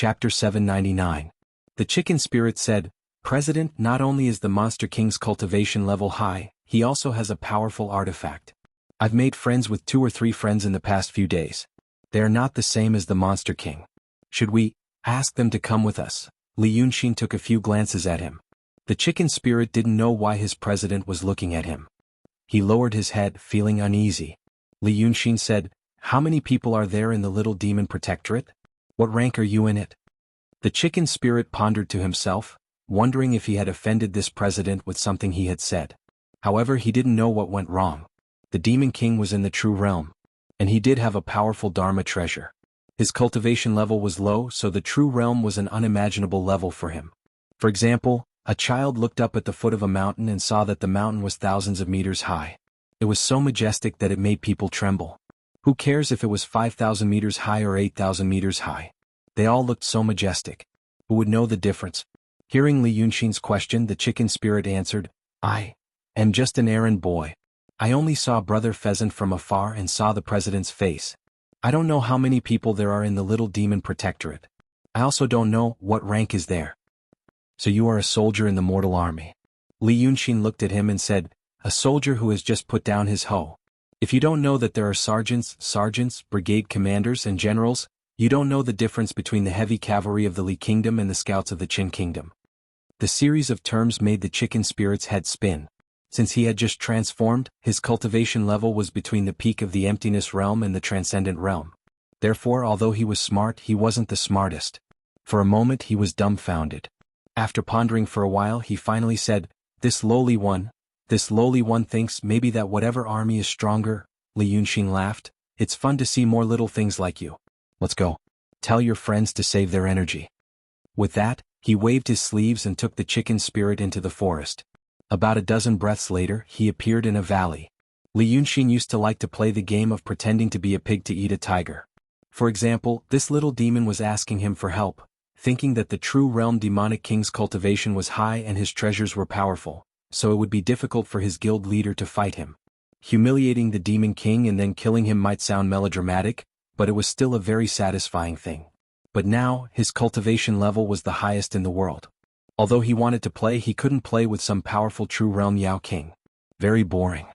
Chapter 799. The chicken spirit said, President, not only is the Monster King's cultivation level high, he also has a powerful artifact. I've made friends with 2 or 3 friends in the past few days. They are not the same as the Monster King. Should we ask them to come with us? Li Yunxin took a few glances at him. The chicken spirit didn't know why his president was looking at him. He lowered his head, feeling uneasy. Li Yunxin said, How many people are there in the Little Demon Protectorate? What rank are you in it? The chicken spirit pondered to himself, wondering if he had offended this president with something he had said. However, he didn't know what went wrong. The Demon King was in the true realm. And he did have a powerful Dharma treasure. His cultivation level was low, so the true realm was an unimaginable level for him. For example, a child looked up at the foot of a mountain and saw that the mountain was thousands of meters high. It was so majestic that it made people tremble. Who cares if it was 5,000 meters high or 8,000 meters high? They all looked so majestic. Who would know the difference? Hearing Li Yunxin's question, the chicken spirit answered, I am just an errand boy. I only saw Brother Pheasant from afar and saw the president's face. I don't know how many people there are in the Little Demon Protectorate. I also don't know what rank is there. So you are a soldier in the mortal army. Li Yunxin looked at him and said, A soldier who has just put down his hoe. If you don't know that there are sergeants, brigade commanders and generals, you don't know the difference between the heavy cavalry of the Li Kingdom and the scouts of the Qin Kingdom. The series of terms made the chicken spirit's head spin. Since he had just transformed, his cultivation level was between the peak of the emptiness realm and the transcendent realm. Therefore, although he was smart, he wasn't the smartest. For a moment he was dumbfounded. After pondering for a while, he finally said, This lowly one thinks maybe that whatever army is stronger. Li Yunxin laughed. It's fun to see more little things like you. Let's go. Tell your friends to save their energy. With that, he waved his sleeves and took the chicken spirit into the forest. About a dozen breaths later, he appeared in a valley. Li Yunxin used to like to play the game of pretending to be a pig to eat a tiger. For example, this little demon was asking him for help, thinking that the true realm demonic king's cultivation was high and his treasures were powerful, so it would be difficult for his guild leader to fight him. Humiliating the demon king and then killing him might sound melodramatic, but it was still a very satisfying thing. But now, his cultivation level was the highest in the world. Although he wanted to play, he couldn't play with some powerful true realm Yao King. Very boring.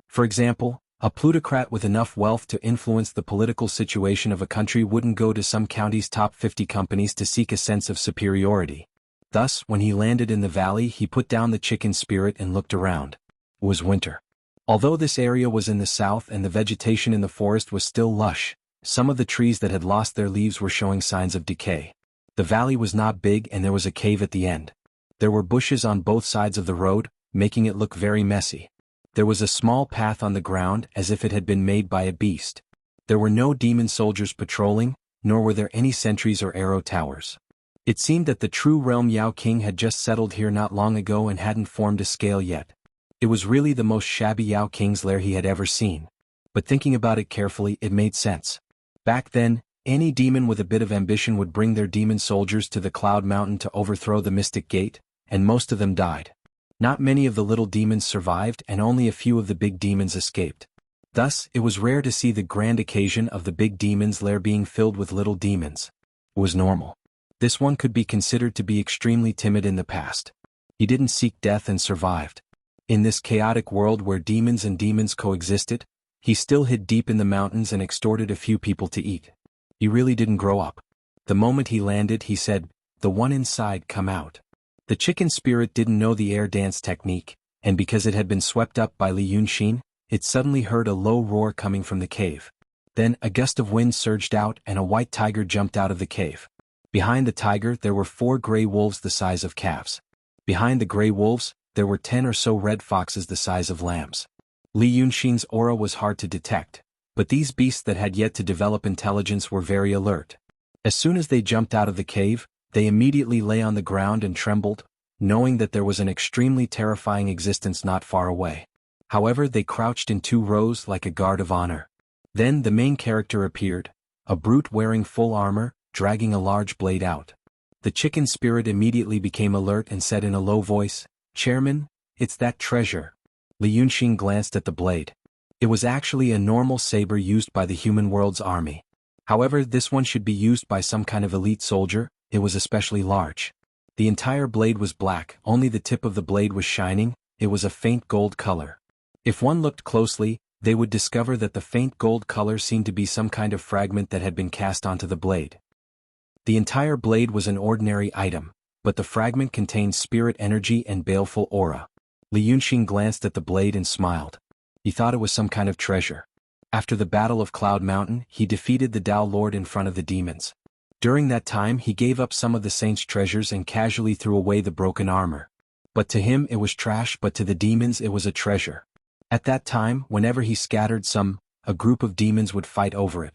For example, a plutocrat with enough wealth to influence the political situation of a country wouldn't go to some county's top 50 companies to seek a sense of superiority. Thus, when he landed in the valley, he put down the chicken spirit and looked around. It was winter. Although this area was in the south and the vegetation in the forest was still lush, some of the trees that had lost their leaves were showing signs of decay. The valley was not big and there was a cave at the end. There were bushes on both sides of the road, making it look very messy. There was a small path on the ground as if it had been made by a beast. There were no demon soldiers patrolling, nor were there any sentries or arrow towers. It seemed that the true realm Yao King had just settled here not long ago and hadn't formed a scale yet. It was really the most shabby Yao King's lair he had ever seen. But thinking about it carefully, it made sense. Back then, any demon with a bit of ambition would bring their demon soldiers to the Cloud Mountain to overthrow the Mystic Gate, and most of them died. Not many of the little demons survived and only a few of the big demons escaped. Thus, it was rare to see the grand occasion of the big demon's lair being filled with little demons. It was normal. This one could be considered to be extremely timid in the past. He didn't seek death and survived. In this chaotic world where demons and demons coexisted, he still hid deep in the mountains and extorted a few people to eat. He really didn't grow up. The moment he landed, he said, The one inside, come out. The chicken spirit didn't know the air dance technique, and because it had been swept up by Li Yunxin, it suddenly heard a low roar coming from the cave. Then, a gust of wind surged out and a white tiger jumped out of the cave. Behind the tiger, there were 4 gray wolves the size of calves. Behind the gray wolves, there were 10 or so red foxes the size of lambs. Li Yunxin's aura was hard to detect, but these beasts that had yet to develop intelligence were very alert. As soon as they jumped out of the cave, they immediately lay on the ground and trembled, knowing that there was an extremely terrifying existence not far away. However, they crouched in 2 rows like a guard of honor. Then the main character appeared, a brute wearing full armor, dragging a large blade out. The chicken spirit immediately became alert and said in a low voice, Chairman, it's that treasure. Li Yunxin glanced at the blade. It was actually a normal saber used by the human world's army. However, this one should be used by some kind of elite soldier. It was especially large. The entire blade was black, only the tip of the blade was shining. It was a faint gold color. If one looked closely, they would discover that the faint gold color seemed to be some kind of fragment that had been cast onto the blade. The entire blade was an ordinary item, but the fragment contained spirit energy and baleful aura. Li Yunxin glanced at the blade and smiled. He thought it was some kind of treasure. After the Battle of Cloud Mountain, he defeated the Tao Lord in front of the demons. During that time he gave up some of the saints' treasures and casually threw away the broken armor. But to him it was trash, but to the demons it was a treasure. At that time, whenever he scattered some, a group of demons would fight over it.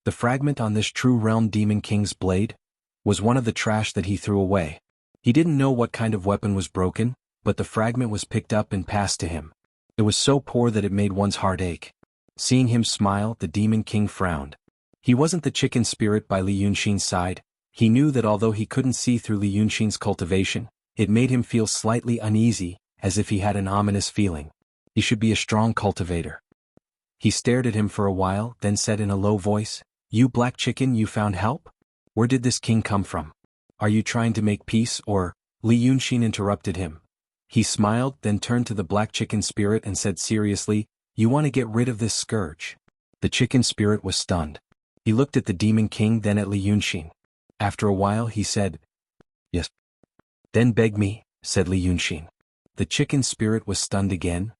The fragment on this True Realm Demon King's blade was one of the trash that he threw away. He didn't know what kind of weapon was broken, but the fragment was picked up and passed to him. It was so poor that it made one's heart ache. Seeing him smile, the Demon King frowned. He wasn't the chicken spirit by Li Yunxin's side. He knew that although he couldn't see through Li Yunxin's cultivation, it made him feel slightly uneasy, as if he had an ominous feeling. He should be a strong cultivator. He stared at him for a while, then said in a low voice, "You black chicken, you found help? Where did this king come from? Are you trying to make peace or?" Li Yunxin interrupted him. He smiled, then turned to the black chicken spirit and said seriously, "You want to get rid of this scourge?" The chicken spirit was stunned. He looked at the Demon King, then at Li Yunxin. After a while he said, "Yes." "Then beg me," said Li Yunxin. The chicken spirit was stunned again.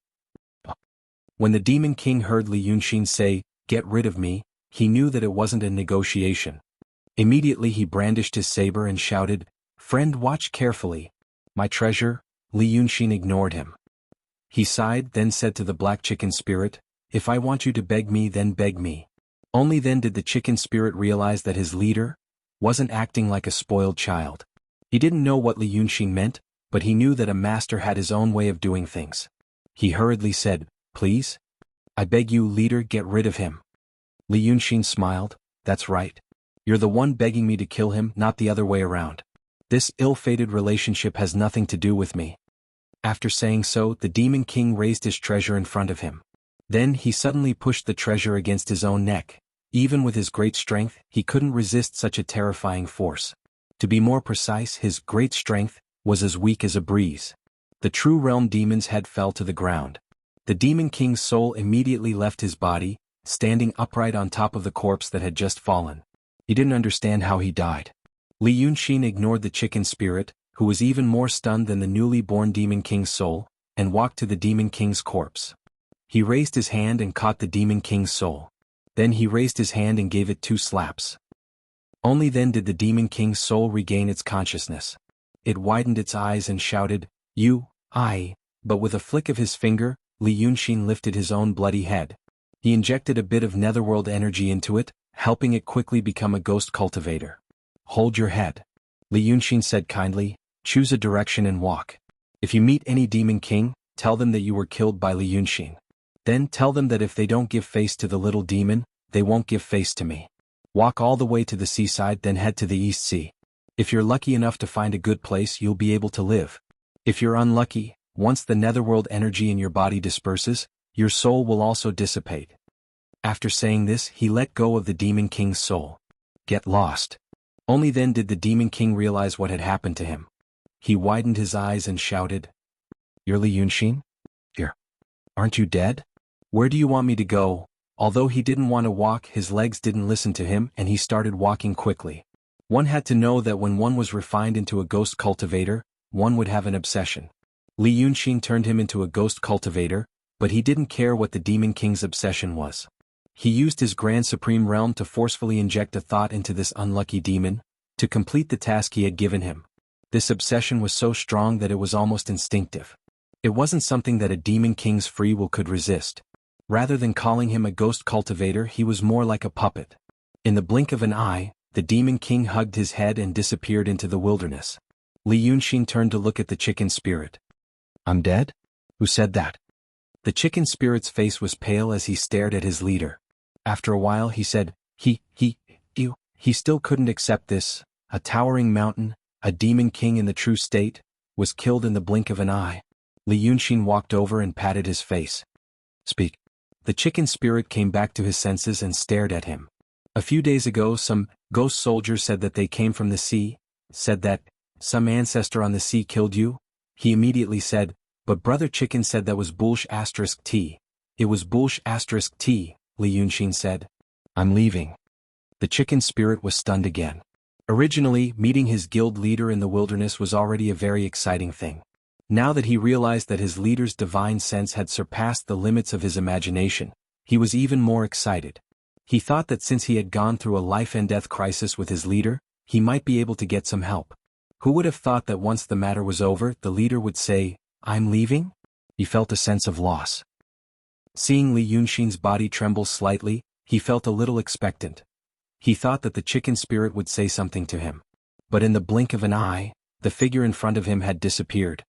When the Demon King heard Li Yunxin say, "Get rid of me," he knew that it wasn't a negotiation. Immediately he brandished his saber and shouted, "Friend, watch carefully. My treasure." Li Yunxin ignored him. He sighed, then said to the black chicken spirit, "If I want you to beg me, then beg me." Only then did the chicken spirit realize that his leader wasn't acting like a spoiled child. He didn't know what Li Yunxin meant, but he knew that a master had his own way of doing things. He hurriedly said, "Please? I beg you, leader, get rid of him." Li Yunxin smiled, "That's right. You're the one begging me to kill him, not the other way around. This ill-fated relationship has nothing to do with me." After saying so, the Demon King raised his treasure in front of him. Then he suddenly pushed the treasure against his own neck. Even with his great strength, he couldn't resist such a terrifying force. To be more precise, his great strength was as weak as a breeze. The True Realm Demon's head fell to the ground. The Demon King's soul immediately left his body, standing upright on top of the corpse that had just fallen. He didn't understand how he died. Li Yunxin ignored the chicken spirit, who was even more stunned than the newly born Demon King's soul, and walked to the Demon King's corpse. He raised his hand and caught the Demon King's soul. Then he raised his hand and gave it 2 slaps. Only then did the Demon King's soul regain its consciousness. It widened its eyes and shouted, "You, I." But with a flick of his finger, Li Yunxin lifted his own bloody head. He injected a bit of netherworld energy into it, helping it quickly become a ghost cultivator. "Hold your head," Li Yunxin said kindly. "Choose a direction and walk. If you meet any Demon King, tell them that you were killed by Li Yunxin. Then tell them that if they don't give face to the little demon, they won't give face to me. Walk all the way to the seaside, then head to the East Sea. If you're lucky enough to find a good place, you'll be able to live. If you're unlucky, once the netherworld energy in your body disperses, your soul will also dissipate." After saying this, he let go of the Demon King's soul. "Get lost." Only then did the Demon King realize what had happened to him. He widened his eyes and shouted, "You're Li Yunxin? Aren't you dead? Where do you want me to go?" Although he didn't want to walk, his legs didn't listen to him and he started walking quickly. One had to know that when one was refined into a ghost cultivator, one would have an obsession. Li Yunxin turned him into a ghost cultivator, but he didn't care what the Demon King's obsession was. He used his Grand Supreme Realm to forcefully inject a thought into this unlucky demon, to complete the task he had given him. This obsession was so strong that it was almost instinctive. It wasn't something that a Demon King's free will could resist. Rather than calling him a ghost cultivator, he was more like a puppet. In the blink of an eye, the Demon King hugged his head and disappeared into the wilderness. Li Yunxin turned to look at the chicken spirit. "I'm dead? Who said that?" The chicken spirit's face was pale as he stared at his leader. After a while he said, He still couldn't accept this. A towering mountain, a Demon King in the true state, was killed in the blink of an eye. Li Yunxin walked over and patted his face. "Speak." The chicken spirit came back to his senses and stared at him. A few days ago some ghost soldiers said that they came from the sea, said that some ancestor on the sea killed you. He immediately said, but Brother Chicken said that was bullsh asterisk T. It was bullsh asterisk T, Li Yunxin said. I'm leaving. The chicken spirit was stunned again. Originally, meeting his guild leader in the wilderness was already a very exciting thing. Now that he realized that his leader's divine sense had surpassed the limits of his imagination, he was even more excited. He thought that since he had gone through a life-and-death crisis with his leader, he might be able to get some help. Who would have thought that once the matter was over, the leader would say, I'm leaving? He felt a sense of loss. Seeing Li Yunxin's body tremble slightly, he felt a little expectant. He thought that the chicken spirit would say something to him. But in the blink of an eye, the figure in front of him had disappeared.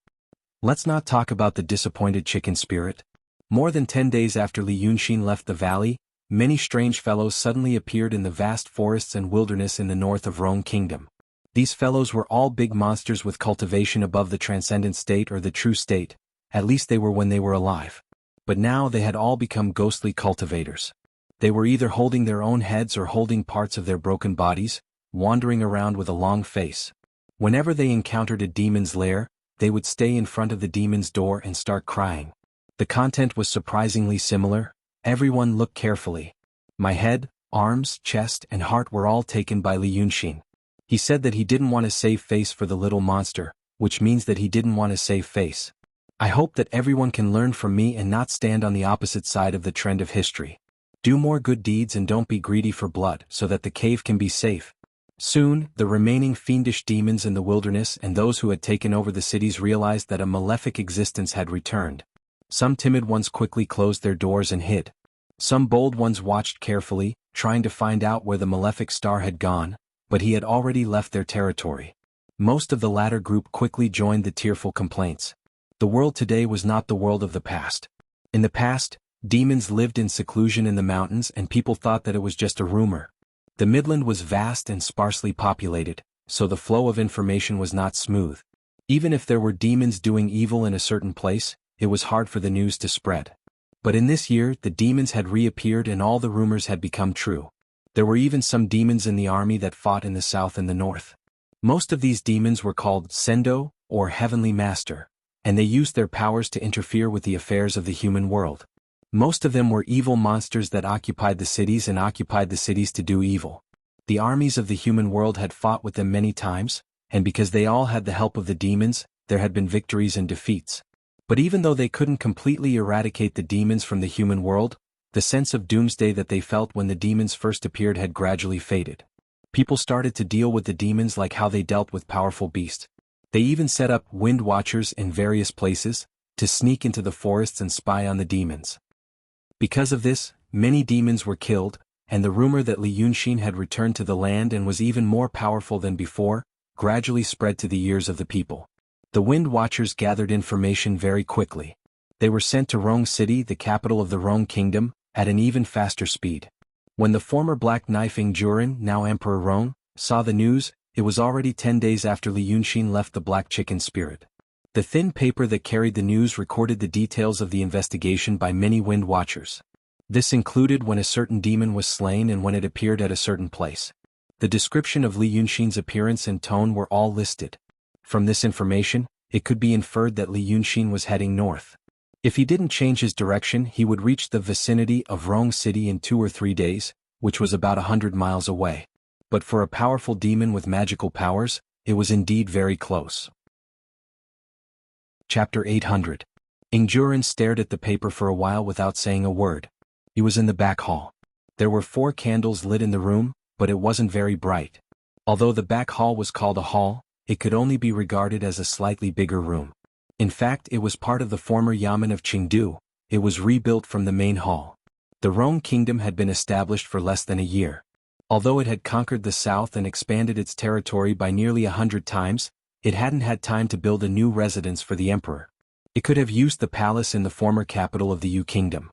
Let's not talk about the disappointed chicken spirit. More than 10 days after Li Yunxin left the valley, many strange fellows suddenly appeared in the vast forests and wilderness in the north of Rong Kingdom. These fellows were all big monsters with cultivation above the transcendent state or the true state, at least they were when they were alive. But now they had all become ghostly cultivators. They were either holding their own heads or holding parts of their broken bodies, wandering around with a long face. Whenever they encountered a demon's lair, they would stay in front of the demon's door and start crying. The content was surprisingly similar. Everyone looked carefully. My head, arms, chest, and heart were all taken by Li Yunxin. He said that he didn't want to save face for the little monster, which means that he didn't want to save face. I hope that everyone can learn from me and not stand on the opposite side of the trend of history. Do more good deeds and don't be greedy for blood so that the cave can be safe. Soon, the remaining fiendish demons in the wilderness and those who had taken over the cities realized that a malefic existence had returned. Some timid ones quickly closed their doors and hid. Some bold ones watched carefully, trying to find out where the malefic star had gone, but he had already left their territory. Most of the latter group quickly joined the tearful complaints. The world today was not the world of the past. In the past, demons lived in seclusion in the mountains and people thought that it was just a rumor. The Midland was vast and sparsely populated, so the flow of information was not smooth. Even if there were demons doing evil in a certain place, it was hard for the news to spread. But in this year, the demons had reappeared and all the rumors had become true. There were even some demons in the army that fought in the south and the north. Most of these demons were called Sendo, or Heavenly Master, and they used their powers to interfere with the affairs of the human world. Most of them were evil monsters that occupied the cities and occupied the cities to do evil. The armies of the human world had fought with them many times, and because they all had the help of the demons, there had been victories and defeats. But even though they couldn't completely eradicate the demons from the human world, the sense of doomsday that they felt when the demons first appeared had gradually faded. People started to deal with the demons like how they dealt with powerful beasts. They even set up wind watchers in various places, to sneak into the forests and spy on the demons. Because of this, many demons were killed, and the rumor that Li Yunxin had returned to the land and was even more powerful than before, gradually spread to the ears of the people. The Wind Watchers gathered information very quickly. They were sent to Rong City, the capital of the Rong Kingdom, at an even faster speed. When the former Black Knife Jurin, now Emperor Rong, saw the news, it was already 10 days after Li Yunxin left the Black Chicken Spirit. The thin paper that carried the news recorded the details of the investigation by many Wind Watchers. This included when a certain demon was slain and when it appeared at a certain place. The description of Li Yunxin's appearance and tone were all listed. From this information, it could be inferred that Li Yunxin was heading north. If he didn't change his direction, he would reach the vicinity of Rong City in 2 or 3 days, which was about 100 miles away. But for a powerful demon with magical powers, it was indeed very close. Chapter 800. Ingjurin stared at the paper for a while without saying a word. He was in the back hall. There were 4 candles lit in the room, but it wasn't very bright. Although the back hall was called a hall, it could only be regarded as a slightly bigger room. In fact, it was part of the former Yamen of Qingdu. It was rebuilt from the main hall. The Rong Kingdom had been established for less than a year. Although it had conquered the south and expanded its territory by nearly 100 times, it hadn't had time to build a new residence for the emperor. It could have used the palace in the former capital of the Yu Kingdom.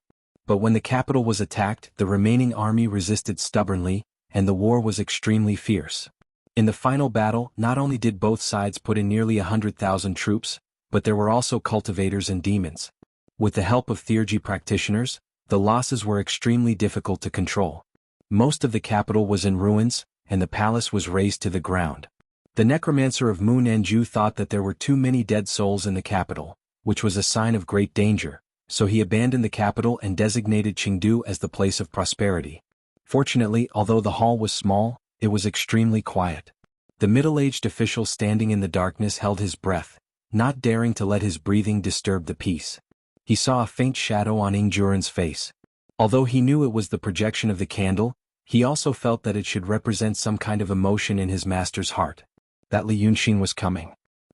But when the capital was attacked, the remaining army resisted stubbornly, and the war was extremely fierce. In the final battle, not only did both sides put in nearly 100,000 troops, but there were also cultivators and demons. With the help of theurgy practitioners, the losses were extremely difficult to control. Most of the capital was in ruins, and the palace was razed to the ground. The necromancer of Moon Anju thought that there were too many dead souls in the capital, which was a sign of great danger, so he abandoned the capital and designated Chengdu as the place of prosperity. Fortunately, although the hall was small, it was extremely quiet. The middle-aged official standing in the darkness held his breath, not daring to let his breathing disturb the peace. He saw a faint shadow on Ingjuren's face. Although he knew it was the projection of the candle, he also felt that it should represent some kind of emotion in his master's heart. That Li Yunxin was coming.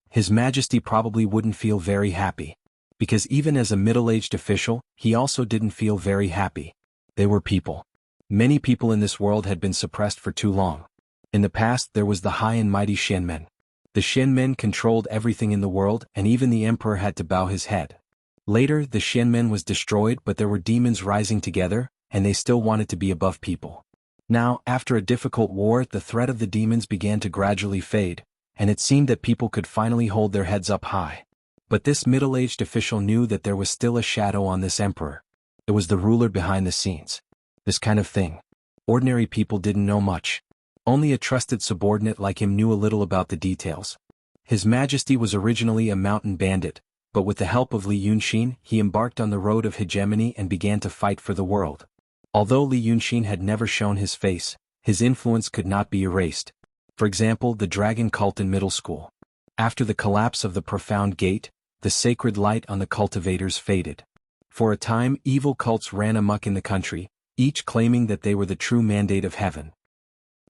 His Majesty probably wouldn't feel very happy. Because even as a middle-aged official, he also didn't feel very happy. They were people. Many people in this world had been suppressed for too long. In the past there was the high and mighty Xianmen. The Xianmen controlled everything in the world, and even the emperor had to bow his head. Later the Xianmen was destroyed, but there were demons rising together, and they still wanted to be above people. Now, after a difficult war, the threat of the demons began to gradually fade, and it seemed that people could finally hold their heads up high. But this middle-aged official knew that there was still a shadow on this emperor. It was the ruler behind the scenes. This kind of thing. Ordinary people didn't know much. Only a trusted subordinate like him knew a little about the details. His Majesty was originally a mountain bandit, but with the help of Li Yunxin, he embarked on the road of hegemony and began to fight for the world. Although Li Yunxin had never shown his face, his influence could not be erased. For example, the dragon cult in middle school. After the collapse of the profound gate, the sacred light on the cultivators faded. For a time, evil cults ran amok in the country, each claiming that they were the true mandate of heaven.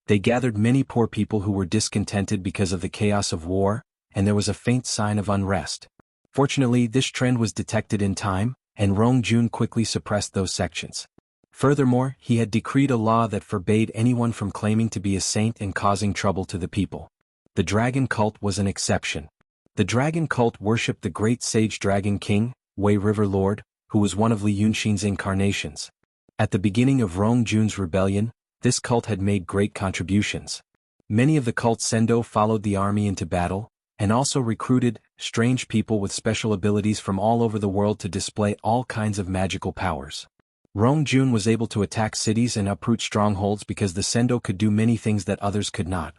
They gathered many poor people who were discontented because of the chaos of war, and there was a faint sign of unrest. Fortunately, this trend was detected in time, and Rong Jun quickly suppressed those sections. Furthermore, he had decreed a law that forbade anyone from claiming to be a saint and causing trouble to the people. The dragon cult was an exception. The dragon cult worshipped the great sage dragon king, Wei River Lord, who was one of Li Yunxin's incarnations. At the beginning of Rong Jun's rebellion, this cult had made great contributions. Many of the cult's Sendo followed the army into battle, and also recruited strange people with special abilities from all over the world to display all kinds of magical powers. Rong Jun was able to attack cities and uproot strongholds because the Sendo could do many things that others could not.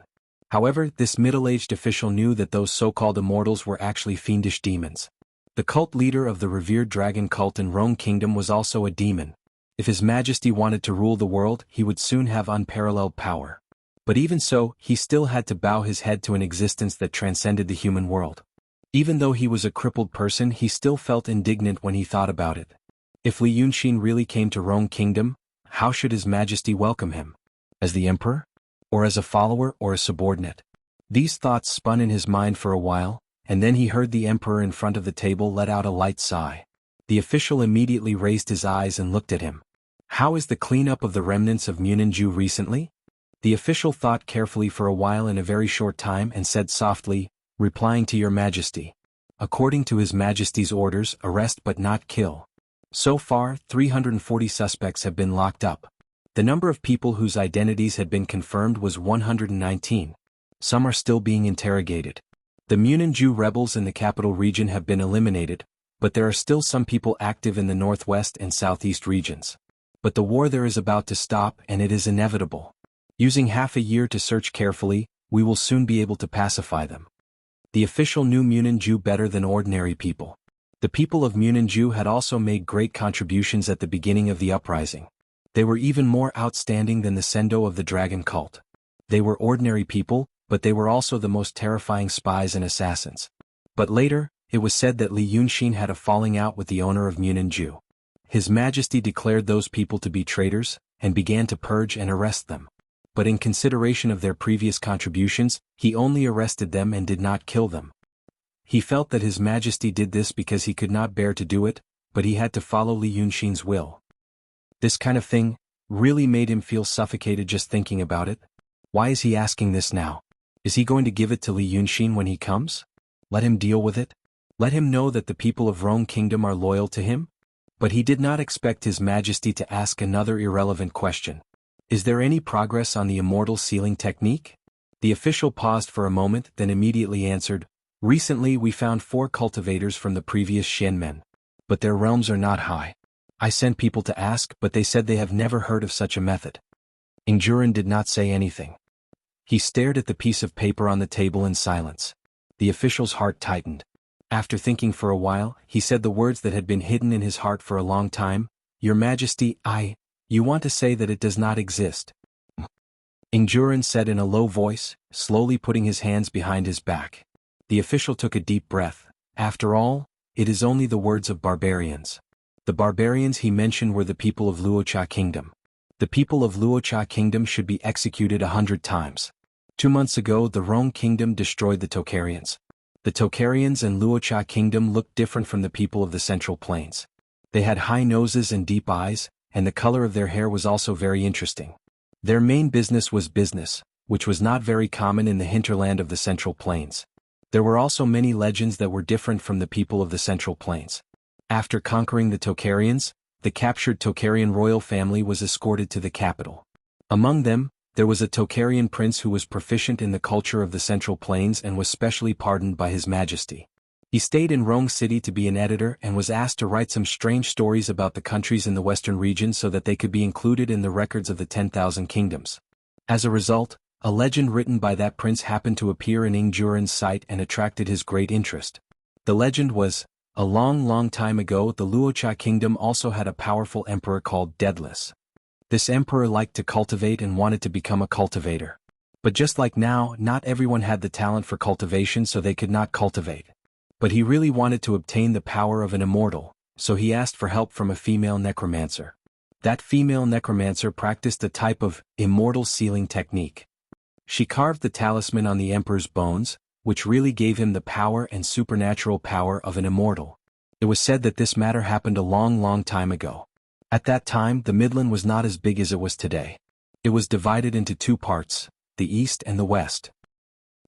However, this middle-aged official knew that those so-called immortals were actually fiendish demons. The cult leader of the revered dragon cult in Rong Kingdom was also a demon. If His Majesty wanted to rule the world, he would soon have unparalleled power. But even so, he still had to bow his head to an existence that transcended the human world. Even though he was a crippled person, he still felt indignant when he thought about it. If Li Yunxin really came to Rong Kingdom, how should His Majesty welcome him? As the emperor? Or as a follower or a subordinate? These thoughts spun in his mind for a while, and then he heard the emperor in front of the table let out a light sigh. The official immediately raised his eyes and looked at him. How is the cleanup of the remnants of Munanju recently? The official thought carefully for a while in a very short time and said softly, replying to Your Majesty. According to His Majesty's orders, arrest but not kill. So far, 340 suspects have been locked up. The number of people whose identities had been confirmed was 119. Some are still being interrogated. The Munanju rebels in the capital region have been eliminated, but there are still some people active in the northwest and southeast regions. But the war there is about to stop, and it is inevitable. Using half a year to search carefully, we will soon be able to pacify them. The official knew Munanju better than ordinary people. The people of Munanju had also made great contributions at the beginning of the uprising. They were even more outstanding than the Sendo of the dragon cult. They were ordinary people, but they were also the most terrifying spies and assassins. But later, it was said that Li Yunxin had a falling out with the owner of Munanju. His Majesty declared those people to be traitors, and began to purge and arrest them. But in consideration of their previous contributions, he only arrested them and did not kill them. He felt that His Majesty did this because he could not bear to do it, but he had to follow Li Yunxin's will. This kind of thing really made him feel suffocated just thinking about it. Why is he asking this now? Is he going to give it to Li Yunxin when he comes? Let him deal with it? Let him know that the people of Rong Kingdom are loyal to him? But he did not expect His Majesty to ask another irrelevant question. Is there any progress on the immortal sealing technique? The official paused for a moment, then immediately answered, Recently we found 4 cultivators from the previous Xianmen. But their realms are not high. I sent people to ask, but they said they have never heard of such a method. Ingjuren did not say anything. He stared at the piece of paper on the table in silence. The official's heart tightened. After thinking for a while, he said the words that had been hidden in his heart for a long time. Your Majesty, you want to say that it does not exist. Ingjuren said in a low voice, slowly putting his hands behind his back. The official took a deep breath. After all, it is only the words of barbarians. The barbarians he mentioned were the people of Wuxia Kingdom. The people of Wuxia Kingdom should be executed 100 times. 2 months ago the Rong Kingdom destroyed the Tocharians. The Tocharians and Wuxia Kingdom looked different from the people of the Central Plains. They had high noses and deep eyes, and the color of their hair was also very interesting. Their main business was business, which was not very common in the hinterland of the Central Plains. There were also many legends that were different from the people of the Central Plains. After conquering the Tocharians, the captured Tocharian royal family was escorted to the capital. Among them, there was a Tocharian prince who was proficient in the culture of the Central Plains and was specially pardoned by His Majesty. He stayed in Rong City to be an editor and was asked to write some strange stories about the countries in the western region so that they could be included in the records of the 10,000 kingdoms. As a result, a legend written by that prince happened to appear in Ingjuren's sight and attracted his great interest. The legend was, a long time ago the Wuxia Kingdom also had a powerful emperor called Daedalus. This emperor liked to cultivate and wanted to become a cultivator. But just like now, not everyone had the talent for cultivation, so they could not cultivate. But he really wanted to obtain the power of an immortal, so he asked for help from a female necromancer. That female necromancer practiced a type of immortal sealing technique. She carved the talisman on the emperor's bones, which really gave him the power and supernatural power of an immortal. It was said that this matter happened a long time ago. At that time the Midland was not as big as it was today. It was divided into 2 parts, the East and the West.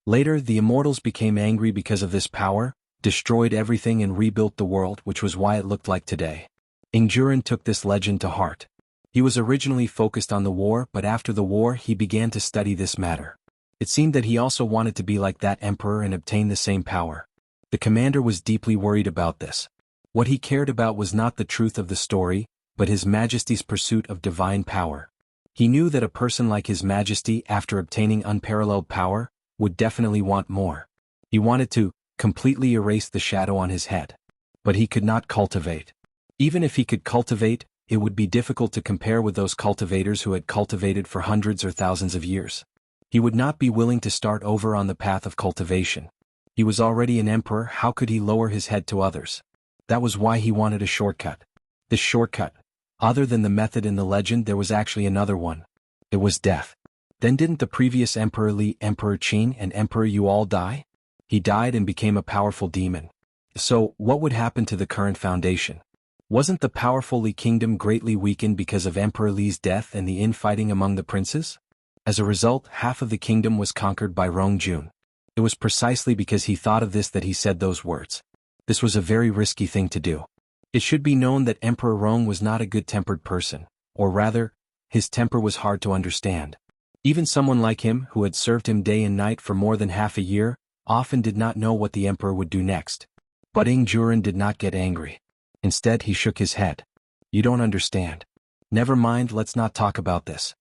Later the immortals became angry because of this power, destroyed everything and rebuilt the world, which was why it looked like today. Ingjuren took this legend to heart. He was originally focused on the war, but after the war he began to study this matter. It seemed that he also wanted to be like that emperor and obtain the same power. The commander was deeply worried about this. What he cared about was not the truth of the story, but His Majesty's pursuit of divine power. He knew that a person like His Majesty, after obtaining unparalleled power, would definitely want more. He wanted to completely erase the shadow on his head. But he could not cultivate. Even if he could cultivate, it would be difficult to compare with those cultivators who had cultivated for hundreds or thousands of years. He would not be willing to start over on the path of cultivation. He was already an emperor, how could he lower his head to others? That was why he wanted a shortcut. This shortcut, other than the method in the legend, there was actually another one. It was death. Then didn't the previous Emperor Li, Emperor Qin and Emperor Yu all die? He died and became a powerful demon. So, what would happen to the current foundation? Wasn't the powerful Li kingdom greatly weakened because of Emperor Li's death and the infighting among the princes? As a result, half of the kingdom was conquered by Rong Jun. It was precisely because he thought of this that he said those words. This was a very risky thing to do. It should be known that Emperor Rong was not a good-tempered person, or rather, his temper was hard to understand. Even someone like him, who had served him day and night for more than half a year, often did not know what the emperor would do next. But Ingjuren did not get angry. Instead he shook his head. You don't understand. Never mind, let's not talk about this.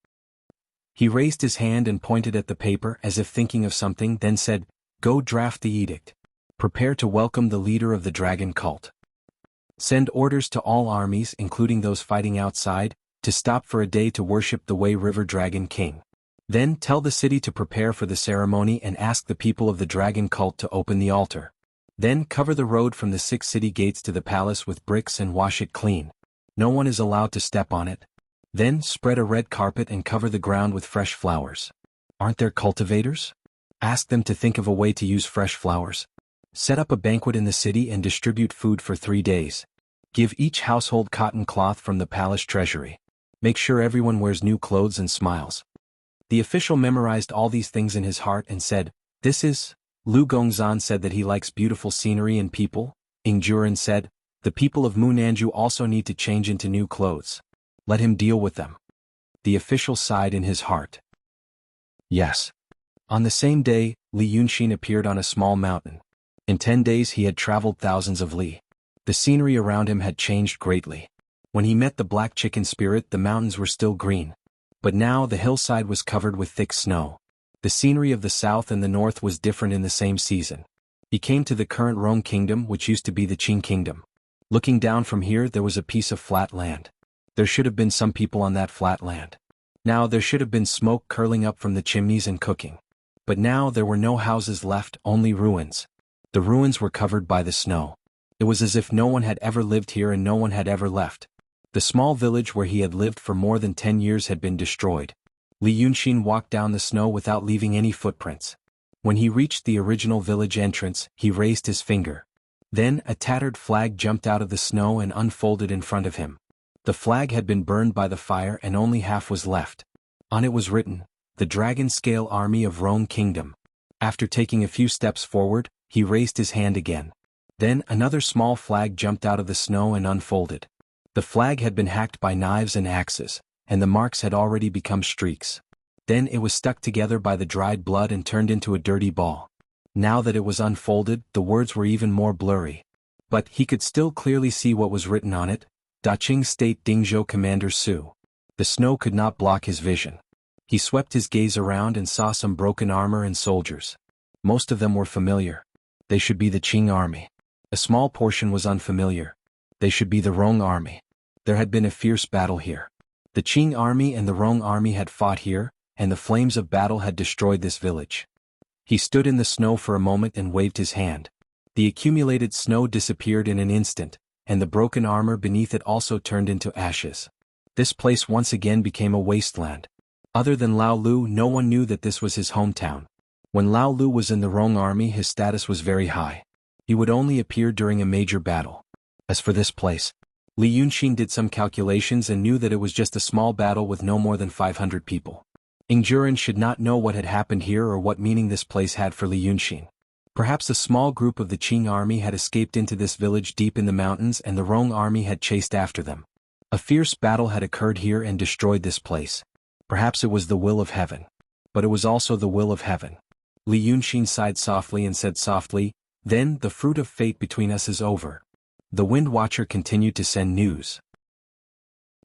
He raised his hand and pointed at the paper as if thinking of something, then said, Go draft the edict. Prepare to welcome the leader of the dragon cult. Send orders to all armies, including those fighting outside, to stop for a day to worship the Wei River Dragon King. Then tell the city to prepare for the ceremony and ask the people of the dragon cult to open the altar. Then cover the road from the 6 city gates to the palace with bricks and wash it clean. No one is allowed to step on it. Then spread a red carpet and cover the ground with fresh flowers. Aren't there cultivators? Ask them to think of a way to use fresh flowers. Set up a banquet in the city and distribute food for 3 days. Give each household cotton cloth from the palace treasury. Make sure everyone wears new clothes and smiles. The official memorized all these things in his heart and said, This is... Lu Gongzan said that he likes beautiful scenery and people. Ingjuren said, The people of Munanju also need to change into new clothes. Let him deal with them. The official sighed in his heart. Yes. On the same day, Li Yunxin appeared on a small mountain. In 10 days he had traveled thousands of li. The scenery around him had changed greatly. When he met the black chicken spirit, the mountains were still green. But now the hillside was covered with thick snow. The scenery of the south and the north was different in the same season. He came to the current Rome kingdom, which used to be the Qing kingdom. Looking down from here, there was a piece of flat land. There should have been some people on that flat land. Now there should have been smoke curling up from the chimneys and cooking. But now there were no houses left, only ruins. The ruins were covered by the snow. It was as if no one had ever lived here and no one had ever left. The small village where he had lived for more than 10 years had been destroyed. Li Yunxin walked down the snow without leaving any footprints. When he reached the original village entrance, he raised his finger. Then a tattered flag jumped out of the snow and unfolded in front of him. The flag had been burned by the fire and only half was left. On it was written, "The Dragon Scale Army of Rome Kingdom." After taking a few steps forward, he raised his hand again. Then another small flag jumped out of the snow and unfolded. The flag had been hacked by knives and axes, and the marks had already become streaks. Then it was stuck together by the dried blood and turned into a dirty ball. Now that it was unfolded, the words were even more blurry. But he could still clearly see what was written on it: Daqing State Dingzhou Commander Su. The snow could not block his vision. He swept his gaze around and saw some broken armor and soldiers. Most of them were familiar. They should be the Qing army. A small portion was unfamiliar. They should be the Rong army. There had been a fierce battle here. The Qing army and the Rong army had fought here, and the flames of battle had destroyed this village. He stood in the snow for a moment and waved his hand. The accumulated snow disappeared in an instant, and the broken armor beneath it also turned into ashes. This place once again became a wasteland. Other than Lao Lu, no one knew that this was his hometown. When Lao Lu was in the Rong army, his status was very high. He would only appear during a major battle. As for this place, Li Yunxin did some calculations and knew that it was just a small battle with no more than 500 people. Ingjuren should not know what had happened here or what meaning this place had for Li Yunxin. Perhaps a small group of the Qing army had escaped into this village deep in the mountains and the Rong army had chased after them. A fierce battle had occurred here and destroyed this place. Perhaps it was the will of heaven. But it was also the will of heaven. Li Yunxin sighed softly and said softly, "Then the fruit of fate between us is over." The Wind Watcher continued to send news.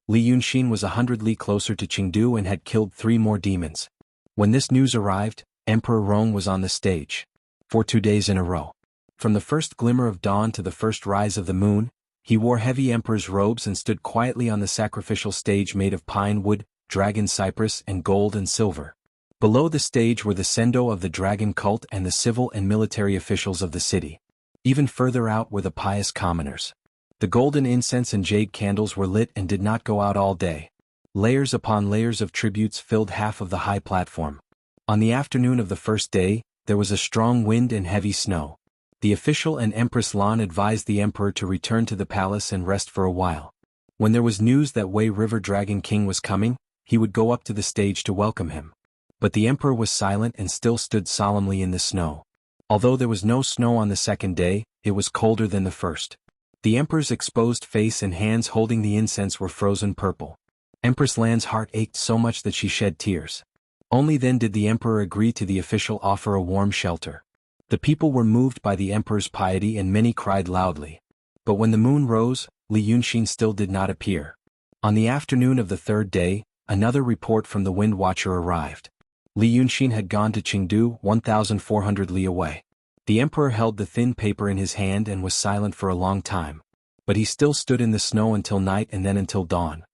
Li Yunxin was 100 li closer to Chengdu and had killed 3 more demons. When this news arrived, Emperor Rong was on the stage. For 2 days in a row. From the first glimmer of dawn to the first rise of the moon, he wore heavy emperor's robes and stood quietly on the sacrificial stage made of pine wood, dragon cypress and gold and silver. Below the stage were the Sendo of the dragon cult and the civil and military officials of the city. Even further out were the pious commoners. The golden incense and jade candles were lit and did not go out all day. Layers upon layers of tributes filled half of the high platform. On the afternoon of the first day, there was a strong wind and heavy snow. The official and Empress Lan advised the emperor to return to the palace and rest for a while. When there was news that Wei River Dragon King was coming, he would go up to the stage to welcome him. But the emperor was silent and still stood solemnly in the snow. Although there was no snow on the second day, it was colder than the first. The emperor's exposed face and hands holding the incense were frozen purple. Empress Lan's heart ached so much that she shed tears. Only then did the emperor agree to the official offer a warm shelter. The people were moved by the emperor's piety and many cried loudly. But when the moon rose, Li Yunxin still did not appear. On the afternoon of the third day, another report from the Wind Watcher arrived. Li Yunxin had gone to Chengdu, 1,400 li away. The emperor held the thin paper in his hand and was silent for a long time. But he still stood in the snow until night and then until dawn.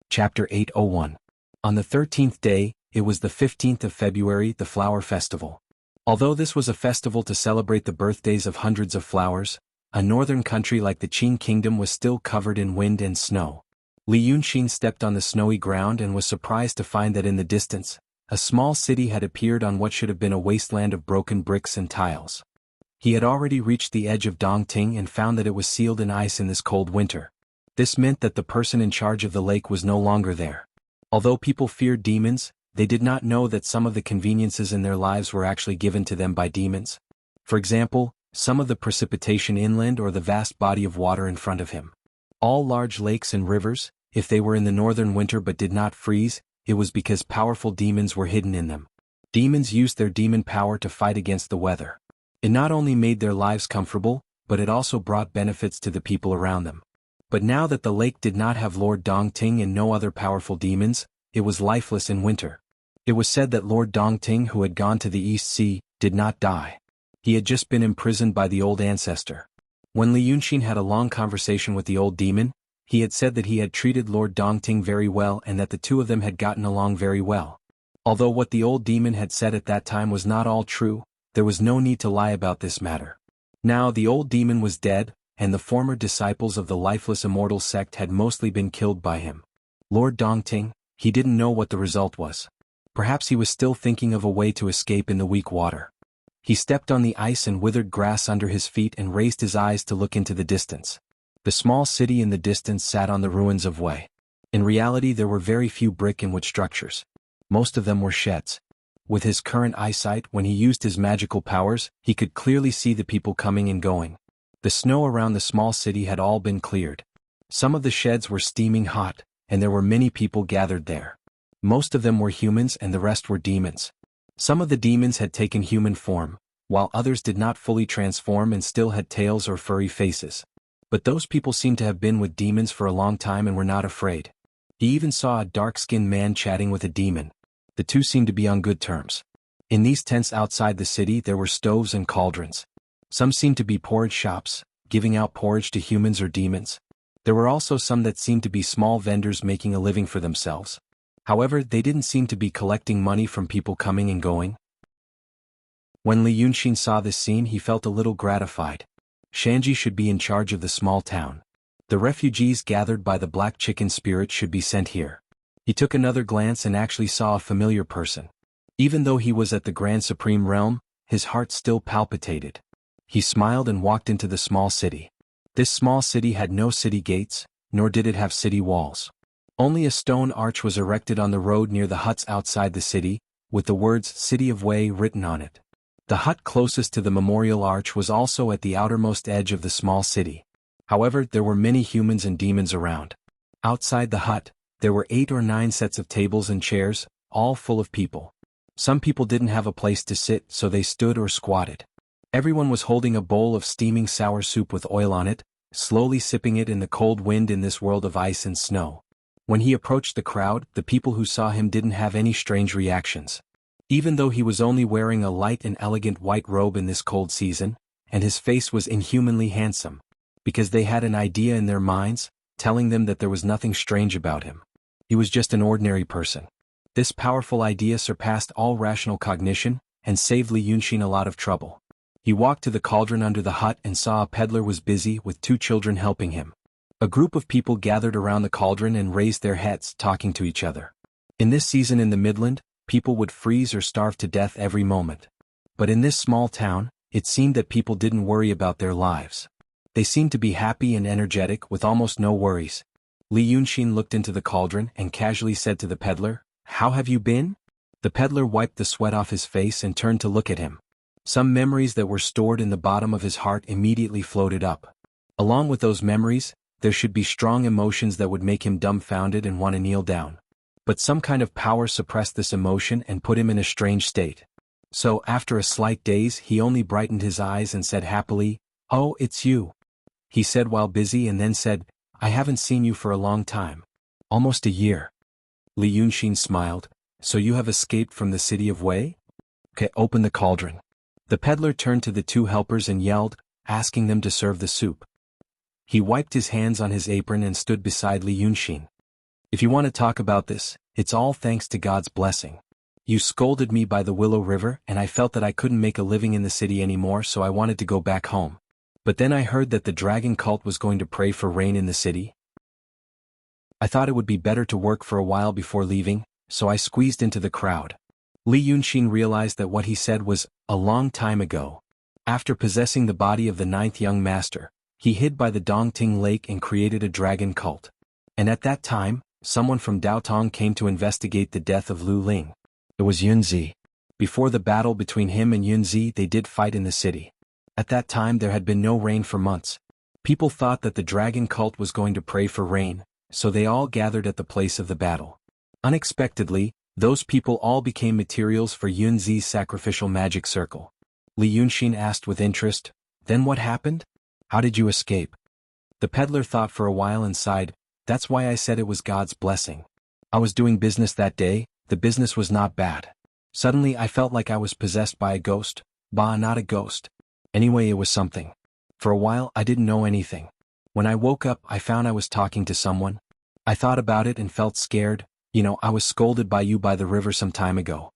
Chapter 801. On the 13th day, it was the 15th of February, the Flower Festival. Although this was a festival to celebrate the birthdays of hundreds of flowers, a northern country like the Qing kingdom was still covered in wind and snow. Li Yunxin stepped on the snowy ground and was surprised to find that in the distance, a small city had appeared on what should have been a wasteland of broken bricks and tiles. He had already reached the edge of Dongting and found that it was sealed in ice in this cold winter. This meant that the person in charge of the lake was no longer there. Although people feared demons, they did not know that some of the conveniences in their lives were actually given to them by demons. For example, some of the precipitation inland or the vast body of water in front of him. All large lakes and rivers, if they were in the northern winter but did not freeze, it was because powerful demons were hidden in them. Demons used their demon power to fight against the weather. It not only made their lives comfortable, but it also brought benefits to the people around them. But now that the lake did not have Lord Dongting and no other powerful demons, it was lifeless in winter. It was said that Lord Dongting, who had gone to the East Sea, did not die. He had just been imprisoned by the old ancestor. When Li Yunxin had a long conversation with the old demon, he had said that he had treated Lord Dongting very well and that the two of them had gotten along very well. Although what the old demon had said at that time was not all true, there was no need to lie about this matter. Now the old demon was dead, and the former disciples of the lifeless immortal sect had mostly been killed by him. Lord Dongting, he didn't know what the result was. Perhaps he was still thinking of a way to escape in the weak water. He stepped on the ice and withered grass under his feet and raised his eyes to look into the distance. The small city in the distance sat on the ruins of Wei. In reality there were very few brick and wood structures. Most of them were sheds. With his current eyesight, when he used his magical powers, he could clearly see the people coming and going. The snow around the small city had all been cleared. Some of the sheds were steaming hot, and there were many people gathered there. Most of them were humans and the rest were demons. Some of the demons had taken human form, while others did not fully transform and still had tails or furry faces. But those people seemed to have been with demons for a long time and were not afraid. He even saw a dark-skinned man chatting with a demon. The two seemed to be on good terms. In these tents outside the city there were stoves and cauldrons. Some seemed to be porridge shops, giving out porridge to humans or demons. There were also some that seemed to be small vendors making a living for themselves. However, they didn't seem to be collecting money from people coming and going. When Li Yunxin saw this scene, he felt a little gratified. Shanji should be in charge of the small town. The refugees gathered by the black chicken spirit should be sent here. He took another glance and actually saw a familiar person. Even though he was at the Grand Supreme Realm, his heart still palpitated. He smiled and walked into the small city. This small city had no city gates, nor did it have city walls. Only a stone arch was erected on the road near the huts outside the city, with the words City of Wei written on it. The hut closest to the memorial arch was also at the outermost edge of the small city. However, there were many humans and demons around. Outside the hut, there were 8 or 9 sets of tables and chairs, all full of people. Some people didn't have a place to sit, so they stood or squatted. Everyone was holding a bowl of steaming sour soup with oil on it, slowly sipping it in the cold wind in this world of ice and snow. When he approached the crowd, the people who saw him didn't have any strange reactions. Even though he was only wearing a light and elegant white robe in this cold season, and his face was inhumanly handsome, because they had an idea in their minds, telling them that there was nothing strange about him. He was just an ordinary person. This powerful idea surpassed all rational cognition, and saved Li Yunxin a lot of trouble. He walked to the cauldron under the hut and saw a peddler was busy with 2 children helping him. A group of people gathered around the cauldron and raised their heads, talking to each other. In this season in the Midland, people would freeze or starve to death every moment. But in this small town, it seemed that people didn't worry about their lives. They seemed to be happy and energetic with almost no worries. Li Yunxin looked into the cauldron and casually said to the peddler, "How have you been?" The peddler wiped the sweat off his face and turned to look at him. Some memories that were stored in the bottom of his heart immediately floated up. Along with those memories, there should be strong emotions that would make him dumbfounded and want to kneel down. But some kind of power suppressed this emotion and put him in a strange state. So after a slight daze, he only brightened his eyes and said happily, "Oh, it's you," he said while busy, and then said, "I haven't seen you for a long time. Almost a year." Li Yunxin smiled, "So you have escaped from the city of Wei? Okay, open the cauldron." The peddler turned to the 2 helpers and yelled, asking them to serve the soup. He wiped his hands on his apron and stood beside Li Yunxin. "If you want to talk about this, it's all thanks to God's blessing. You scolded me by the Willow River and I felt that I couldn't make a living in the city anymore, so I wanted to go back home. But then I heard that the dragon cult was going to pray for rain in the city. I thought it would be better to work for a while before leaving, so I squeezed into the crowd." Li Yunxin realized that what he said was a long time ago. After possessing the body of the 9th young master, he hid by the Dongting Lake and created a dragon cult. And at that time, someone from Daotong came to investigate the death of Lu Ling. It was Yunzi. Before the battle between him and Yunzi, they did fight in the city. At that time there had been no rain for months. People thought that the dragon cult was going to pray for rain, so they all gathered at the place of the battle. Unexpectedly, those people all became materials for Yunzi's sacrificial magic circle. Li Yunxin asked with interest, "Then what happened? How did you escape?" The peddler thought for a while and sighed, "That's why I said it was God's blessing. I was doing business that day, the business was not bad. Suddenly I felt like I was possessed by a ghost, bah, not a ghost. Anyway, it was something. For a while I didn't know anything. When I woke up I found I was talking to someone. I thought about it and felt scared. I was scolded by you by the river some time ago.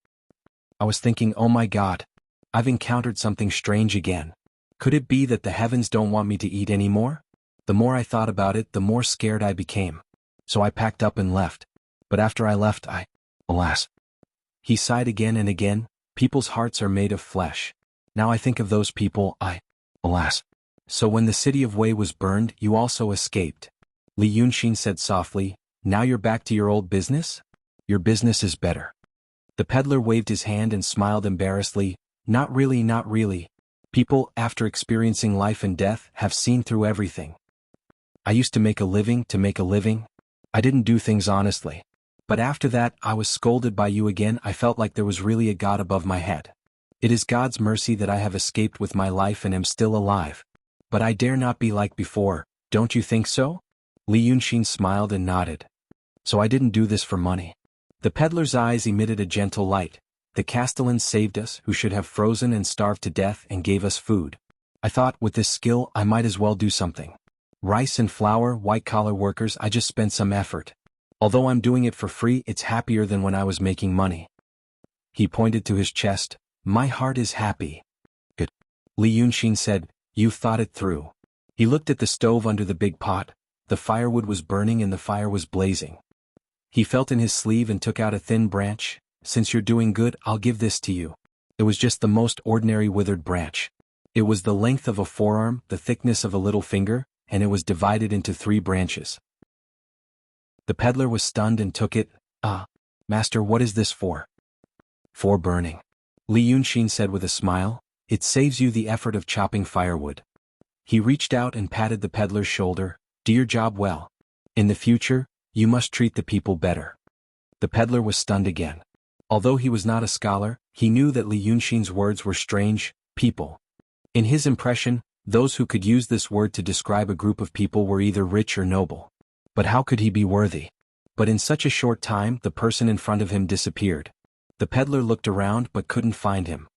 I was thinking, oh my God, I've encountered something strange again. Could it be that the heavens don't want me to eat anymore? The more I thought about it, the more scared I became. So I packed up and left. But after I left, alas." He sighed again and again. People's hearts are made of flesh. Now I think of those people, alas. "So when the city of Wei was burned, you also escaped?" Li Yunxin said softly. "Now you're back to your old business? Your business is better." The peddler waved his hand and smiled embarrassedly. Not really, not really. People, after experiencing life and death, have seen through everything. I used to make a living. I didn't do things honestly. But after that, I was scolded by you again. I felt like there was really a God above my head. It is God's mercy that I have escaped with my life and am still alive. But I dare not be like before, don't you think so? Li Yunxin smiled and nodded. So I didn't do this for money. The peddler's eyes emitted a gentle light. The Castellans saved us, who should have frozen and starved to death, and gave us food. I thought, with this skill, I might as well do something. Rice and flour, white-collar workers, I just spent some effort. Although I'm doing it for free, it's happier than when I was making money. He pointed to his chest. My heart is happy. Good. Li Yunxin said, you've thought it through. He looked at the stove under the big pot. The firewood was burning and the fire was blazing. He felt in his sleeve and took out a thin branch. Since you're doing good, I'll give this to you. It was just the most ordinary withered branch. It was the length of a forearm, the thickness of a little finger, and it was divided into 3 branches. The peddler was stunned and took it. Master, what is this for? For burning. Li Yunxin said with a smile. It saves you the effort of chopping firewood. He reached out and patted the peddler's shoulder. Do your job well. In the future, you must treat the people better. The peddler was stunned again. Although he was not a scholar, he knew that Li Yunxin's words were strange, people. In his impression, those who could use this word to describe a group of people were either rich or noble. But how could he be worthy? But in such a short time, the person in front of him disappeared. The peddler looked around but couldn't find him.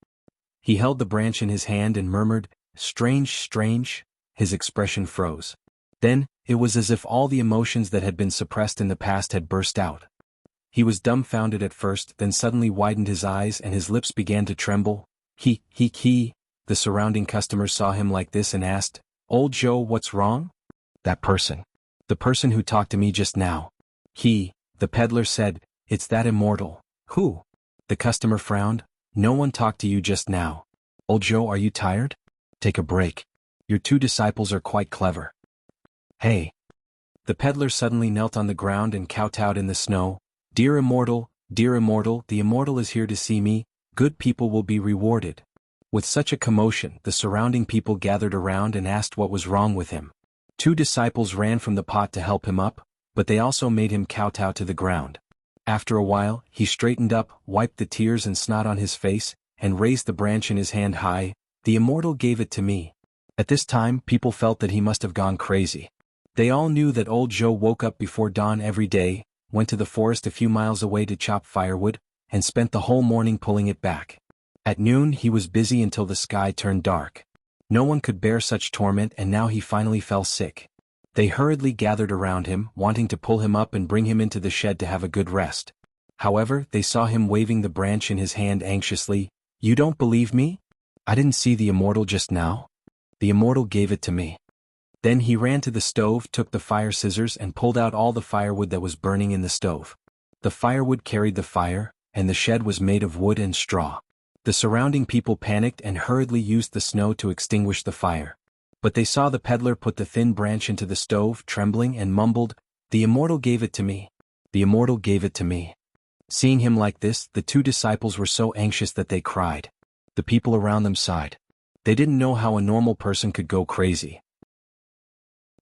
He held the branch in his hand and murmured, strange, strange. His expression froze. Then, it was as if all the emotions that had been suppressed in the past had burst out. He was dumbfounded at first, then suddenly widened his eyes and his lips began to tremble. He. The surrounding customers saw him like this and asked, Old Joe, what's wrong? That person. The person who talked to me just now. The peddler said, it's that immortal. Who? The customer frowned. No one talked to you just now. Old Joe, are you tired? Take a break. Your 2 disciples are quite clever. Hey. The peddler suddenly knelt on the ground and kowtowed in the snow. Dear immortal, the immortal is here to see me. Good people will be rewarded. With such a commotion, the surrounding people gathered around and asked what was wrong with him. 2 disciples ran from the pot to help him up, but they also made him kowtow to the ground. After a while, he straightened up, wiped the tears and snot on his face, and raised the branch in his hand high. The immortal gave it to me. At this time, people felt that he must have gone crazy. They all knew that old Joe woke up before dawn every day, went to the forest a few miles away to chop firewood, and spent the whole morning pulling it back. At noon he was busy until the sky turned dark. No one could bear such torment and now he finally fell sick. They hurriedly gathered around him, wanting to pull him up and bring him into the shed to have a good rest. However, they saw him waving the branch in his hand anxiously. You don't believe me? I didn't see the immortal just now. The immortal gave it to me. Then he ran to the stove, took the fire scissors and pulled out all the firewood that was burning in the stove. The firewood carried the fire, and the shed was made of wood and straw. The surrounding people panicked and hurriedly used the snow to extinguish the fire. But they saw the peddler put the thin branch into the stove, trembling, and mumbled, The immortal gave it to me. The immortal gave it to me. Seeing him like this, the 2 disciples were so anxious that they cried. The people around them sighed. They didn't know how a normal person could go crazy.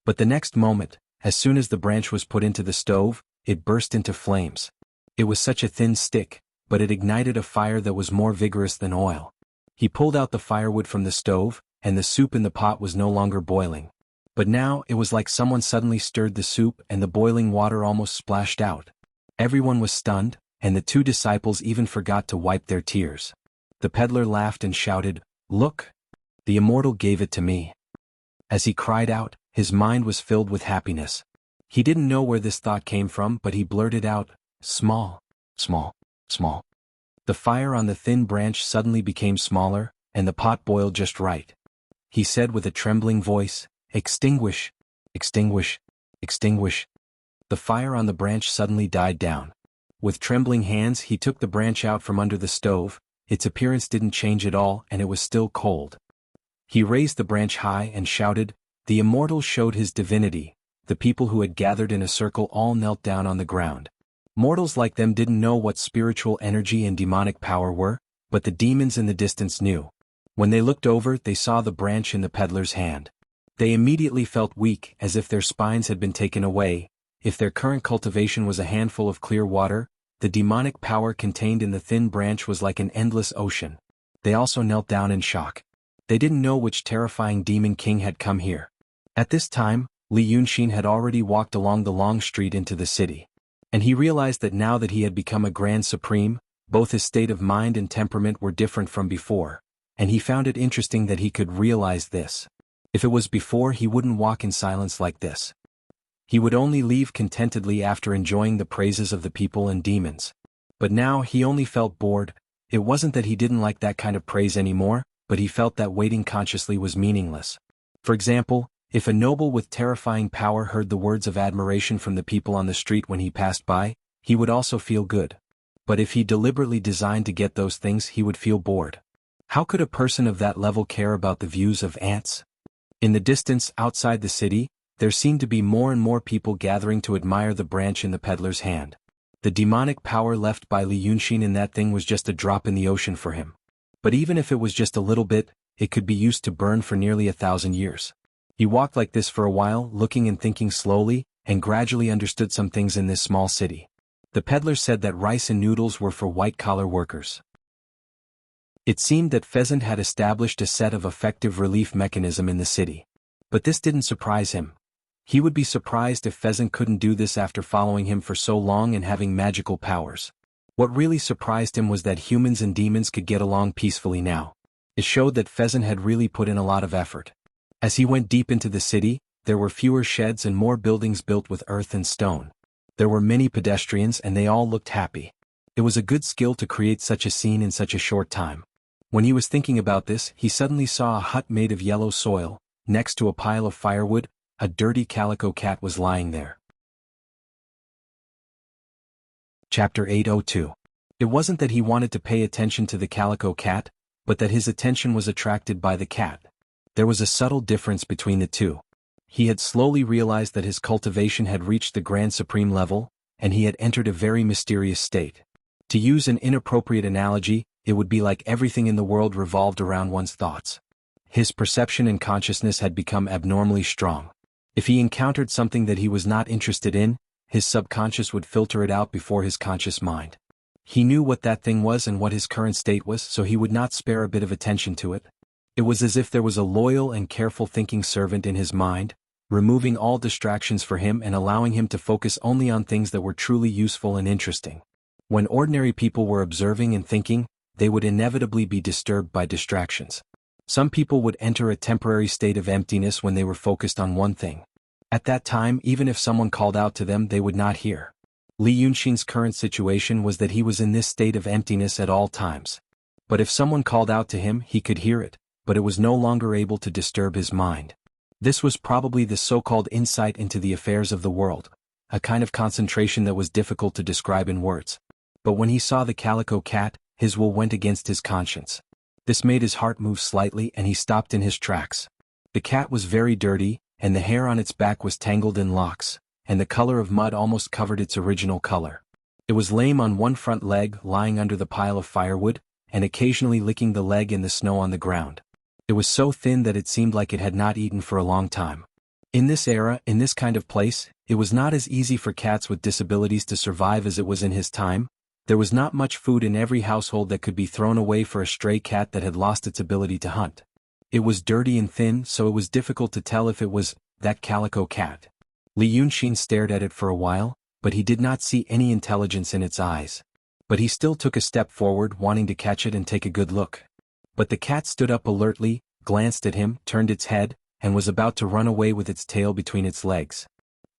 But the next moment, as soon as the branch was put into the stove, it burst into flames. It was such a thin stick, but it ignited a fire that was more vigorous than oil. He pulled out the firewood from the stove, and the soup in the pot was no longer boiling. But now it was like someone suddenly stirred the soup and the boiling water almost splashed out. Everyone was stunned, and the two disciples even forgot to wipe their tears. The peddler laughed and shouted, "Look! The immortal gave it to me." As he cried out, his mind was filled with happiness. He didn't know where this thought came from, but he blurted out, "Small, small, small." The fire on the thin branch suddenly became smaller, and the pot boiled just right. He said with a trembling voice, "Extinguish, extinguish, extinguish." The fire on the branch suddenly died down. With trembling hands he took the branch out from under the stove. Its appearance didn't change at all, and it was still cold. He raised the branch high and shouted, "The immortal showed his divinity." The people who had gathered in a circle all knelt down on the ground. Mortals like them didn't know what spiritual energy and demonic power were, but the demons in the distance knew. When they looked over, they saw the branch in the peddler's hand. They immediately felt weak, as if their spines had been taken away. If their current cultivation was a handful of clear water, the demonic power contained in the thin branch was like an endless ocean. They also knelt down in shock. They didn't know which terrifying demon king had come here. At this time, Li Yunxin had already walked along the long street into the city. And he realized that now that he had become a Grand Supreme, both his state of mind and temperament were different from before, and he found it interesting that he could realize this. If it was before, he wouldn't walk in silence like this. He would only leave contentedly after enjoying the praises of the people and demons. But now he only felt bored. It wasn't that he didn't like that kind of praise anymore, but he felt that waiting consciously was meaningless. For example, if a noble with terrifying power heard the words of admiration from the people on the street when he passed by, he would also feel good. But if he deliberately designed to get those things, he would feel bored. How could a person of that level care about the views of ants? In the distance, outside the city, there seemed to be more and more people gathering to admire the branch in the peddler's hand. The demonic power left by Li Yunxin in that thing was just a drop in the ocean for him. But even if it was just a little bit, it could be used to burn for nearly 1,000 years. He walked like this for a while, looking and thinking slowly, and gradually understood some things in this small city. The peddler said that rice and noodles were for white-collar workers. It seemed that Pheasant had established a set of effective relief mechanism in the city. But this didn't surprise him. He would be surprised if Pheasant couldn't do this after following him for so long and having magical powers. What really surprised him was that humans and demons could get along peacefully now. It showed that Pheasant had really put in a lot of effort. As he went deep into the city, there were fewer sheds and more buildings built with earth and stone. There were many pedestrians and they all looked happy. It was a good skill to create such a scene in such a short time. When he was thinking about this, he suddenly saw a hut made of yellow soil. Next to a pile of firewood, a dirty calico cat was lying there. Chapter 802. It wasn't that he wanted to pay attention to the calico cat, but that his attention was attracted by the cat. There was a subtle difference between the two. He had slowly realized that his cultivation had reached the Grand Supreme level, and he had entered a very mysterious state. To use an inappropriate analogy, it would be like everything in the world revolved around one's thoughts. His perception and consciousness had become abnormally strong. If he encountered something that he was not interested in, his subconscious would filter it out before his conscious mind. He knew what that thing was and what his current state was, so he would not spare a bit of attention to it. It was as if there was a loyal and careful thinking servant in his mind, removing all distractions for him and allowing him to focus only on things that were truly useful and interesting. When ordinary people were observing and thinking, they would inevitably be disturbed by distractions. Some people would enter a temporary state of emptiness when they were focused on one thing. At that time, even if someone called out to them, they would not hear. Li Yunxin's current situation was that he was in this state of emptiness at all times. But if someone called out to him, he could hear it, but it was no longer able to disturb his mind. This was probably the so-called insight into the affairs of the world, a kind of concentration that was difficult to describe in words. But when he saw the calico cat, his will went against his conscience. This made his heart move slightly and he stopped in his tracks. The cat was very dirty, and the hair on its back was tangled in locks, and the color of mud almost covered its original color. It was lame on one front leg, lying under the pile of firewood, and occasionally licking the leg in the snow on the ground. It was so thin that it seemed like it had not eaten for a long time. In this era, in this kind of place, it was not as easy for cats with disabilities to survive as it was in his time. There was not much food in every household that could be thrown away for a stray cat that had lost its ability to hunt. It was dirty and thin, so it was difficult to tell if it was that calico cat. Li Yunxin stared at it for a while, but he did not see any intelligence in its eyes. But he still took a step forward, wanting to catch it and take a good look. But the cat stood up alertly, glanced at him, turned its head, and was about to run away with its tail between its legs.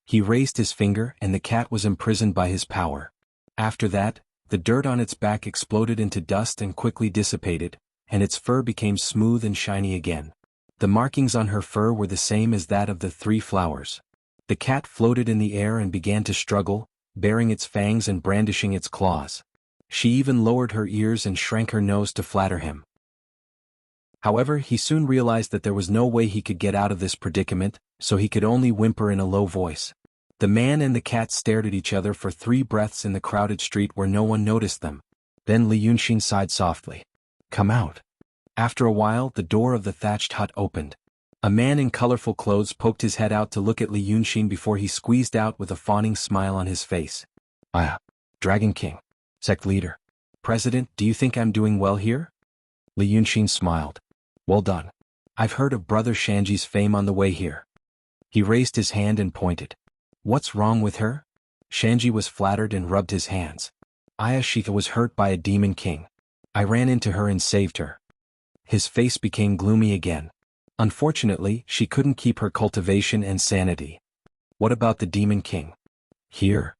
He raised his finger and the cat was imprisoned by his power. After that, the dirt on its back exploded into dust and quickly dissipated, and its fur became smooth and shiny again. The markings on her fur were the same as that of the 3 flowers. The cat floated in the air and began to struggle, baring its fangs and brandishing its claws. She even lowered her ears and shrank her nose to flatter him. However, he soon realized that there was no way he could get out of this predicament, so he could only whimper in a low voice. The man and the cat stared at each other for 3 breaths in the crowded street where no one noticed them. Then Li Yunxin sighed softly. "Come out." After a while, the door of the thatched hut opened. A man in colorful clothes poked his head out to look at Li Yunxin before he squeezed out with a fawning smile on his face. Dragon King. Sect leader. President, do you think I'm doing well here?" Li Yunxin smiled. "Well done. I've heard of Brother Shanji's fame on the way here." He raised his hand and pointed. "What's wrong with her?" Shanji was flattered and rubbed his hands. "She was hurt by a demon king. I ran into her and saved her." His face became gloomy again. Unfortunately, she couldn't keep her cultivation and sanity. "What about the demon king?" "Here."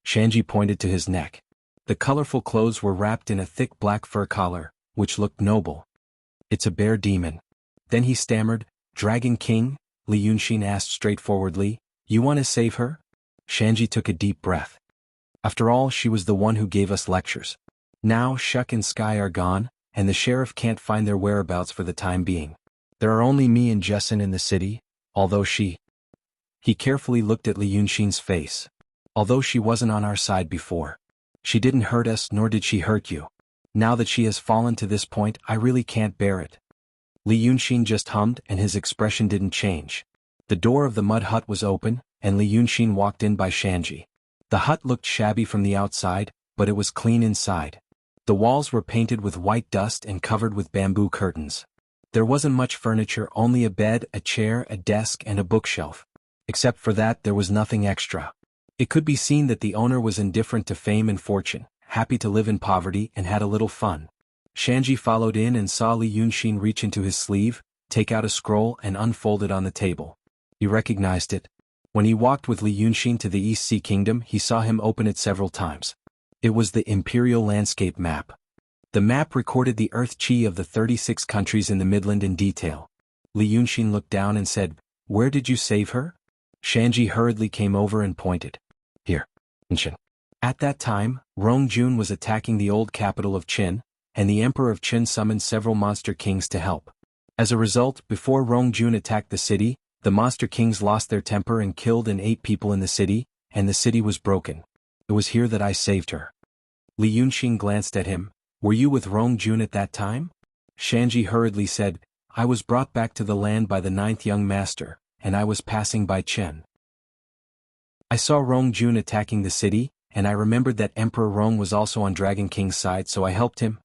Shanji pointed to his neck. The colorful clothes were wrapped in a thick black fur collar, which looked noble. "It's a bear demon." Then he stammered, "Dragon King?" Li Yunxin asked straightforwardly, "You want to save her?" Shanji took a deep breath. After all, she was the one who gave us lectures. Now Shuk and Sky are gone, and the sheriff can't find their whereabouts for the time being. There are only me and Jessen in the city, although she... He carefully looked at Li Yunxin's face. "Although she wasn't on our side before. She didn't hurt us, nor did she hurt you. Now that she has fallen to this point, I really can't bear it." Li Yunxin just hummed and his expression didn't change. The door of the mud hut was open, and Li Yunxin walked in by Shanji. The hut looked shabby from the outside, but it was clean inside. The walls were painted with white dust and covered with bamboo curtains. There wasn't much furniture, only a bed, a chair, a desk, and a bookshelf. Except for that, there was nothing extra. It could be seen that the owner was indifferent to fame and fortune, happy to live in poverty and had a little fun. Shanji followed in and saw Li Yunxin reach into his sleeve, take out a scroll and unfold it on the table. He recognized it. When he walked with Li Yunxin to the East Sea Kingdom, he saw him open it several times. It was the Imperial Landscape Map. The map recorded the Earth Chi of the 36 countries in the Midland in detail. Li Yunxin looked down and said, "Where did you save her?" Shanji hurriedly came over and pointed. "Here, Qin." At that time, Rongjun was attacking the old capital of Qin, and the Emperor of Qin summoned several monster kings to help. As a result, before Rongjun attacked the city, the monster kings lost their temper and killed and ate people in the city, and the city was broken. It was here that I saved her. Li Yunxin glanced at him. "Were you with Rongjun at that time?" Shanji hurriedly said, "I was brought back to the land by the 9th young master, and I was passing by Qin. I saw Rongjun attacking the city, and I remembered that Emperor Rong was also on Dragon King's side, so I helped him."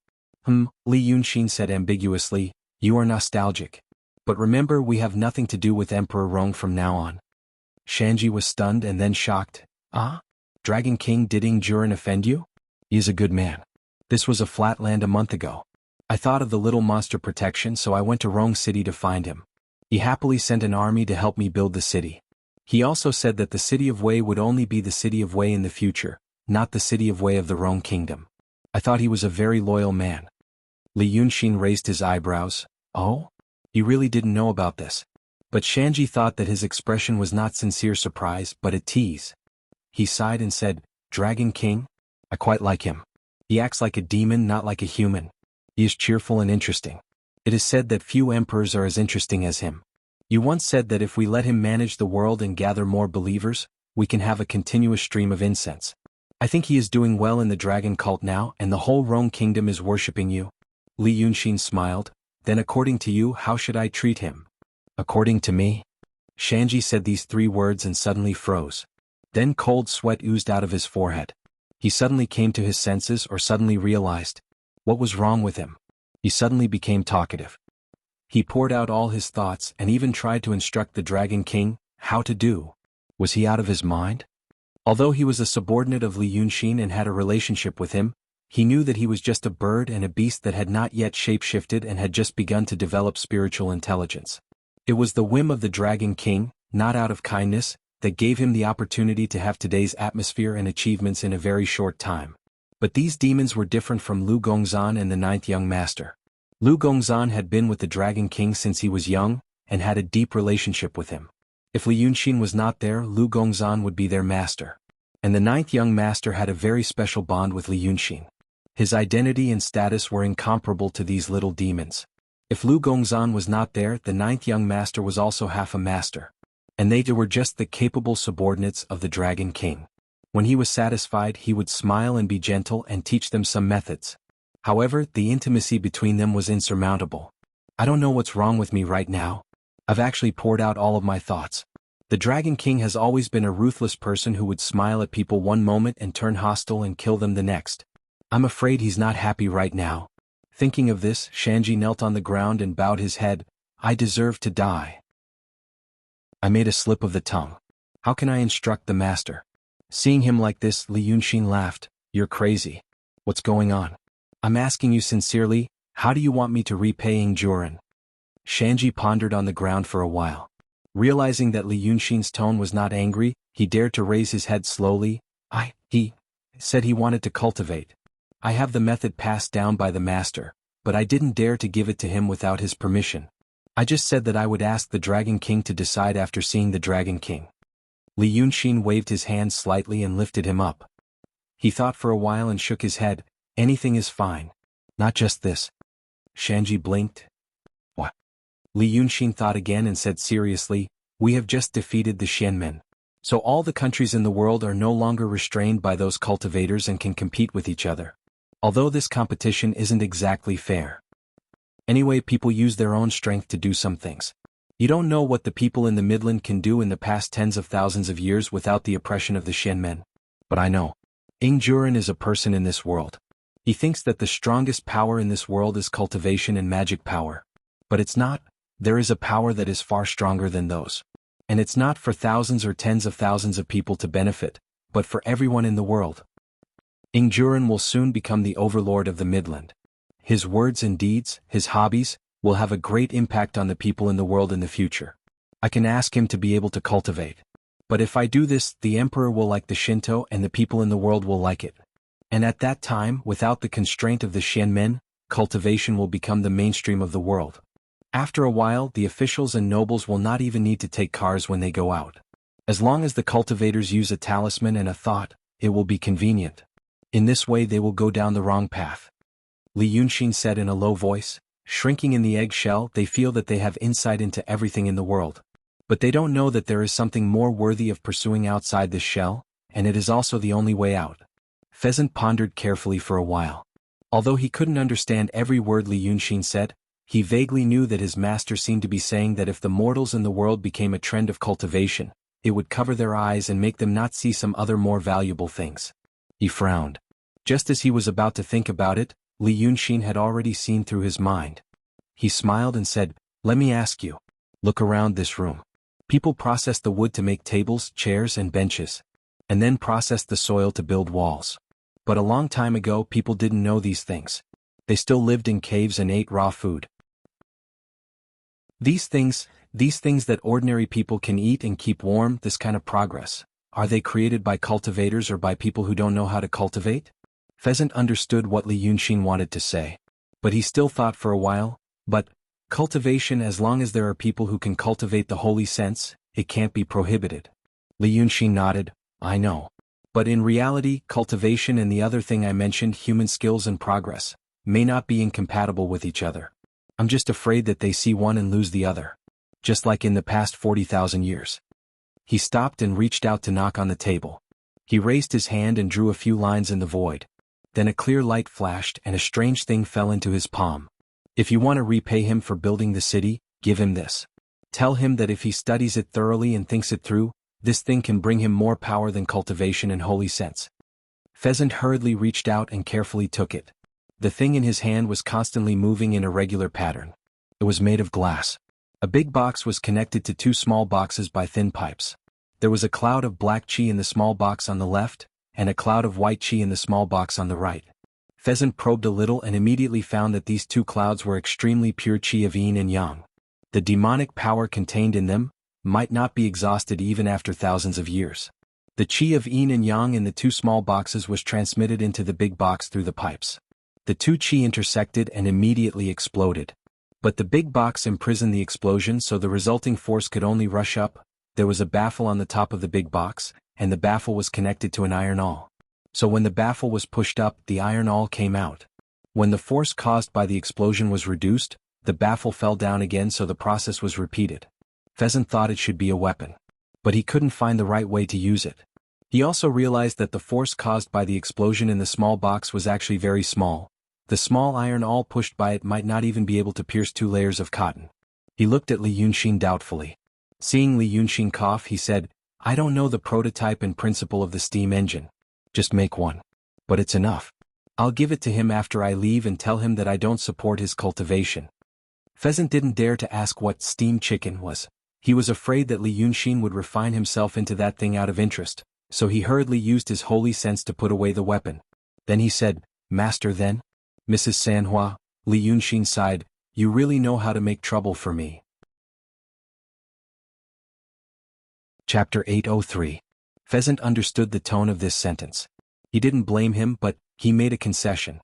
Li Yunxin said ambiguously, "You are nostalgic. But remember, we have nothing to do with Emperor Rong from now on." Shanji was stunned and then shocked. Dragon King Diding Jurin offend you? He is a good man. This was a flat land a month ago. I thought of the little monster protection, so I went to Rong City to find him. He happily sent an army to help me build the city. He also said that the city of Wei would only be the city of Wei in the future, not the city of Wei of the Rong Kingdom. I thought he was a very loyal man. Li Yunxin raised his eyebrows. "Oh? You really didn't know about this?" But Shanji thought that his expression was not sincere surprise but a tease. He sighed and said, "Dragon King? I quite like him. He acts like a demon, not like a human. He is cheerful and interesting. It is said that few emperors are as interesting as him. You once said that if we let him manage the world and gather more believers, we can have a continuous stream of incense. I think he is doing well in the dragon cult now, and the whole Rong Kingdom is worshipping you." Li Yunxin smiled. "Then according to you, how should I treat him?" "According to me?" Shanji said these 3 words and suddenly froze. Then cold sweat oozed out of his forehead. He suddenly came to his senses, or suddenly realized. What was wrong with him? He suddenly became talkative. He poured out all his thoughts and even tried to instruct the Dragon King, How to do? Was he out of his mind? Although he was a subordinate of Li Yunxin and had a relationship with him, he knew that he was just a bird and a beast that had not yet shapeshifted and had just begun to develop spiritual intelligence. It was the whim of the Dragon King, not out of kindness, that gave him the opportunity to have today's atmosphere and achievements in a very short time. But these demons were different from Lu Gongzan and the ninth young master. Lu Gongzan had been with the Dragon King since he was young, and had a deep relationship with him. If Li Yunxin was not there, Lu Gongzan would be their master. And the ninth young master had a very special bond with Li Yunxin. His identity and status were incomparable to these little demons. If Lu Gongzan was not there, the ninth young master was also half a master. And they were just the capable subordinates of the Dragon King. When he was satisfied, he would smile and be gentle and teach them some methods. However, the intimacy between them was insurmountable. I don't know what's wrong with me right now. I've actually poured out all of my thoughts. The Dragon King has always been a ruthless person who would smile at people one moment and turn hostile and kill them the next. I'm afraid he's not happy right now. Thinking of this, Shanji knelt on the ground and bowed his head. I deserve to die. I made a slip of the tongue. How can I instruct the master? Seeing him like this, Li Yunxin laughed. You're crazy. What's going on? I'm asking you sincerely, how do you want me to repay Ingjuren? Shanji pondered on the ground for a while. Realizing that Li Yunxin's tone was not angry, he dared to raise his head slowly. He said he wanted to cultivate. I have the method passed down by the master, but I didn't dare to give it to him without his permission. I just said that I would ask the Dragon King to decide after seeing the Dragon King. Li Yunxin waved his hand slightly and lifted him up. He thought for a while and shook his head. Anything is fine. Not just this. Shanji blinked. What? Li Yunxin thought again and said seriously, we have just defeated the Xianmen. So all the countries in the world are no longer restrained by those cultivators and can compete with each other. Although this competition isn't exactly fair. Anyway, people use their own strength to do some things. You don't know what the people in the Midland can do in the past tens of thousands of years without the oppression of the Xianmen. But I know. Ingjuren is a person in this world. He thinks that the strongest power in this world is cultivation and magic power. But it's not. There is a power that is far stronger than those. And it's not for thousands or tens of thousands of people to benefit, but for everyone in the world. Ingjuren will soon become the overlord of the Midland. His words and deeds, his hobbies, will have a great impact on the people in the world in the future. I can ask him to be able to cultivate. But if I do this, the emperor will like the Shinto and the people in the world will like it. And at that time, without the constraint of the Xianmen, cultivation will become the mainstream of the world. After a while, the officials and nobles will not even need to take cars when they go out. As long as the cultivators use a talisman and a thought, it will be convenient. In this way they will go down the wrong path. Li Yunxin said in a low voice, shrinking in the eggshell, they feel that they have insight into everything in the world. But they don't know that there is something more worthy of pursuing outside this shell, and it is also the only way out. Pheasant pondered carefully for a while. Although he couldn't understand every word Li Yunxin said, he vaguely knew that his master seemed to be saying that if the mortals in the world became a trend of cultivation, it would cover their eyes and make them not see some other more valuable things. He frowned. Just as he was about to think about it, Li Yunxin had already seen through his mind. He smiled and said, let me ask you. Look around this room. People process the wood to make tables, chairs, and benches. And then process the soil to build walls. But a long time ago people didn't know these things. They still lived in caves and ate raw food. These things that ordinary people can eat and keep warm, this kind of progress, are they created by cultivators or by people who don't know how to cultivate? Pheasant understood what Li Yunxin wanted to say. But he still thought for a while, but cultivation, as long as there are people who can cultivate the holy sense, it can't be prohibited. Li Yunxin nodded, I know. But in reality, cultivation and the other thing I mentioned, human skills and progress, may not be incompatible with each other. I'm just afraid that they see one and lose the other. Just like in the past 40,000 years. He stopped and reached out to knock on the table. He raised his hand and drew a few lines in the void. Then a clear light flashed and a strange thing fell into his palm. If you want to repay him for building the city, give him this. Tell him that if he studies it thoroughly and thinks it through, this thing can bring him more power than cultivation and holy sense. Pheasant hurriedly reached out and carefully took it. The thing in his hand was constantly moving in a regular pattern. It was made of glass. A big box was connected to two small boxes by thin pipes. There was a cloud of black qi in the small box on the left, and a cloud of white qi in the small box on the right. Pheasant probed a little and immediately found that these two clouds were extremely pure qi of yin and yang. The demonic power contained in them might not be exhausted even after thousands of years. The qi of yin and yang in the two small boxes was transmitted into the big box through the pipes. The two qi intersected and immediately exploded. But the big box imprisoned the explosion, so the resulting force could only rush up. There was a baffle on the top of the big box, and the baffle was connected to an iron awl. So when the baffle was pushed up, the iron awl came out. When the force caused by the explosion was reduced, the baffle fell down again, so the process was repeated. Pheasant thought it should be a weapon. But he couldn't find the right way to use it. He also realized that the force caused by the explosion in the small box was actually very small. The small iron awl pushed by it might not even be able to pierce 2 layers of cotton. He looked at Li Yunxin doubtfully. Seeing Li Yunxin cough, he said, "I don't know the prototype and principle of the steam engine. Just make one. But it's enough. I'll give it to him after I leave and tell him that I don't support his cultivation." Pheasant didn't dare to ask what steam chicken was. He was afraid that Li Yunxin would refine himself into that thing out of interest, so he hurriedly used his holy sense to put away the weapon. Then he said, "Master then?" "Mrs. Sanhua," Li Yunxin sighed, "you really know how to make trouble for me." Chapter 803. Pheasant understood the tone of this sentence. He didn't blame him, but he made a concession.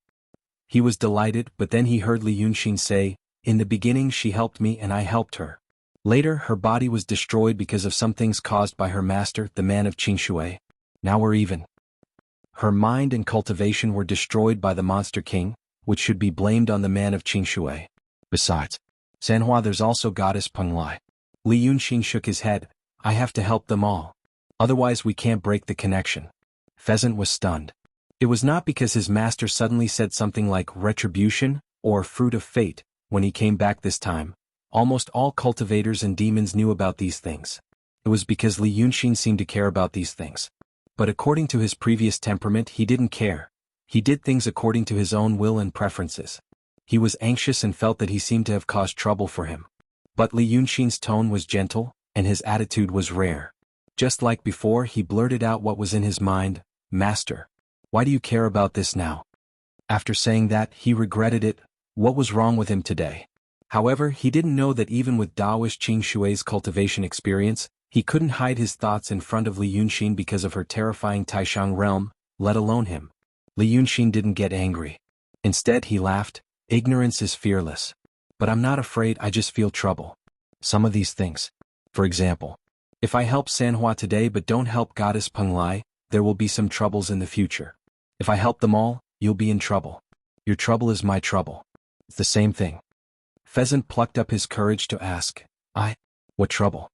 He was delighted, but then he heard Li Yunxin say, "In the beginning she helped me and I helped her. Later her body was destroyed because of some things caused by her master, the man of Qingshui. Now we're even. Her mind and cultivation were destroyed by the Monster King, which should be blamed on the man of Qingshui. Besides, Sanhua, there's also Goddess Penglai." Li Yunxin shook his head. "I have to help them all. Otherwise we can't break the connection." Pheasant was stunned. It was not because his master suddenly said something like retribution or fruit of fate when he came back this time. Almost all cultivators and demons knew about these things. It was because Li Yunxin seemed to care about these things. But according to his previous temperament, he didn't care. He did things according to his own will and preferences. He was anxious and felt that he seemed to have caused trouble for him. But Li Yunxin's tone was gentle, and his attitude was rare. Just like before, he blurted out what was in his mind, "Master, why do you care about this now?" After saying that, he regretted it. What was wrong with him today? However, he didn't know that even with Daoist Qingshui's cultivation experience, he couldn't hide his thoughts in front of Li Yunxin because of her terrifying Taishang realm, let alone him. Li Yunxin didn't get angry. Instead, he laughed. "Ignorance is fearless. But I'm not afraid, I just feel trouble. Some of these things. For example, if I help Sanhua today but don't help Goddess Penglai, there will be some troubles in the future. If I help them all, you'll be in trouble. Your trouble is my trouble. It's the same thing." Pheasant plucked up his courage to ask, What trouble?"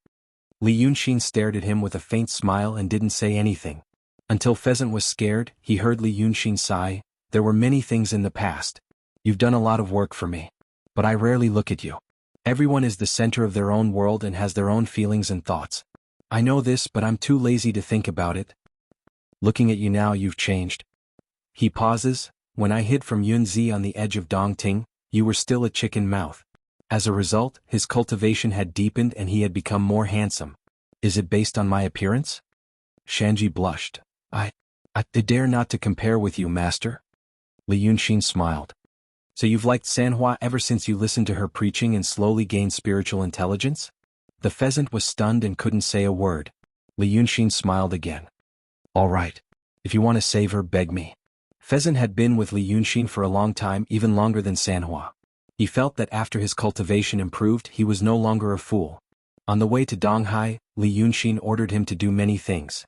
Li Yunxin stared at him with a faint smile and didn't say anything. Until Pheasant was scared, he heard Li Yunxin sigh, "There were many things in the past. You've done a lot of work for me. But I rarely look at you. Everyone is the center of their own world and has their own feelings and thoughts. I know this, but I'm too lazy to think about it. Looking at you now, you've changed." He pauses. "When I hid from Yunzi on the edge of Dongting, you were still a chicken mouth." As a result, his cultivation had deepened and he had become more handsome. "Is it based on my appearance?" Shanji blushed. I dare not to compare with you, master." Li Yunxin smiled. "So you've liked Sanhua ever since you listened to her preaching and slowly gained spiritual intelligence?" The pheasant was stunned and couldn't say a word. Li Yunxin smiled again. "All right. If you want to save her, beg me." Pheasant had been with Li Yunxin for a long time, even longer than Sanhua. He felt that after his cultivation improved, he was no longer a fool. On the way to Donghai, Li Yunxin ordered him to do many things.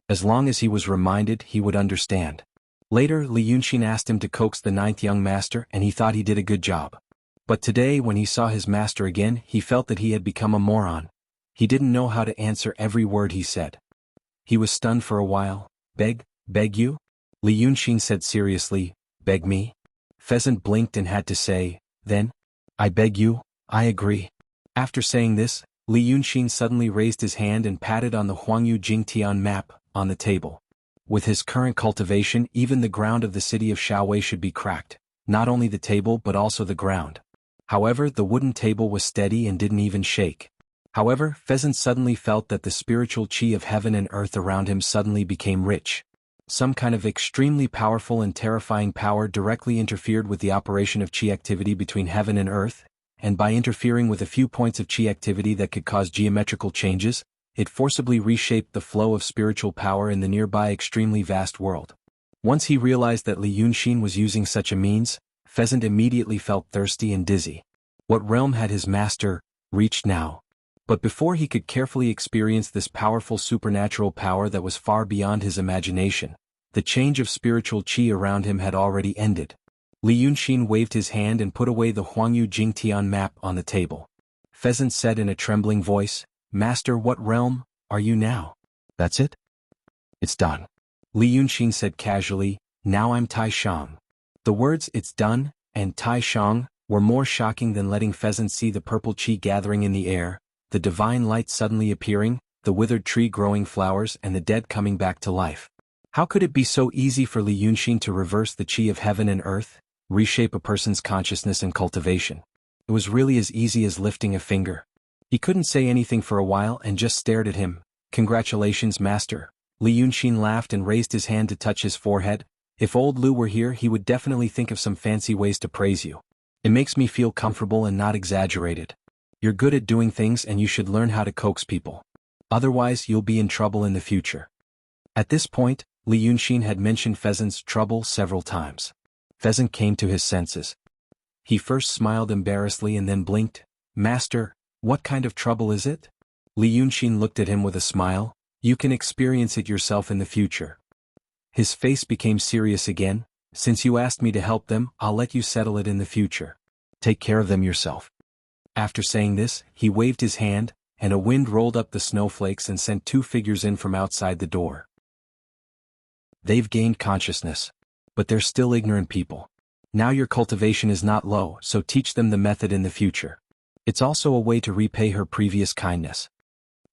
As long as he was reminded, he would understand. Later, Li Yunxin asked him to coax the 9th young master, and he thought he did a good job. But today, when he saw his master again, he felt that he had become a moron. He didn't know how to answer every word he said. He was stunned for a while. Beg you?" Li Yunxin said seriously, "Beg me?" Pheasant blinked and had to say, "Then? I beg you, I agree." After saying this, Li Yunxin suddenly raised his hand and patted on the Huangyu Jingtian map on the table. With his current cultivation, even the ground of the city of Shaowei should be cracked, not only the table but also the ground. However, the wooden table was steady and didn't even shake. However, Pheasant suddenly felt that the spiritual chi of heaven and earth around him suddenly became rich. Some kind of extremely powerful and terrifying power directly interfered with the operation of chi activity between heaven and earth, and by interfering with a few points of chi activity that could cause geometrical changes, it forcibly reshaped the flow of spiritual power in the nearby extremely vast world. Once he realized that Li Yunxin was using such a means, Pheasant immediately felt thirsty and dizzy. What realm had his master reached now? But before he could carefully experience this powerful supernatural power that was far beyond his imagination, the change of spiritual chi around him had already ended. Li Yunxin waved his hand and put away the Huangyu Jingtian map on the table. Pheasant said in a trembling voice, "Master, what realm are you now?" "That's it? It's done." Li Yunxin said casually, "Now I'm Tai Shang." The words "it's done" and Tai Shang were more shocking than letting Pheasant see the purple chi gathering in the air, the divine light suddenly appearing, the withered tree growing flowers and the dead coming back to life. How could it be so easy for Li Yunxin to reverse the chi of heaven and earth, reshape a person's consciousness and cultivation? It was really as easy as lifting a finger. He couldn't say anything for a while and just stared at him. "Congratulations, master." Li Yunxin laughed and raised his hand to touch his forehead. "If old Lu were here, he would definitely think of some fancy ways to praise you. It makes me feel comfortable and not exaggerated. You're good at doing things and you should learn how to coax people. Otherwise, you'll be in trouble in the future." At this point, Li Yunxin had mentioned Pheasant's trouble several times. Pheasant came to his senses. He first smiled embarrassedly and then blinked. "Master, what kind of trouble is it?" Li Yunxin looked at him with a smile. "You can experience it yourself in the future." His face became serious again. "Since you asked me to help them, I'll let you settle it in the future. Take care of them yourself." After saying this, he waved his hand, and a wind rolled up the snowflakes and sent two figures in from outside the door. "They've gained consciousness. But they're still ignorant people. Now your cultivation is not low, so teach them the method in the future. It's also a way to repay her previous kindness."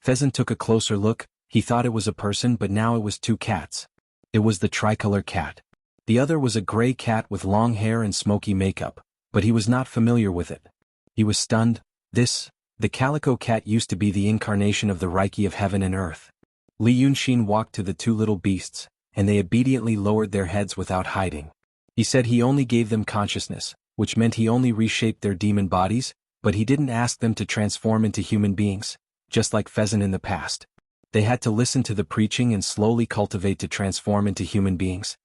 Pheasant took a closer look. He thought it was a person, but now it was two cats. It was the tricolor cat. The other was a gray cat with long hair and smoky makeup, but he was not familiar with it. He was stunned. The calico cat used to be the incarnation of the Reiki of heaven and earth. Li Yunxin walked to the two little beasts, and they obediently lowered their heads without hiding. He said he only gave them consciousness, which meant he only reshaped their demon bodies, but he didn't ask them to transform into human beings, just like Pheasant in the past. They had to listen to the preaching and slowly cultivate to transform into human beings.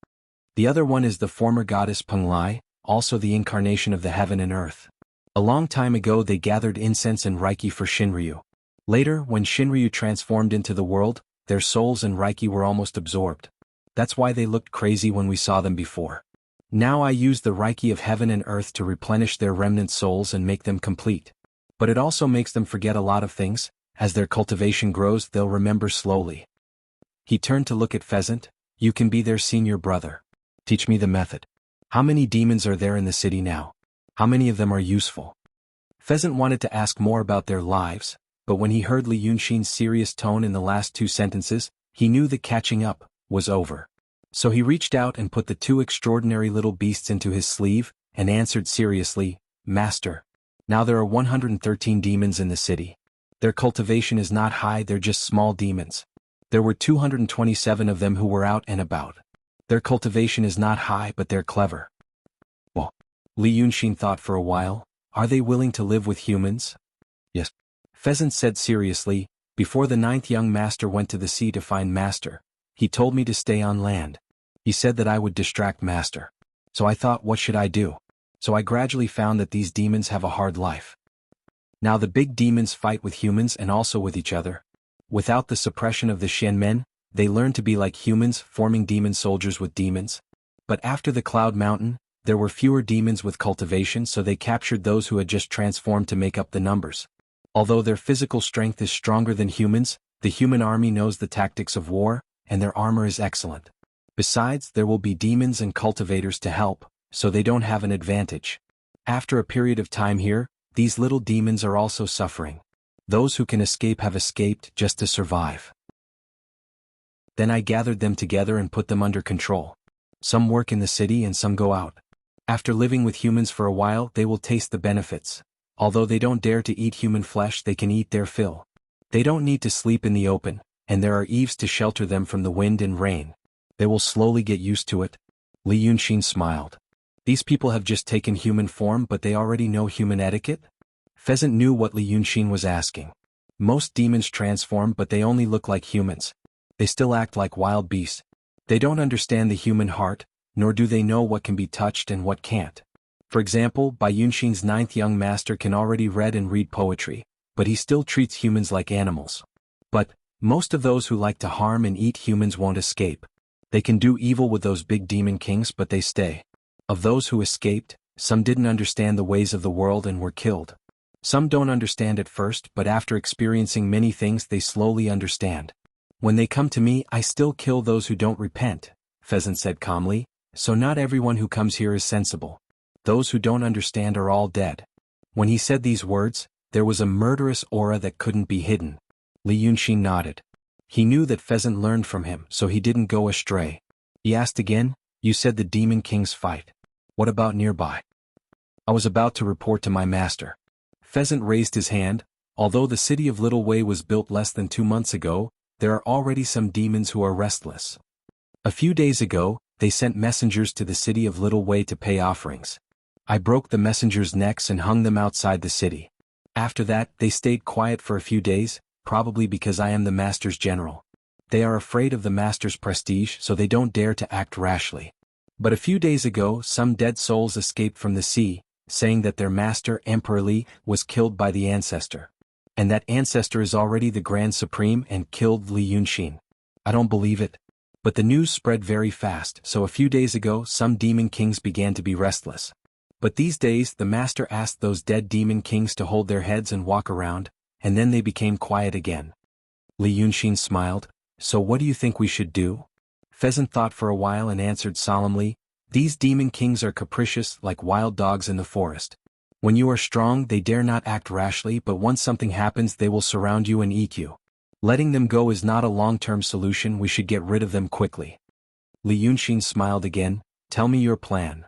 The other one is the former goddess Penglai, also the incarnation of the heaven and earth. A long time ago they gathered incense and Reiki for Shinryu. Later, when Shinryu transformed into the world, their souls and Reiki were almost absorbed. That's why they looked crazy when we saw them before. Now I use the Reiki of heaven and earth to replenish their remnant souls and make them complete. But it also makes them forget a lot of things. As their cultivation grows, they'll remember slowly. He turned to look at Pheasant. "You can be their senior brother. Teach me the method. How many demons are there in the city now? How many of them are useful?" Pheasant wanted to ask more about their lives, but when he heard Li Yunxin's serious tone in the last two sentences, he knew the catching up was over. So he reached out and put the two extraordinary little beasts into his sleeve, and answered seriously, "Master, now there are 113 demons in the city. Their cultivation is not high, they're just small demons. There were 227 of them who were out and about. Their cultivation is not high, but they're clever." Well, Li Yunxin thought for a while. Are they willing to live with humans? Yes. Pheasant said seriously, "Before the 9th young master went to the sea to find master, he told me to stay on land. He said that I would distract master. So I thought, what should I do? So I gradually found that these demons have a hard life. Now the big demons fight with humans and also with each other. Without the suppression of the Shen men, they learn to be like humans, forming demon soldiers with demons. But after the Cloud Mountain, there were fewer demons with cultivation, so they captured those who had just transformed to make up the numbers. Although their physical strength is stronger than humans, the human army knows the tactics of war, and their armor is excellent. Besides, there will be demons and cultivators to help, so they don't have an advantage. After a period of time here, these little demons are also suffering. Those who can escape have escaped just to survive. Then I gathered them together and put them under control. Some work in the city and some go out. After living with humans for a while, they will taste the benefits. Although they don't dare to eat human flesh, they can eat their fill. They don't need to sleep in the open, and there are eaves to shelter them from the wind and rain. They will slowly get used to it. Li Yunxin smiled. These people have just taken human form, but they already know human etiquette? Pheasant knew what Li Yunxin was asking. Most demons transform, but they only look like humans. They still act like wild beasts. They don't understand the human heart, nor do they know what can be touched and what can't. For example, Bai Yunxin's ninth young master can already read and read poetry, but he still treats humans like animals. But most of those who like to harm and eat humans won't escape. They can do evil with those big demon kings, but they stay. Of those who escaped, some didn't understand the ways of the world and were killed. Some don't understand at first, but after experiencing many things they slowly understand. When they come to me, I still kill those who don't repent, Pheasant said calmly, so not everyone who comes here is sensible. Those who don't understand are all dead. When he said these words, there was a murderous aura that couldn't be hidden. Li Yunxin nodded. He knew that Pheasant learned from him, so he didn't go astray. He asked again, "You said the demon kings fight. What about nearby?" "I was about to report to my master." Pheasant raised his hand. Although the city of Little Wei was built less than 2 months ago, there are already some demons who are restless. A few days ago, they sent messengers to the city of Little Wei to pay offerings. I broke the messengers' necks and hung them outside the city. After that, they stayed quiet for a few days, probably because I am the master's general. They are afraid of the master's prestige, so they don't dare to act rashly. But a few days ago, some dead souls escaped from the sea, saying that their master, Emperor Li, was killed by the ancestor. And that ancestor is already the Grand Supreme and killed Li Yunxin. I don't believe it. But the news spread very fast, so a few days ago some demon kings began to be restless. But these days the master asked those dead demon kings to hold their heads and walk around, and then they became quiet again. Li Yunxin smiled. "So what do you think we should do?" Pheasant thought for a while and answered solemnly, "These demon kings are capricious like wild dogs in the forest. When you are strong they dare not act rashly, but once something happens they will surround you and eat you. Letting them go is not a long-term solution, we should get rid of them quickly." Li Yunxin smiled again. "Tell me your plan."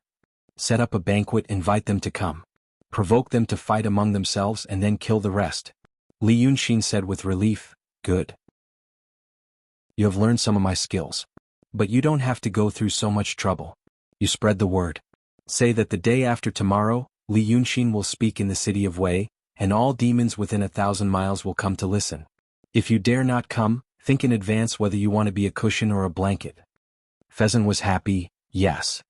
"Set up a banquet, invite them to come. Provoke them to fight among themselves and then kill the rest." Li Yunxin said with relief, "Good. You have learned some of my skills. But you don't have to go through so much trouble. You spread the word. Say that the day after tomorrow, Li Yunxin will speak in the city of Wei, and all demons within 1,000 miles will come to listen. If you dare not come, think in advance whether you want to be a cushion or a blanket." Pheasant was happy, yes.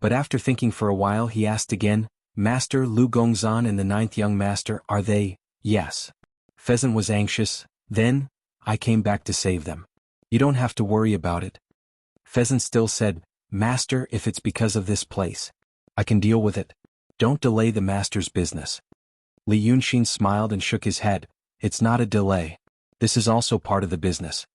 But after thinking for a while he asked again, "Master Lu Gongzan and the 9th young master, are they?" "Yes." Pheasant was anxious. "Then, I came back to save them. You don't have to worry about it." Pheasant still said, "Master, if it's because of this place, I can deal with it. Don't delay the master's business." Li Yunxin smiled and shook his head. "It's not a delay. This is also part of the business.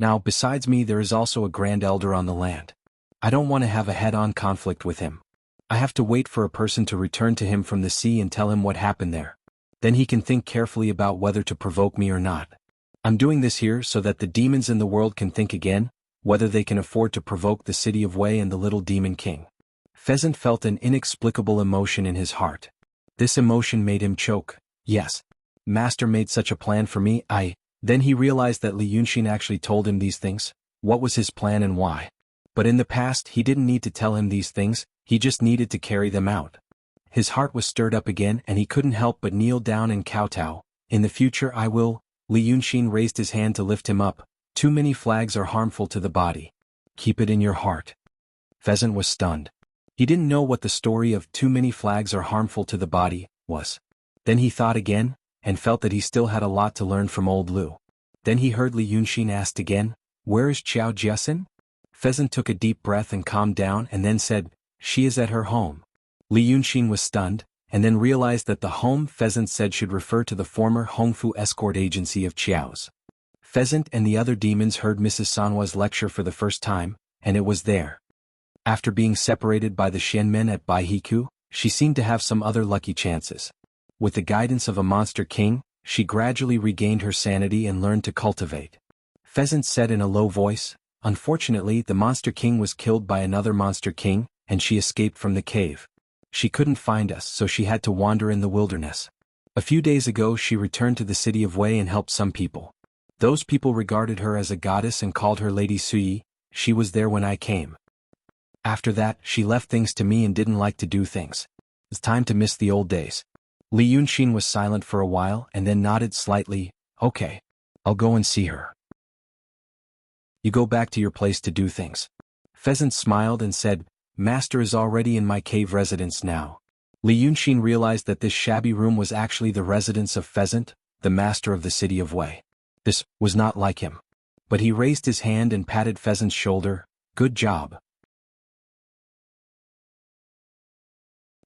Now, besides me there is also a grand elder on the land. I don't want to have a head-on conflict with him. I have to wait for a person to return to him from the sea and tell him what happened there. Then he can think carefully about whether to provoke me or not. I'm doing this here so that the demons in the world can think again, whether they can afford to provoke the city of Wei and the little demon king." Pheasant felt an inexplicable emotion in his heart. This emotion made him choke. "Yes. Master made such a plan for me, Then he realized that Li Yunxin actually told him these things. What was his plan and why? But in the past he didn't need to tell him these things, he just needed to carry them out. His heart was stirred up again and he couldn't help but kneel down and kowtow. "In the future I will." Li Yunxin raised his hand to lift him up. "Too many flags are harmful to the body. Keep it in your heart." Pheasant was stunned. He didn't know what the story of "too many flags are harmful to the body" was. Then he thought again, and felt that he still had a lot to learn from old Lu. Then he heard Li Yunxin asked again, "Where is Qiao Jiasin?" Pheasant took a deep breath and calmed down and then said, "She is at her home." Li Yunxin was stunned, and then realized that the home Pheasant said should refer to the former Hongfu escort agency of Qiao's. Pheasant and the other demons heard Mrs. Sanhua's lecture for the first time, and it was there. After being separated by the Xianmen at Baihiku, she seemed to have some other lucky chances. With the guidance of a monster king, she gradually regained her sanity and learned to cultivate. Pheasant said in a low voice, "Unfortunately the monster king was killed by another monster king, and she escaped from the cave. She couldn't find us, so she had to wander in the wilderness. A few days ago she returned to the city of Wei and helped some people. Those people regarded her as a goddess and called her Lady Sui. She was there when I came. After that, she left things to me and didn't like to do things. It's time to miss the old days. Li Yunxin was silent for a while and then nodded slightly. Okay. I'll go and see her. You go back to your place to do things. Pheasant smiled and said, Master is already in my cave residence now. Li Yunxin realized that this shabby room was actually the residence of Pheasant, the master of the city of Wei. This was not like him. But he raised his hand and patted Pheasant's shoulder. Good job.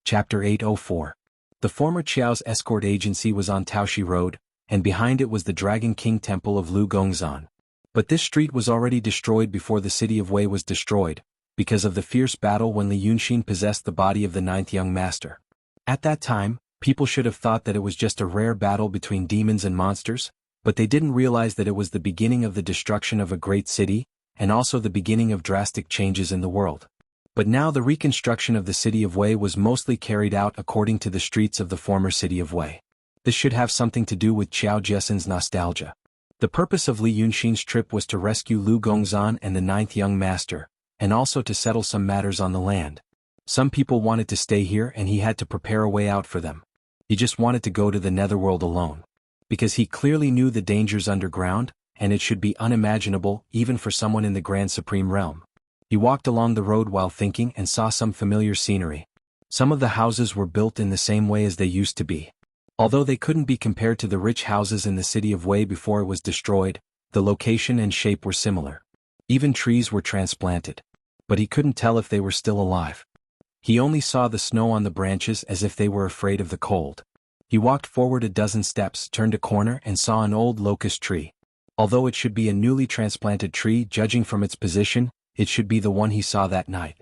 Chapter 804. The former Qiao's escort agency was on Taoshi Road, and behind it was the Dragon King Temple of Lu Gongzan. But this street was already destroyed before the city of Wei was destroyed, because of the fierce battle when Li Yunxin possessed the body of the ninth young master. At that time, people should have thought that it was just a rare battle between demons and monsters, but they didn't realize that it was the beginning of the destruction of a great city, and also the beginning of drastic changes in the world. But now the reconstruction of the city of Wei was mostly carried out according to the streets of the former city of Wei. This should have something to do with Qiao Jiesen's nostalgia. The purpose of Li Yunxin's trip was to rescue Lu Gongzan and the ninth young master, and also to settle some matters on the land. Some people wanted to stay here and he had to prepare a way out for them. He just wanted to go to the netherworld alone. Because he clearly knew the dangers underground, and it should be unimaginable even for someone in the Grand Supreme Realm. He walked along the road while thinking and saw some familiar scenery. Some of the houses were built in the same way as they used to be. Although they couldn't be compared to the rich houses in the city of Wei before it was destroyed, the location and shape were similar. Even trees were transplanted. But he couldn't tell if they were still alive. He only saw the snow on the branches as if they were afraid of the cold. He walked forward a dozen steps, turned a corner and saw an old locust tree. Although it should be a newly transplanted tree judging from its position, it should be the one he saw that night.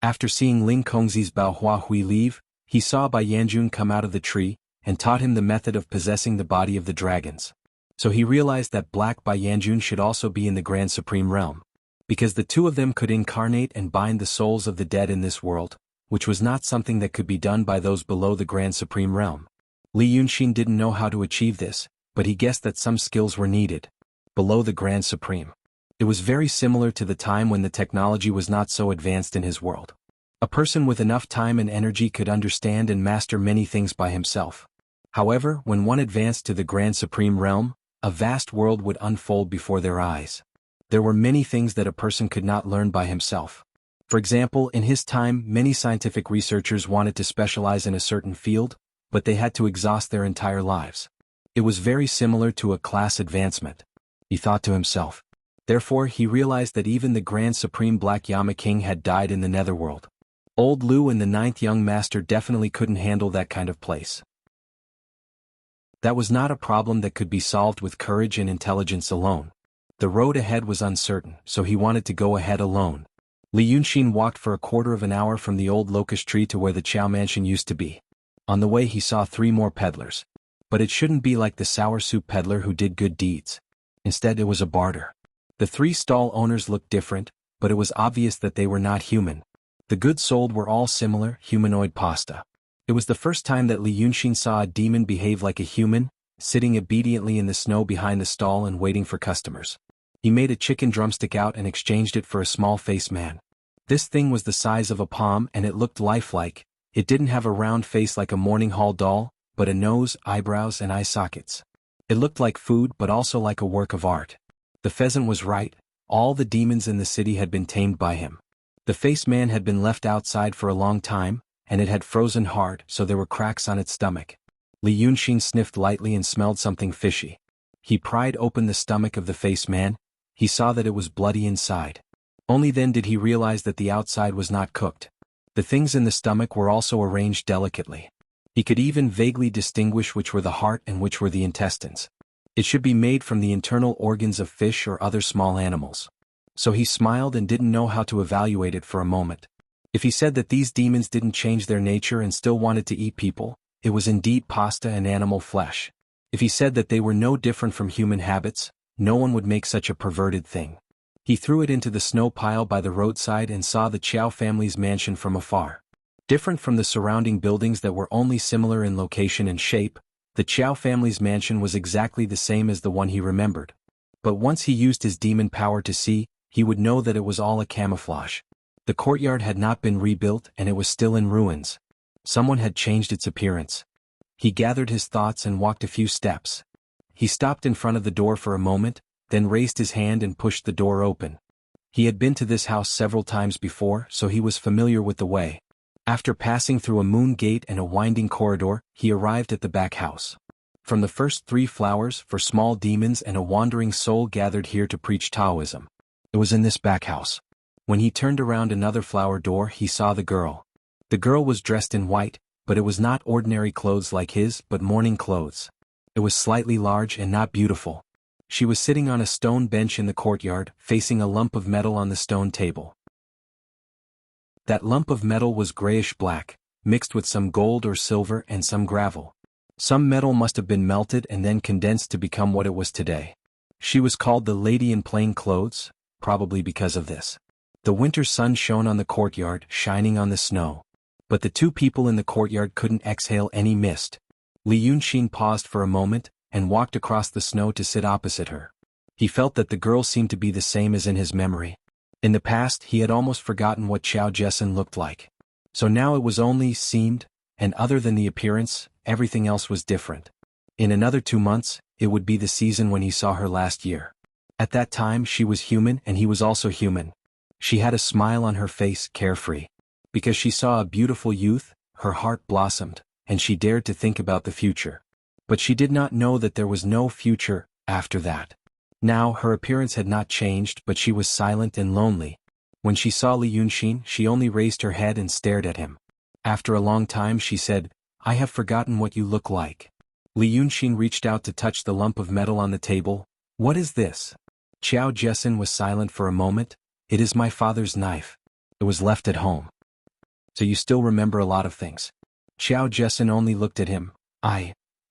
After seeing Ling Kongzi's Bao Hua Hui leave, he saw Bai Yanjun come out of the tree, and taught him the method of possessing the body of the dragons. So he realized that Black Bai Yanjun should also be in the Grand Supreme Realm. Because the two of them could incarnate and bind the souls of the dead in this world, which was not something that could be done by those below the Grand Supreme Realm. Li Yunxin didn't know how to achieve this, but he guessed that some skills were needed. Below the Grand Supreme. It was very similar to the time when the technology was not so advanced in his world. A person with enough time and energy could understand and master many things by himself. However, when one advanced to the Grand Supreme Realm, a vast world would unfold before their eyes. There were many things that a person could not learn by himself. For example, in his time, many scientific researchers wanted to specialize in a certain field, but they had to exhaust their entire lives. It was very similar to a class advancement. He thought to himself. Therefore, he realized that even the Grand Supreme Black Yama King had died in the netherworld. Old Lu and the ninth young master definitely couldn't handle that kind of place. That was not a problem that could be solved with courage and intelligence alone. The road ahead was uncertain, so he wanted to go ahead alone. Li Yunxin walked for a quarter of an hour from the old locust tree to where the Qiao mansion used to be. On the way he saw 3 more peddlers. But it shouldn't be like the sour soup peddler who did good deeds. Instead it was a barter. The 3 stall owners looked different, but it was obvious that they were not human. The goods sold were all similar, humanoid pasta. It was the first time that Li Yunxin saw a demon behave like a human, sitting obediently in the snow behind the stall and waiting for customers. He made a chicken drumstick out and exchanged it for a small-faced man. This thing was the size of a palm and it looked lifelike. It didn't have a round face like a morning hall doll, but a nose, eyebrows and eye sockets. It looked like food but also like a work of art. The pheasant was right, all the demons in the city had been tamed by him. The face man had been left outside for a long time, and it had frozen hard so there were cracks on its stomach. Li Yunxin sniffed lightly and smelled something fishy. He pried open the stomach of the face man. He saw that it was bloody inside. Only then did he realize that the outside was not cooked. The things in the stomach were also arranged delicately. He could even vaguely distinguish which were the heart and which were the intestines. It should be made from the internal organs of fish or other small animals. So he smiled and didn't know how to evaluate it for a moment. If he said that these demons didn't change their nature and still wanted to eat people, it was indeed pasta and animal flesh. If he said that they were no different from human habits, no one would make such a perverted thing. He threw it into the snow pile by the roadside and saw the Chow family's mansion from afar. Different from the surrounding buildings that were only similar in location and shape, the Chow family's mansion was exactly the same as the one he remembered. But once he used his demon power to see, he would know that it was all a camouflage. The courtyard had not been rebuilt and it was still in ruins. Someone had changed its appearance. He gathered his thoughts and walked a few steps. He stopped in front of the door for a moment, then raised his hand and pushed the door open. He had been to this house several times before, so he was familiar with the way. After passing through a moon gate and a winding corridor, he arrived at the back house. From the first 3 flowers for small demons and a wandering soul gathered here to preach Taoism. It was in this back house. When he turned around another flower door, he saw the girl. The girl was dressed in white, but it was not ordinary clothes like his, but mourning clothes. It was slightly large and not beautiful. She was sitting on a stone bench in the courtyard, facing a lump of metal on the stone table. That lump of metal was grayish-black, mixed with some gold or silver and some gravel. Some metal must have been melted and then condensed to become what it was today. She was called the Lady in Plain Clothes, probably because of this. The winter sun shone on the courtyard, shining on the snow. But the 2 people in the courtyard couldn't exhale any mist. Li Yunxin paused for a moment, and walked across the snow to sit opposite her. He felt that the girl seemed to be the same as in his memory. In the past he had almost forgotten what Xiao Jessen looked like. So now it was only seemed, and other than the appearance, everything else was different. In another 2 months, it would be the season when he saw her last year. At that time she was human and he was also human. She had a smile on her face, carefree. Because she saw a beautiful youth, her heart blossomed, and she dared to think about the future. But she did not know that there was no future after that. Now her appearance had not changed, but she was silent and lonely. When she saw Li Yunxin, she only raised her head and stared at him. After a long time she said, "I have forgotten what you look like." Li Yunxin reached out to touch the lump of metal on the table. "What is this?" Xiao Jessen was silent for a moment. "It is my father's knife. It was left at home." "So you still remember a lot of things?" Xiao Jessen only looked at him.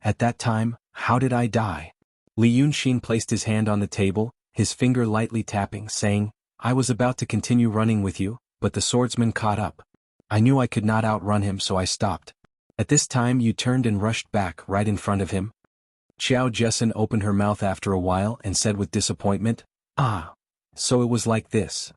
At that time, how did I die?" Li Yunxin placed his hand on the table, his finger lightly tapping, saying, "I was about to continue running with you, but the swordsman caught up. I knew I could not outrun him, so I stopped. At this time you turned and rushed back right in front of him." Xiao Jessen opened her mouth after a while and said with disappointment, "So it was like this.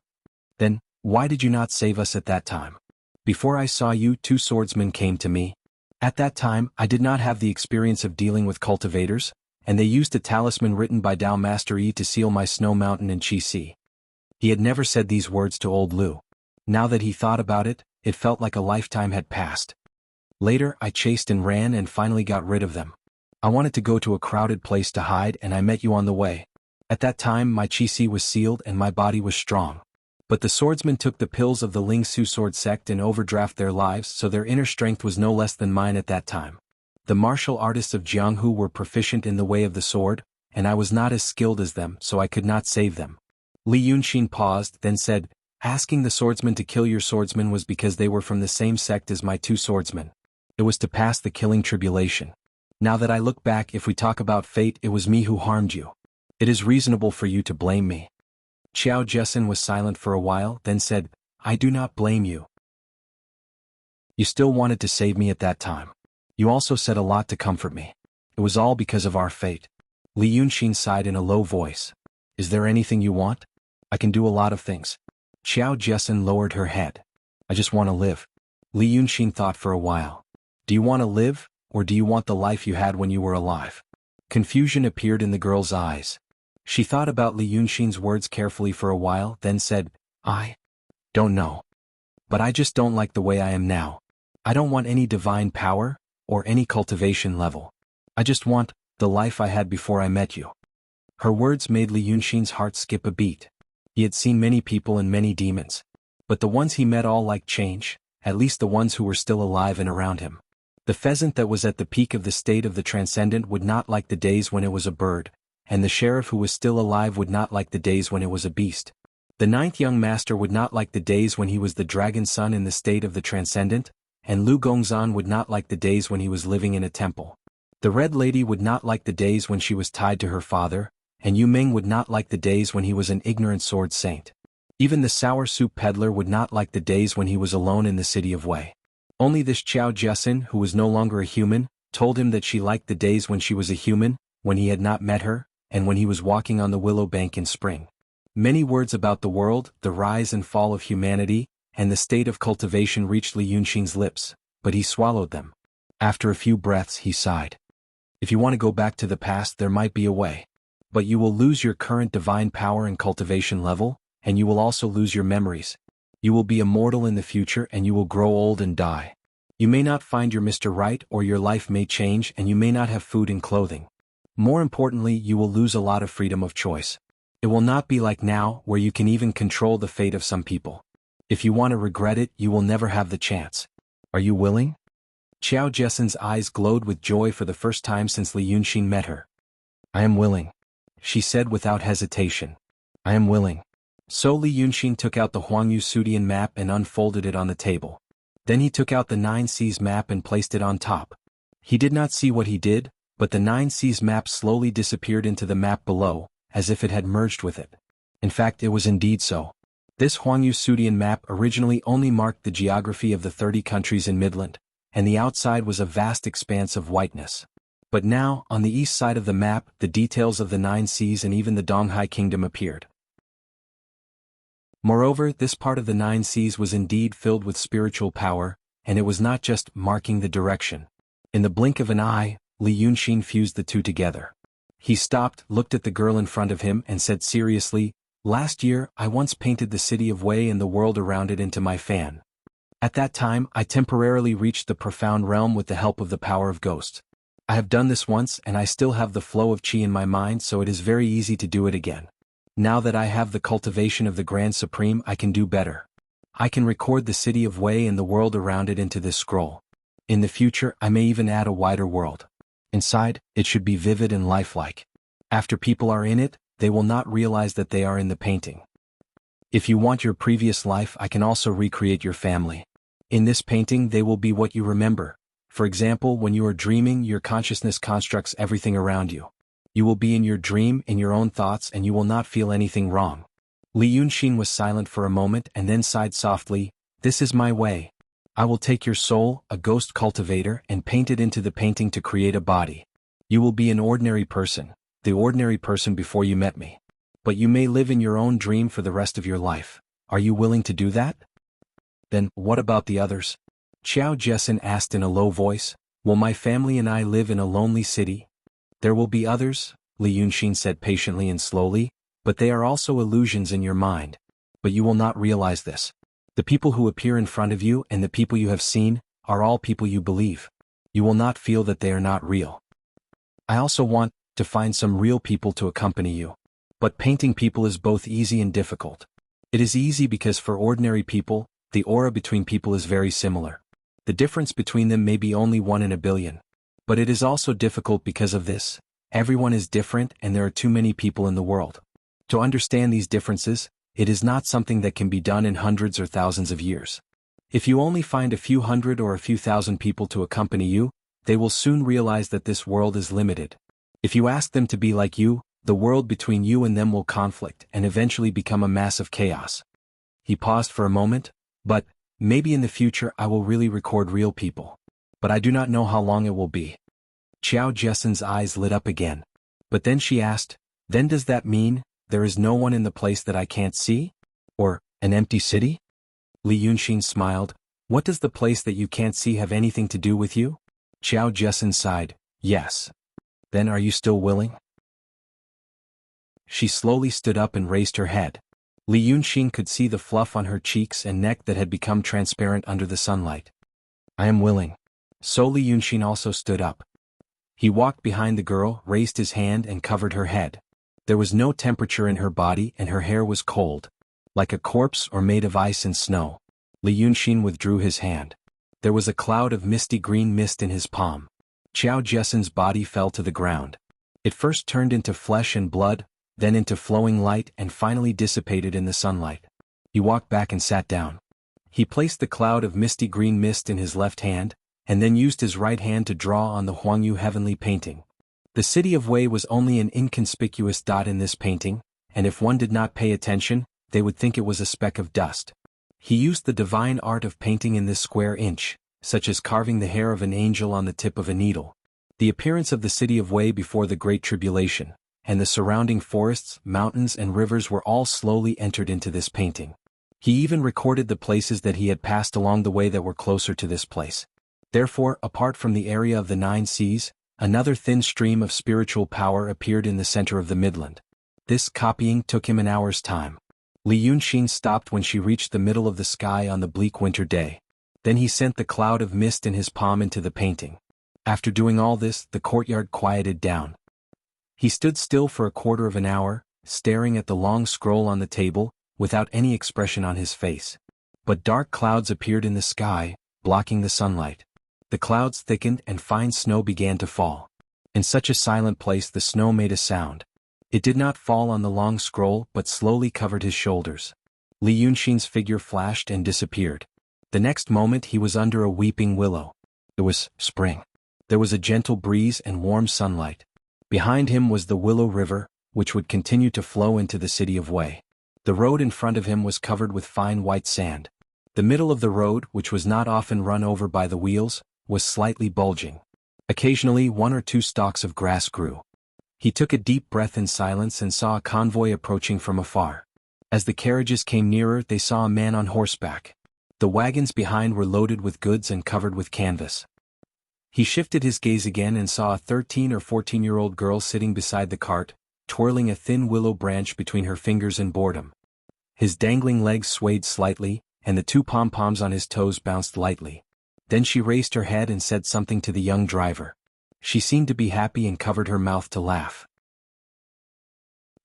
Then, why did you not save us at that time? Before I saw you, 2 swordsmen came to me. At that time, I did not have the experience of dealing with cultivators, and they used a talisman written by Tao Master Yi to seal my snow mountain in Qi. He had never said these words to old Lu. Now that he thought about it, it felt like a lifetime had passed. Later, I chased and ran and finally got rid of them. I wanted to go to a crowded place to hide and I met you on the way. At that time my Qi was sealed and my body was strong. But the swordsmen took the pills of the Ling Su sword sect and overdraft their lives, so their inner strength was no less than mine at that time. The martial artists of Jianghu were proficient in the way of the sword, and I was not as skilled as them, so I could not save them." Li Yunxin paused, then said, "Asking the swordsmen to kill your swordsmen was because they were from the same sect as my 2 swordsmen. It was to pass the killing tribulation. Now that I look back, if we talk about fate, it was me who harmed you. It is reasonable for you to blame me." Xiao Jessen was silent for a while, then said, "I do not blame you. You still wanted to save me at that time. You also said a lot to comfort me. It was all because of our fate." Li Yunxin sighed in a low voice. "Is there anything you want? I can do a lot of things." Xiao Jessen lowered her head. "I just want to live." Li Yunxin thought for a while. "Do you want to live, or do you want the life you had when you were alive?" Confusion appeared in the girl's eyes. She thought about Li Yunxin's words carefully for a while, then said, "I don't know. But I just don't like the way I am now. I don't want any divine power, or any cultivation level. I just want the life I had before I met you." Her words made Li Yunxin's heart skip a beat. He had seen many people and many demons. But the ones he met all liked change, at least the ones who were still alive and around him. The pheasant that was at the peak of the state of the transcendent would not like the days when it was a bird, and the sheriff who was still alive would not like the days when it was a beast. The 9th young master would not like the days when he was the dragon son in the state of the transcendent, and Lu Gongzan would not like the days when he was living in a temple. The red lady would not like the days when she was tied to her father, and Yu Ming would not like the days when he was an ignorant sword saint. Even the sour soup peddler would not like the days when he was alone in the city of Wei. Only this Qiao Jessen, who was no longer a human, told him that she liked the days when she was a human, when he had not met her, and when he was walking on the willow bank in spring. Many words about the world, the rise and fall of humanity, and the state of cultivation reached Li Yunxin's lips, but he swallowed them. After a few breaths he sighed. If you want to go back to the past, there might be a way. But you will lose your current divine power and cultivation level, and you will also lose your memories. You will be immortal in the future and you will grow old and die. You may not find your Mr. Right, or your life may change and you may not have food and clothing. More importantly, you will lose a lot of freedom of choice. It will not be like now, where you can even control the fate of some people. If you want to regret it, you will never have the chance. Are you willing? Qiao Jessen's eyes glowed with joy for the first time since Li Yunxin met her. I am willing, she said without hesitation. I am willing. So Li Yunxin took out the Huangyu Sudian map and unfolded it on the table. Then he took out the 9 Seas map and placed it on top. He did not see what he did, but the 9 Seas map slowly disappeared into the map below, as if it had merged with it. In fact, it was indeed so. This Huangyu Sudian map originally only marked the geography of the 30 countries in Midland, and the outside was a vast expanse of whiteness. But now, on the east side of the map, the details of the 9 Seas and even the Donghai Kingdom appeared. Moreover, this part of the 9 Seas was indeed filled with spiritual power, and it was not just marking the direction. In the blink of an eye, Li Yunxin fused the two together. He stopped, looked at the girl in front of him and said seriously, "Last year, I once painted the city of Wei and the world around it into my fan. At that time, I temporarily reached the profound realm with the help of the power of ghosts. I have done this once and I still have the flow of qi in my mind, so it is very easy to do it again. Now that I have the cultivation of the Grand Supreme, I can do better. I can record the city of Wei and the world around it into this scroll. In the future, I may even add a wider world. Inside, it should be vivid and lifelike. After people are in it, they will not realize that they are in the painting. If you want your previous life, I can also recreate your family. In this painting, they will be what you remember. For example, when you are dreaming, your consciousness constructs everything around you. You will be in your dream, in your own thoughts, and you will not feel anything wrong." Li Yunxin was silent for a moment and then sighed softly, "This is my way. I will take your soul, a ghost cultivator, and paint it into the painting to create a body. You will be an ordinary person, the ordinary person before you met me. But you may live in your own dream for the rest of your life. Are you willing to do that?" "Then, what about the others?" Qiao Jessen asked in a low voice. "Will my family and I live in a lonely city?" "There will be others," Li Yunxin said patiently and slowly, "but they are also illusions in your mind. But you will not realize this. The people who appear in front of you and the people you have seen are all people you believe. You will not feel that they are not real. I also want to find some real people to accompany you. But painting people is both easy and difficult. It is easy because for ordinary people, the aura between people is very similar. The difference between them may be only 1 in a billion. But it is also difficult because of this. Everyone is different and there are too many people in the world. To understand these differences, it is not something that can be done in hundreds or thousands of years. If you only find a few hundred or a few thousand people to accompany you, they will soon realize that this world is limited. If you ask them to be like you, the world between you and them will conflict and eventually become a massive chaos." He paused for a moment. "But, maybe in the future I will really record real people. But I do not know how long it will be." Qiao Jessen's eyes lit up again. But then she asked, "Then does that mean there is no one in the place that I can't see? Or, an empty city?" Li Yunxin smiled. "What does the place that you can't see have anything to do with you?" Qiao Jessen sighed. "Yes. Then are you still willing?" She slowly stood up and raised her head. Li Yunxin could see the fluff on her cheeks and neck that had become transparent under the sunlight. "I am willing." So Li Yunxin also stood up. He walked behind the girl, raised his hand and covered her head. There was no temperature in her body and her hair was cold. Like a corpse or made of ice and snow. Li Yunxin withdrew his hand. There was a cloud of misty green mist in his palm. Qiao Jessen's body fell to the ground. It first turned into flesh and blood, then into flowing light and finally dissipated in the sunlight. He walked back and sat down. He placed the cloud of misty green mist in his left hand, and then used his right hand to draw on the Huangyu heavenly painting. The city of Wei was only an inconspicuous dot in this painting, and if one did not pay attention, they would think it was a speck of dust. He used the divine art of painting in this square inch, such as carving the hair of an angel on the tip of a needle. The appearance of the city of Wei before the Great Tribulation, and the surrounding forests, mountains and rivers were all slowly entered into this painting. He even recorded the places that he had passed along the way that were closer to this place. Therefore, apart from the area of the 9 seas, another thin stream of spiritual power appeared in the center of the midland. This copying took him an hour's time. Li Yunxin stopped when she reached the middle of the sky on the bleak winter day. Then he sent the cloud of mist in his palm into the painting. After doing all this, the courtyard quieted down. He stood still for a quarter of an hour, staring at the long scroll on the table, without any expression on his face. But dark clouds appeared in the sky, blocking the sunlight. The clouds thickened and fine snow began to fall. In such a silent place the snow made a sound. It did not fall on the long scroll but slowly covered his shoulders. Li Yunxin's figure flashed and disappeared. The next moment he was under a weeping willow. It was spring. There was a gentle breeze and warm sunlight. Behind him was the Willow River, which would continue to flow into the city of Wei. The road in front of him was covered with fine white sand. The middle of the road, which was not often run over by the wheels, was slightly bulging. Occasionally 1 or 2 stalks of grass grew. He took a deep breath in silence and saw a convoy approaching from afar. As the carriages came nearer, they saw a man on horseback. The wagons behind were loaded with goods and covered with canvas. He shifted his gaze again and saw a 13 or 14-year-old girl sitting beside the cart, twirling a thin willow branch between her fingers in boredom. His dangling legs swayed slightly, and the 2 pom-poms on his toes bounced lightly. Then she raised her head and said something to the young driver. She seemed to be happy and covered her mouth to laugh.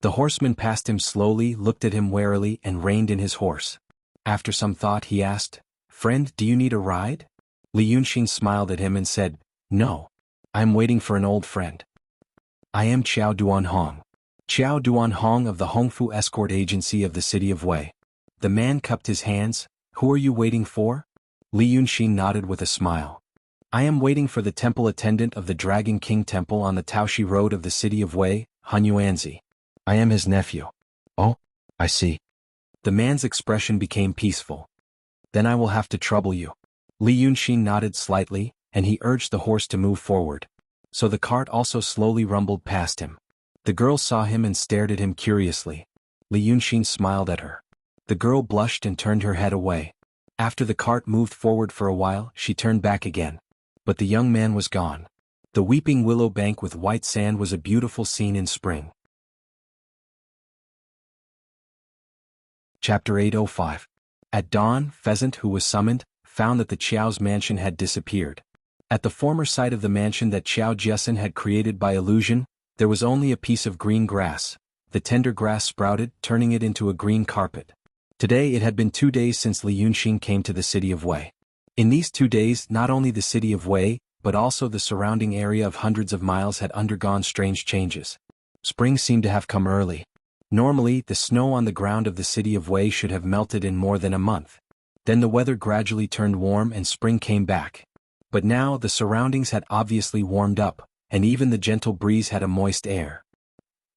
The horseman passed him slowly, looked at him warily, and reined in his horse. After some thought he asked, "Friend, do you need a ride?" Li Yunxin smiled at him and said, "No. I am waiting for an old friend. I am Qiao Duanhong. Qiao Duanhong of the Hongfu Escort Agency of the city of Wei." The man cupped his hands. "Who are you waiting for?" Li Yunxin nodded with a smile. "I am waiting for the temple attendant of the Dragon King Temple on the Taoshi Road of the city of Wei, Han Yuanzi. I am his nephew." "Oh, I see." The man's expression became peaceful. "Then I will have to trouble you." Li Yunxin nodded slightly, and he urged the horse to move forward. So the cart also slowly rumbled past him. The girl saw him and stared at him curiously. Li Yunxin smiled at her. The girl blushed and turned her head away. After the cart moved forward for a while, she turned back again. But the young man was gone. The weeping willow bank with white sand was a beautiful scene in spring. Chapter 805. At dawn, Pheasant, who was summoned, found that the Qiao's mansion had disappeared. At the former site of the mansion that Qiao Jiesin had created by illusion, there was only a piece of green grass. The tender grass sprouted, turning it into a green carpet. Today it had been 2 days since Li Yunxin came to the city of Wei. In these 2 days, not only the city of Wei, but also the surrounding area of hundreds of miles had undergone strange changes. Spring seemed to have come early. Normally, the snow on the ground of the city of Wei should have melted in more than a month. Then the weather gradually turned warm and spring came back. But now the surroundings had obviously warmed up, and even the gentle breeze had a moist air.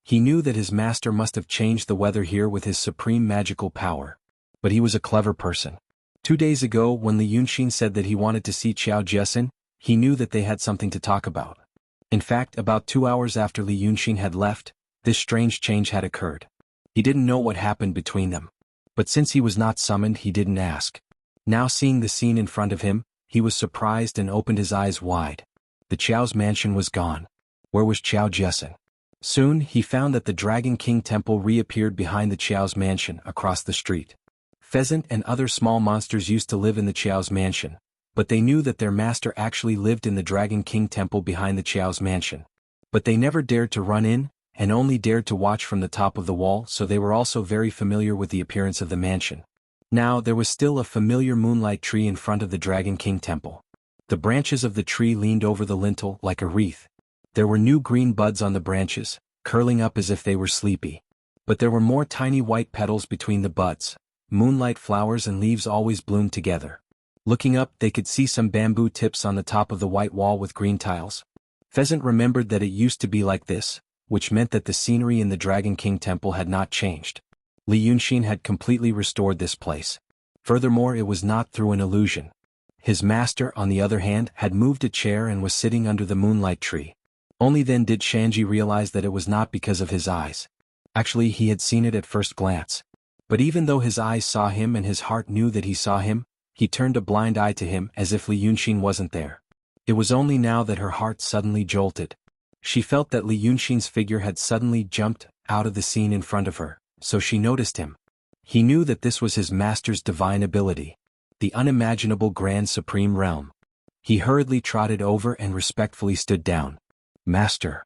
He knew that his master must have changed the weather here with his supreme magical power. But he was a clever person. 2 days ago, when Li Yunxin said that he wanted to see Qiao Jiesin, he knew that they had something to talk about. In fact, about 2 hours after Li Yunxin had left, this strange change had occurred. He didn't know what happened between them. But since he was not summoned, he didn't ask. Now seeing the scene in front of him, he was surprised and opened his eyes wide. The Qiao's mansion was gone. Where was Qiao Jiesin? Soon, he found that the Dragon King Temple reappeared behind the Qiao's mansion, across the street. Pheasant and other small monsters used to live in the Qiao's mansion, but they knew that their master actually lived in the Dragon King Temple behind the Qiao's mansion. But they never dared to run in, and only dared to watch from the top of the wall, so they were also very familiar with the appearance of the mansion. Now there was still a familiar moonlight tree in front of the Dragon King Temple. The branches of the tree leaned over the lintel like a wreath. There were new green buds on the branches, curling up as if they were sleepy. But there were more tiny white petals between the buds. Moonlight flowers and leaves always bloomed together. Looking up, they could see some bamboo tips on the top of the white wall with green tiles. Pheasant remembered that it used to be like this, which meant that the scenery in the Dragon King temple had not changed. Li Yunxin had completely restored this place. Furthermore, it was not through an illusion. His master, on the other hand, had moved a chair and was sitting under the moonlight tree. Only then did Shanji realize that it was not because of his eyes. Actually, he had seen it at first glance. But even though his eyes saw him and his heart knew that he saw him, he turned a blind eye to him as if Li Yunxin wasn't there. It was only now that her heart suddenly jolted. She felt that Li Yunxin's figure had suddenly jumped out of the scene in front of her, so she noticed him. He knew that this was his master's divine ability, the unimaginable grand supreme realm. He hurriedly trotted over and respectfully stood down. Master.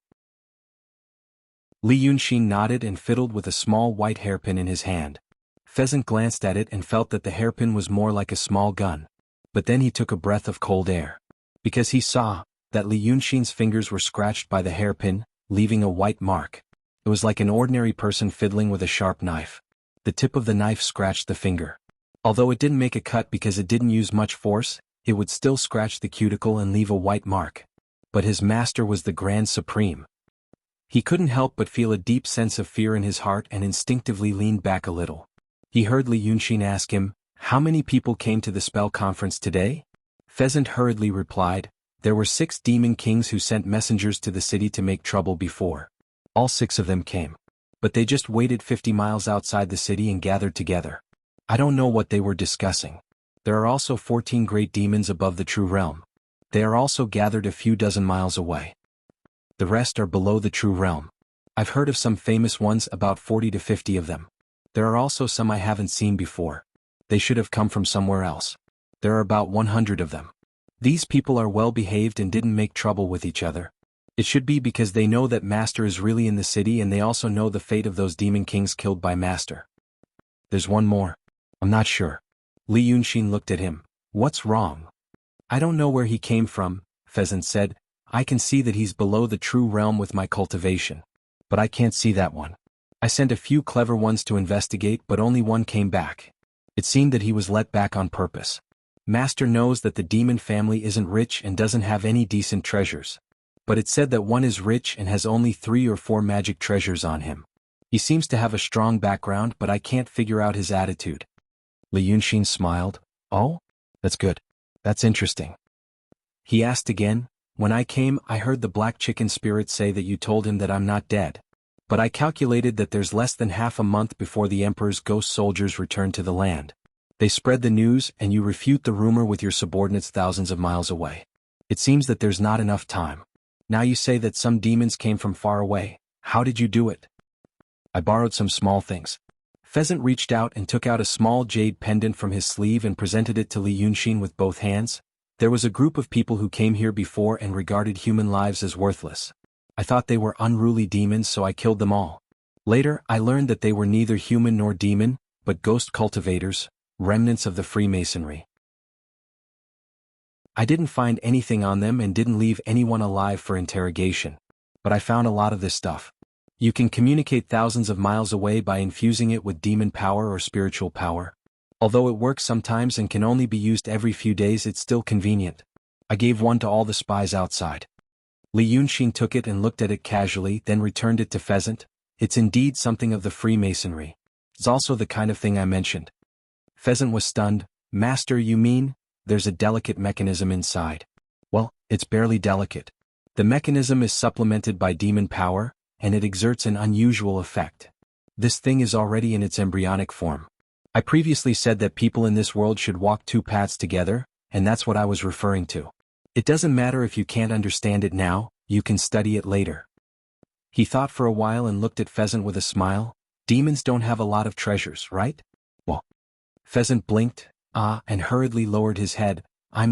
Li Yunxin nodded and fiddled with a small white hairpin in his hand. Pheasant glanced at it and felt that the hairpin was more like a small gun. But then he took a breath of cold air. Because he saw that Li Yunxin's fingers were scratched by the hairpin, leaving a white mark. It was like an ordinary person fiddling with a sharp knife. The tip of the knife scratched the finger. Although it didn't make a cut because it didn't use much force, it would still scratch the cuticle and leave a white mark. But his master was the Grand Supreme. He couldn't help but feel a deep sense of fear in his heart and instinctively leaned back a little. He heard Li Yunxin ask him, "How many people came to the spell conference today?" Pheasant hurriedly replied, "There were 6 demon kings who sent messengers to the city to make trouble before. All 6 of them came. But they just waited 50 miles outside the city and gathered together. I don't know what they were discussing. There are also 14 great demons above the true realm. They are also gathered a few dozen miles away. The rest are below the true realm. I've heard of some famous ones, about 40 to 50 of them. There are also some I haven't seen before. They should have come from somewhere else. There are about 100 of them. These people are well behaved and didn't make trouble with each other. It should be because they know that Master is really in the city and they also know the fate of those demon kings killed by Master. There's one more. I'm not sure." Li Yunxin looked at him. "What's wrong?" "I don't know where he came from," Pheasant said. "I can see that he's below the true realm with my cultivation. But I can't see that one. I sent a few clever ones to investigate but only one came back. It seemed that he was let back on purpose. Master knows that the demon family isn't rich and doesn't have any decent treasures. But it said that one is rich and has only 3 or 4 magic treasures on him. He seems to have a strong background but I can't figure out his attitude." Li Yunxin smiled. "Oh? That's good. That's interesting." He asked again, "When I came, I heard the black chicken spirit say that you told him that I'm not dead. But I calculated that there's less than half a month before the Emperor's ghost soldiers return to the land. They spread the news and you refute the rumor with your subordinates thousands of miles away. It seems that there's not enough time. Now you say that some demons came from far away. How did you do it?" "I borrowed some small things." Pheasant reached out and took out a small jade pendant from his sleeve and presented it to Li Yunxin with both hands. "There was a group of people who came here before and regarded human lives as worthless. I thought they were unruly demons so I killed them all. Later, I learned that they were neither human nor demon, but ghost cultivators, remnants of the Freemasonry. I didn't find anything on them and didn't leave anyone alive for interrogation. But I found a lot of this stuff. You can communicate thousands of miles away by infusing it with demon power or spiritual power. Although it works sometimes and can only be used every few days, it's still convenient. I gave one to all the spies outside." Li Yunxin took it and looked at it casually, then returned it to Pheasant. "It's indeed something of the Freemasonry. It's also the kind of thing I mentioned." Pheasant was stunned. "Master, you mean? There's a delicate mechanism inside." "Well, it's barely delicate. The mechanism is supplemented by demon power, and it exerts an unusual effect. This thing is already in its embryonic form. I previously said that people in this world should walk 2 paths together, and that's what I was referring to. It doesn't matter if you can't understand it now, you can study it later." He thought for a while and looked at Pheasant with a smile. "Demons don't have a lot of treasures, right?" "Well." Pheasant blinked, and hurriedly lowered his head. I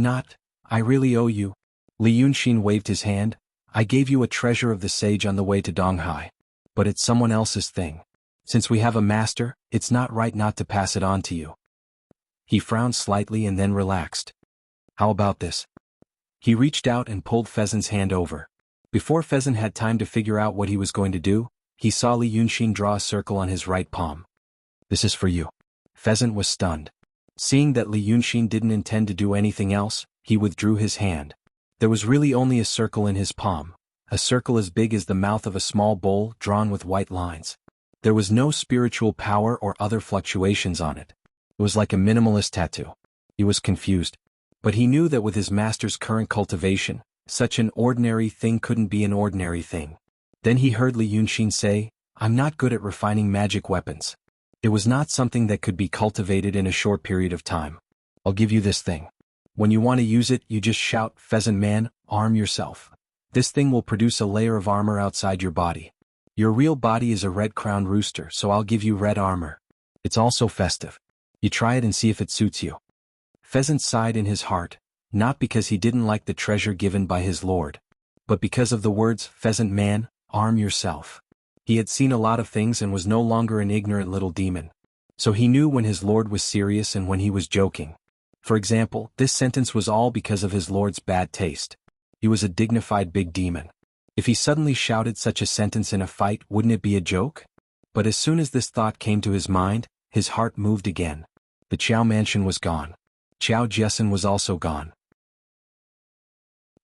really owe you." Li Yunxin waved his hand. "I gave you a treasure of the sage on the way to Donghai. But it's someone else's thing. Since we have a master, it's not right not to pass it on to you." He frowned slightly and then relaxed. "How about this?" He reached out and pulled Pheasant's hand over. Before Pheasant had time to figure out what he was going to do, he saw Li Yunxin draw a circle on his right palm. "This is for you." Pheasant was stunned. Seeing that Li Yunxin didn't intend to do anything else, he withdrew his hand. There was really only a circle in his palm, a circle as big as the mouth of a small bowl drawn with white lines. There was no spiritual power or other fluctuations on it. It was like a minimalist tattoo. He was confused. But he knew that with his master's current cultivation, such an ordinary thing couldn't be an ordinary thing. Then he heard Li Yunxin say, "I'm not good at refining magic weapons. It was not something that could be cultivated in a short period of time. I'll give you this thing. When you want to use it, you just shout, 'Pheasant man, arm yourself.' This thing will produce a layer of armor outside your body. Your real body is a red-crowned rooster, so I'll give you red armor. It's also festive. You try it and see if it suits you." Pheasant sighed in his heart, not because he didn't like the treasure given by his lord, but because of the words, "Pheasant man, arm yourself." He had seen a lot of things and was no longer an ignorant little demon. So he knew when his lord was serious and when he was joking. For example, this sentence was all because of his lord's bad taste. He was a dignified big demon. If he suddenly shouted such a sentence in a fight, wouldn't it be a joke? But as soon as this thought came to his mind, his heart moved again. The Qiao mansion was gone. Qiao Jiasen was also gone.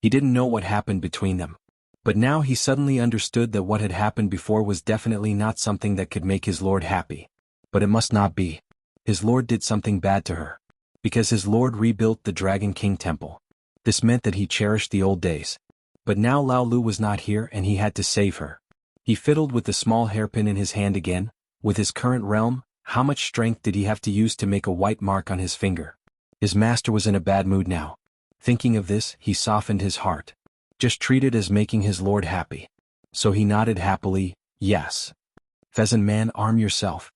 He didn't know what happened between them. But now he suddenly understood that what had happened before was definitely not something that could make his lord happy. But it must not be. His lord did something bad to her. Because his lord rebuilt the Dragon King temple. This meant that he cherished the old days. But now Lao Lu was not here and he had to save her. He fiddled with the small hairpin in his hand again. With his current realm, how much strength did he have to use to make a white mark on his finger? His master was in a bad mood now. Thinking of this, he softened his heart. Just treat it as making his lord happy. So he nodded happily, "Yes. Pheasant man, arm yourself."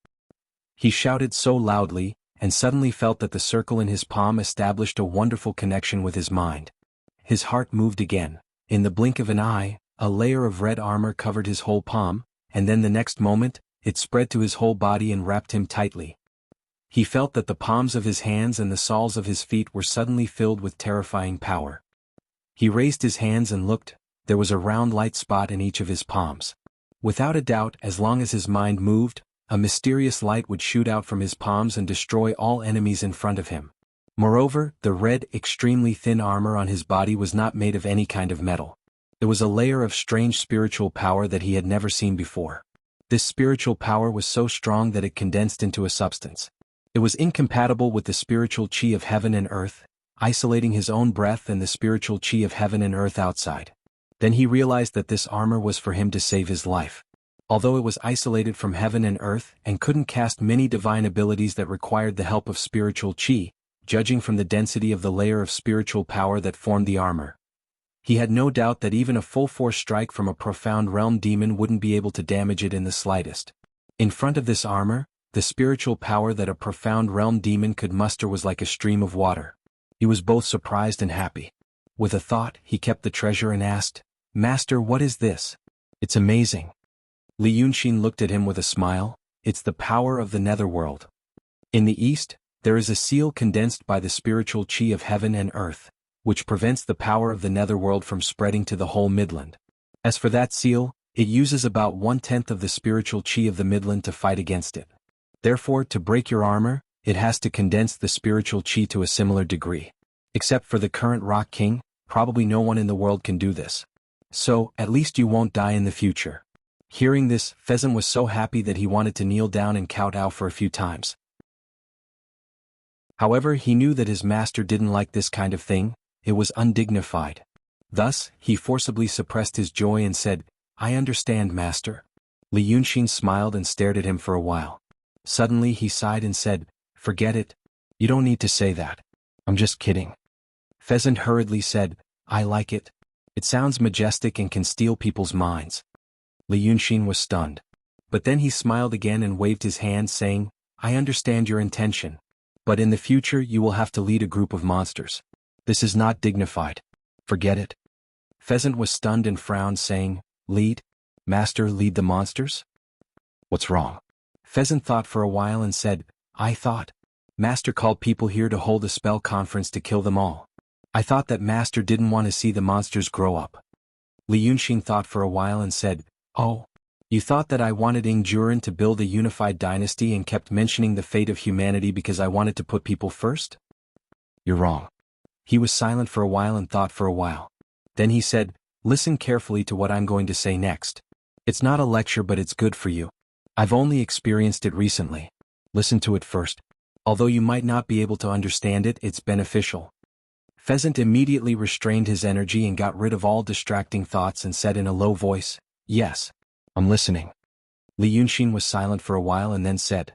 He shouted so loudly, and suddenly felt that the circle in his palm established a wonderful connection with his mind. His heart moved again. In the blink of an eye, a layer of red armor covered his whole palm, and then the next moment, it spread to his whole body and wrapped him tightly. He felt that the palms of his hands and the soles of his feet were suddenly filled with terrifying power. He raised his hands and looked. There was a round light spot in each of his palms. Without a doubt, as long as his mind moved, a mysterious light would shoot out from his palms and destroy all enemies in front of him. Moreover, the red, extremely thin armor on his body was not made of any kind of metal. It was a layer of strange spiritual power that he had never seen before. This spiritual power was so strong that it condensed into a substance. It was incompatible with the spiritual chi of heaven and earth, isolating his own breath and the spiritual chi of heaven and earth outside. Then he realized that this armor was for him to save his life. Although it was isolated from heaven and earth and couldn't cast many divine abilities that required the help of spiritual chi, judging from the density of the layer of spiritual power that formed the armor, he had no doubt that even a full-force strike from a profound realm demon wouldn't be able to damage it in the slightest. In front of this armor, the spiritual power that a profound realm demon could muster was like a stream of water. He was both surprised and happy. With a thought, he kept the treasure and asked, "Master, what is this? It's amazing." Li Yunxin looked at him with a smile. "It's the power of the netherworld. In the east, there is a seal condensed by the spiritual chi of heaven and earth, which prevents the power of the netherworld from spreading to the whole Midland. As for that seal, it uses about 1/10 of the spiritual chi of the Midland to fight against it. Therefore, to break your armor, it has to condense the spiritual chi to a similar degree. Except for the current Rock King, probably no one in the world can do this. So, at least you won't die in the future." Hearing this, Pheasant was so happy that he wanted to kneel down and kowtow for a few times. However, he knew that his master didn't like this kind of thing. It was undignified. Thus, he forcibly suppressed his joy and said, "I understand, master." Li Yunxin smiled and stared at him for a while. Suddenly he sighed and said, "Forget it. You don't need to say that. I'm just kidding." Pheasant hurriedly said, "I like it. It sounds majestic and can steal people's minds." Li Yunxin was stunned. But then he smiled again and waved his hand saying, "I understand your intention. But in the future you will have to lead a group of monsters. This is not dignified. Forget it." Pheasant was stunned and frowned saying, "Lead? Master, lead the monsters? What's wrong?" Pheasant thought for a while and said, "I thought Master called people here to hold a spell conference to kill them all. I thought that Master didn't want to see the monsters grow up." Li Yunxin thought for a while and said, "Oh, you thought that I wanted Ingjuren to build a unified dynasty and kept mentioning the fate of humanity because I wanted to put people first? You're wrong." He was silent for a while and thought for a while. Then he said, Listen carefully to what I'm going to say next. It's not a lecture, but it's good for you. I've only experienced it recently. Listen to it first. Although you might not be able to understand it, it's beneficial. Pheasant immediately restrained his energy and got rid of all distracting thoughts and said in a low voice, "Yes, I'm listening." Li Yunxin was silent for a while and then said.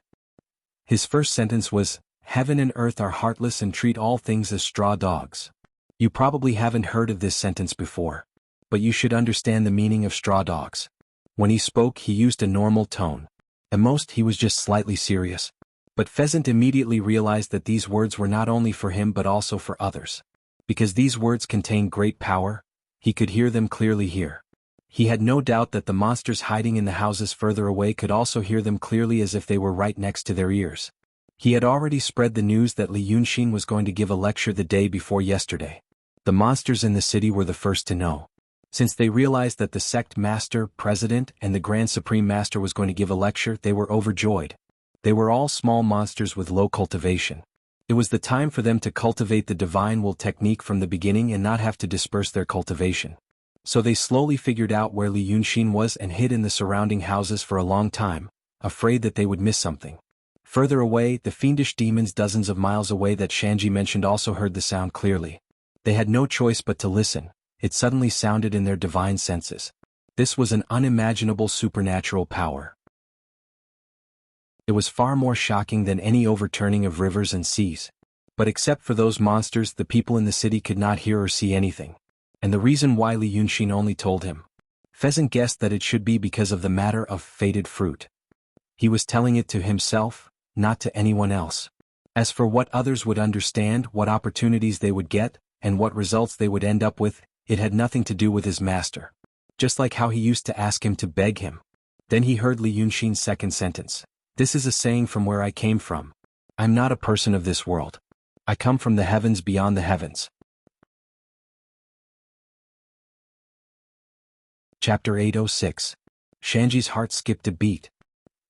His first sentence was, "Heaven and earth are heartless and treat all things as straw dogs." You probably haven't heard of this sentence before, but you should understand the meaning of straw dogs. When he spoke, he used a normal tone. At most, he was just slightly serious. But Pheasant immediately realized that these words were not only for him but also for others. Because these words contained great power, he could hear them clearly here. He had no doubt that the monsters hiding in the houses further away could also hear them clearly as if they were right next to their ears. He had already spread the news that Li Yunxin was going to give a lecture the day before yesterday. The monsters in the city were the first to know. Since they realized that the sect master, president, and the Grand Supreme Master was going to give a lecture, they were overjoyed. They were all small monsters with low cultivation. It was the time for them to cultivate the divine will technique from the beginning and not have to disperse their cultivation. So they slowly figured out where Li Yunxin was and hid in the surrounding houses for a long time, afraid that they would miss something. Further away, the fiendish demons dozens of miles away that Shanji mentioned also heard the sound clearly. They had no choice but to listen. It suddenly sounded in their divine senses. This was an unimaginable supernatural power. It was far more shocking than any overturning of rivers and seas. But except for those monsters, the people in the city could not hear or see anything. And the reason why Li Yunxin only told him. Pheasant guessed that it should be because of the matter of fated fruit. He was telling it to himself, not to anyone else. As for what others would understand, what opportunities they would get, and what results they would end up with, it had nothing to do with his master. Just like how he used to ask him to beg him. Then he heard Li Yunxin's second sentence. This is a saying from where I came from. I'm not a person of this world. I come from the heavens beyond the heavens. Chapter 806. Shanji's heart skipped a beat.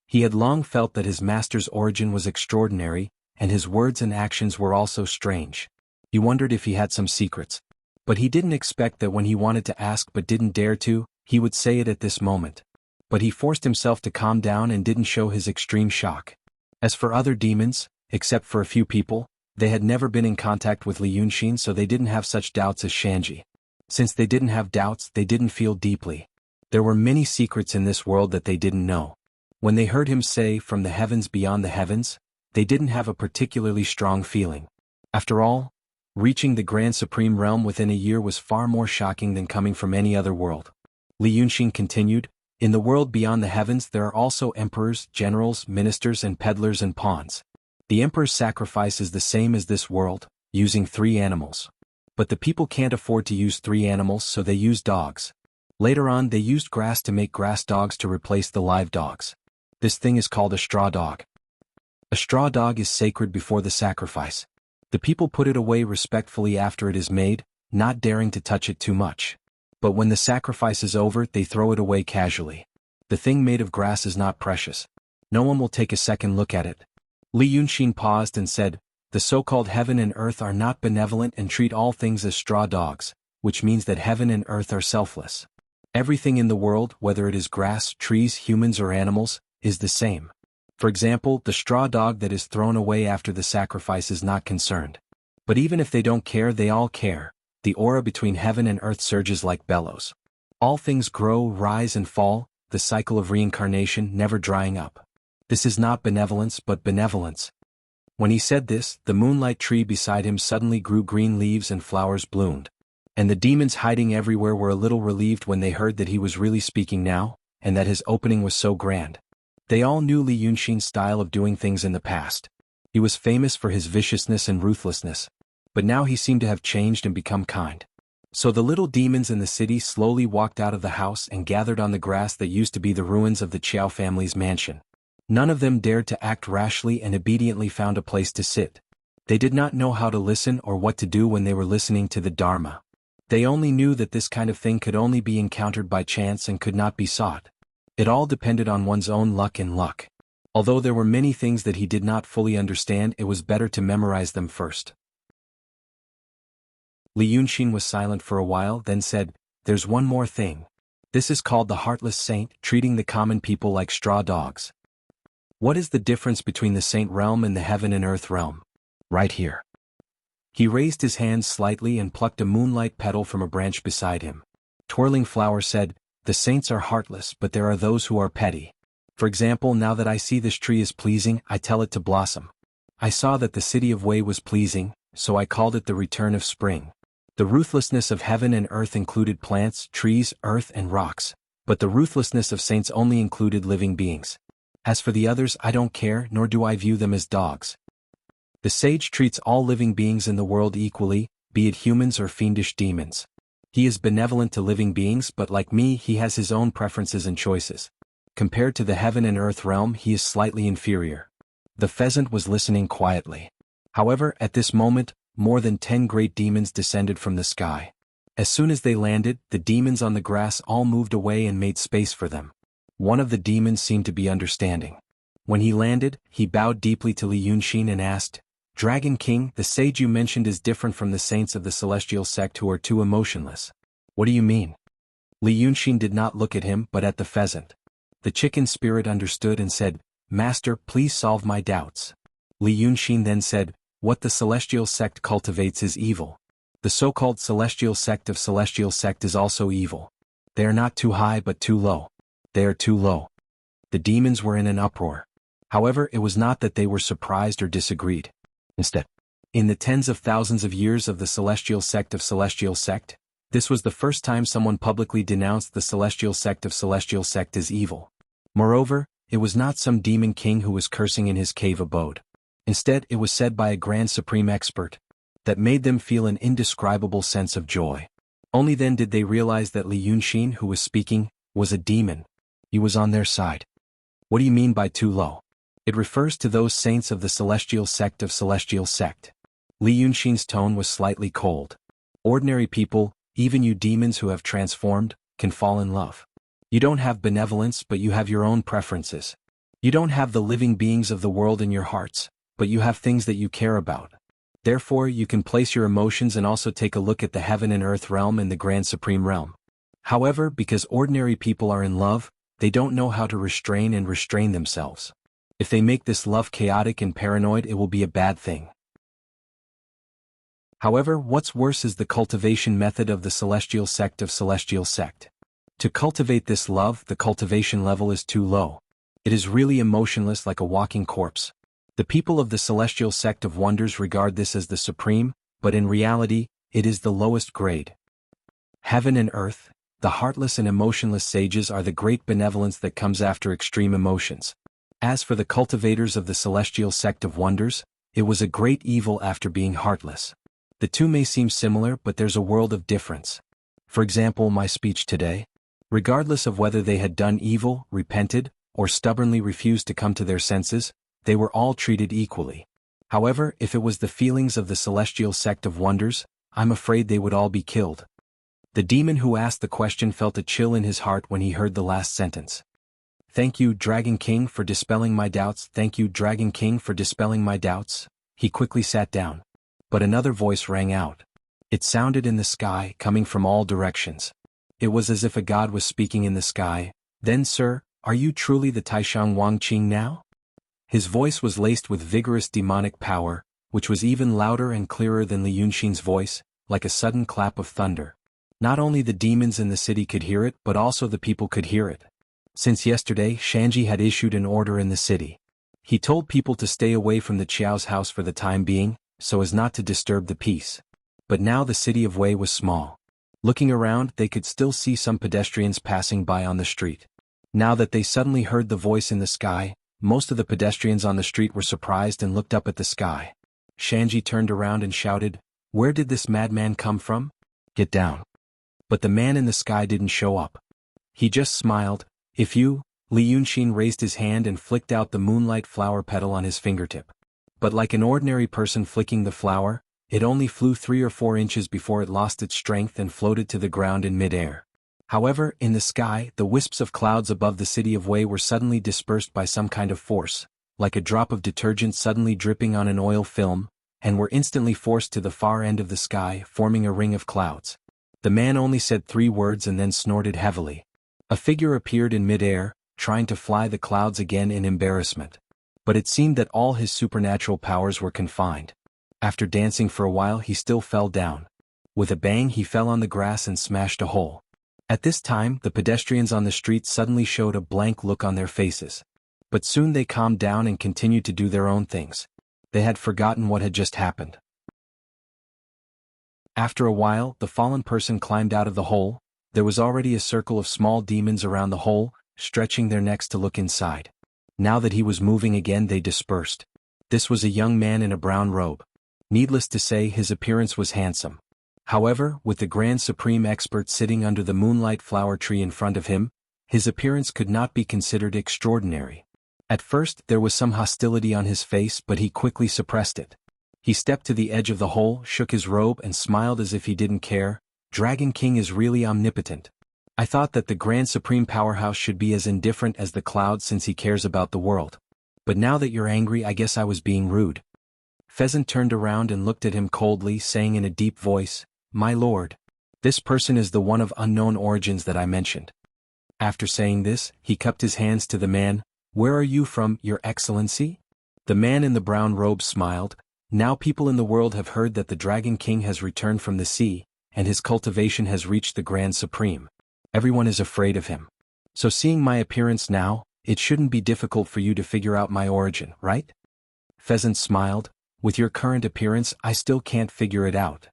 He had long felt that his master's origin was extraordinary, and his words and actions were also strange. He wondered if he had some secrets. But he didn't expect that when he wanted to ask but didn't dare to, he would say it at this moment. But he forced himself to calm down and didn't show his extreme shock. As for other demons, except for a few people, they had never been in contact with Li Yunxin, so they didn't have such doubts as Shanji. Since they didn't have doubts, they didn't feel deeply. There were many secrets in this world that they didn't know. When they heard him say, "From the heavens beyond the heavens," they didn't have a particularly strong feeling. After all, reaching the Grand Supreme Realm within a year was far more shocking than coming from any other world. Li Yunxin continued, "In the world beyond the heavens there are also emperors, generals, ministers and peddlers and pawns. The emperor's sacrifice is the same as this world, using 3 animals. But the people can't afford to use 3 animals, so they use dogs. Later on they used grass to make grass dogs to replace the live dogs. This thing is called a straw dog. A straw dog is sacred before the sacrifice. The people put it away respectfully after it is made, not daring to touch it too much. But when the sacrifice is over, they throw it away casually. The thing made of grass is not precious. No one will take a second look at it." Li Yunxin paused and said, "The so-called heaven and earth are not benevolent and treat all things as straw dogs, which means that heaven and earth are selfless. Everything in the world, whether it is grass, trees, humans or animals, is the same. For example, the straw dog that is thrown away after the sacrifice is not concerned. But even if they don't care, they all care. The aura between heaven and earth surges like bellows. All things grow, rise and fall, the cycle of reincarnation never drying up. This is not benevolence but benevolence." When he said this, the moonlight tree beside him suddenly grew green leaves and flowers bloomed. And the demons hiding everywhere were a little relieved when they heard that he was really speaking now, and that his opening was so grand. They all knew Li Yunxin's style of doing things in the past. He was famous for his viciousness and ruthlessness. But now he seemed to have changed and become kind. So the little demons in the city slowly walked out of the house and gathered on the grass that used to be the ruins of the Qiao family's mansion. None of them dared to act rashly and obediently found a place to sit. They did not know how to listen or what to do when they were listening to the Dharma. They only knew that this kind of thing could only be encountered by chance and could not be sought. It all depended on one's own luck and luck. Although there were many things that he did not fully understand, it was better to memorize them first. Li Yunxin was silent for a while, then said, there's one more thing. This is called the heartless saint, treating the common people like straw dogs. What is the difference between the saint realm and the heaven and earth realm? Right here. He raised his hands slightly and plucked a moonlight petal from a branch beside him. Twirling Flower said, the saints are heartless, but there are those who are petty. For example, now that I see this tree is pleasing, I tell it to blossom. I saw that the city of Wei was pleasing, so I called it the return of spring. The ruthlessness of heaven and earth included plants, trees, earth and rocks, but the ruthlessness of saints only included living beings. As for the others, I don't care, nor do I view them as dogs. The sage treats all living beings in the world equally, be it humans or fiendish demons. He is benevolent to living beings, but like me, he has his own preferences and choices. Compared to the heaven and earth realm, he is slightly inferior. The pheasant was listening quietly. However, at this moment, more than 10 great demons descended from the sky. As soon as they landed, the demons on the grass all moved away and made space for them. One of the demons seemed to be understanding. When he landed, he bowed deeply to Li Yunxin and asked, Dragon King, the sage you mentioned is different from the saints of the celestial sect who are too emotionless. What do you mean? Li Yunxin did not look at him but at the pheasant. The chicken spirit understood and said, Master, please solve my doubts. Li Yunxin then said, what the celestial sect cultivates is evil. The so-called celestial sect of celestial sect is also evil. They are not too high but too low. They are too low. The demons were in an uproar. However, it was not that they were surprised or disagreed. Instead, in the tens of thousands of years of the celestial sect of celestial sect, this was the first time someone publicly denounced the celestial sect of celestial sect as evil. Moreover, it was not some demon king who was cursing in his cave abode. Instead, it was said by a grand supreme expert that made them feel an indescribable sense of joy. Only then did they realize that Li Yunxin, who was speaking, was a demon. He was on their side. What do you mean by too low? It refers to those saints of the celestial sect of celestial sect. Li Yunxin's tone was slightly cold. Ordinary people, even you demons who have transformed, can fall in love. You don't have benevolence, but you have your own preferences. You don't have the living beings of the world in your hearts, but you have things that you care about. Therefore, you can place your emotions and also take a look at the heaven and earth realm and the grand supreme realm. However, because ordinary people are in love, they don't know how to restrain themselves. If they make this love chaotic and paranoid, it will be a bad thing. However, what's worse is the cultivation method of the celestial sect of celestial sect. To cultivate this love, the cultivation level is too low. It is really emotionless like a walking corpse. The people of the celestial sect of wonders regard this as the supreme, but in reality, it is the lowest grade. Heaven and earth, the heartless and emotionless sages are the great benevolence that comes after extreme emotions. As for the cultivators of the celestial sect of wonders, it was a great evil after being heartless. The two may seem similar, but there's a world of difference. For example, my speech today. Regardless of whether they had done evil, repented, or stubbornly refused to come to their senses, they were all treated equally. However, if it was the feelings of the celestial sect of wonders, I'm afraid they would all be killed. The demon who asked the question felt a chill in his heart when he heard the last sentence. Thank you, Dragon King, for dispelling my doubts. Thank you, Dragon King, for dispelling my doubts. He quickly sat down. But another voice rang out. It sounded in the sky, coming from all directions. It was as if a god was speaking in the sky. Then, sir, are you truly the Taishang Wang Qing now? His voice was laced with vigorous demonic power, which was even louder and clearer than Li Yunxin's voice, like a sudden clap of thunder. Not only the demons in the city could hear it, but also the people could hear it. Since yesterday, Shanji had issued an order in the city. He told people to stay away from the Qiao's house for the time being, so as not to disturb the peace. But now the city of Wei was small. Looking around, they could still see some pedestrians passing by on the street. Now that they suddenly heard the voice in the sky, most of the pedestrians on the street were surprised and looked up at the sky. Shanji turned around and shouted, "Where did this madman come from? Get down." But the man in the sky didn't show up. He just smiled. If you, Li Yunxin raised his hand and flicked out the moonlight flower petal on his fingertip. But like an ordinary person flicking the flower, it only flew 3 or 4 inches before it lost its strength and floated to the ground in mid-air. However, in the sky, the wisps of clouds above the city of Wei were suddenly dispersed by some kind of force, like a drop of detergent suddenly dripping on an oil film, and were instantly forced to the far end of the sky, forming a ring of clouds. The man only said 3 words and then snorted heavily. A figure appeared in mid-air, trying to fly the clouds again in embarrassment. But it seemed that all his supernatural powers were confined. After dancing for a while he still fell down. With a bang he fell on the grass and smashed a hole. At this time the pedestrians on the street suddenly showed a blank look on their faces. But soon they calmed down and continued to do their own things. They had forgotten what had just happened. After a while, the fallen person climbed out of the hole. There was already a circle of small demons around the hole, stretching their necks to look inside. Now that he was moving again, they dispersed. This was a young man in a brown robe. Needless to say, his appearance was handsome. However, with the Grand Supreme Expert sitting under the moonlight flower tree in front of him, his appearance could not be considered extraordinary. At first, there was some hostility on his face, but he quickly suppressed it. He stepped to the edge of the hole, shook his robe and smiled as if he didn't care. Dragon King is really omnipotent. I thought that the Grand Supreme Powerhouse should be as indifferent as the clouds since he cares about the world. But now that you're angry, I guess I was being rude. Pheasant turned around and looked at him coldly, saying in a deep voice, "My lord, this person is the one of unknown origins that I mentioned." After saying this, he cupped his hands to the man. "Where are you from, Your Excellency?" The man in the brown robe smiled. "Now people in the world have heard that the Dragon King has returned from the sea, and his cultivation has reached the Grand Supreme. Everyone is afraid of him. So seeing my appearance now, it shouldn't be difficult for you to figure out my origin, right?" Pheasant smiled. "With your current appearance, I still can't figure it out.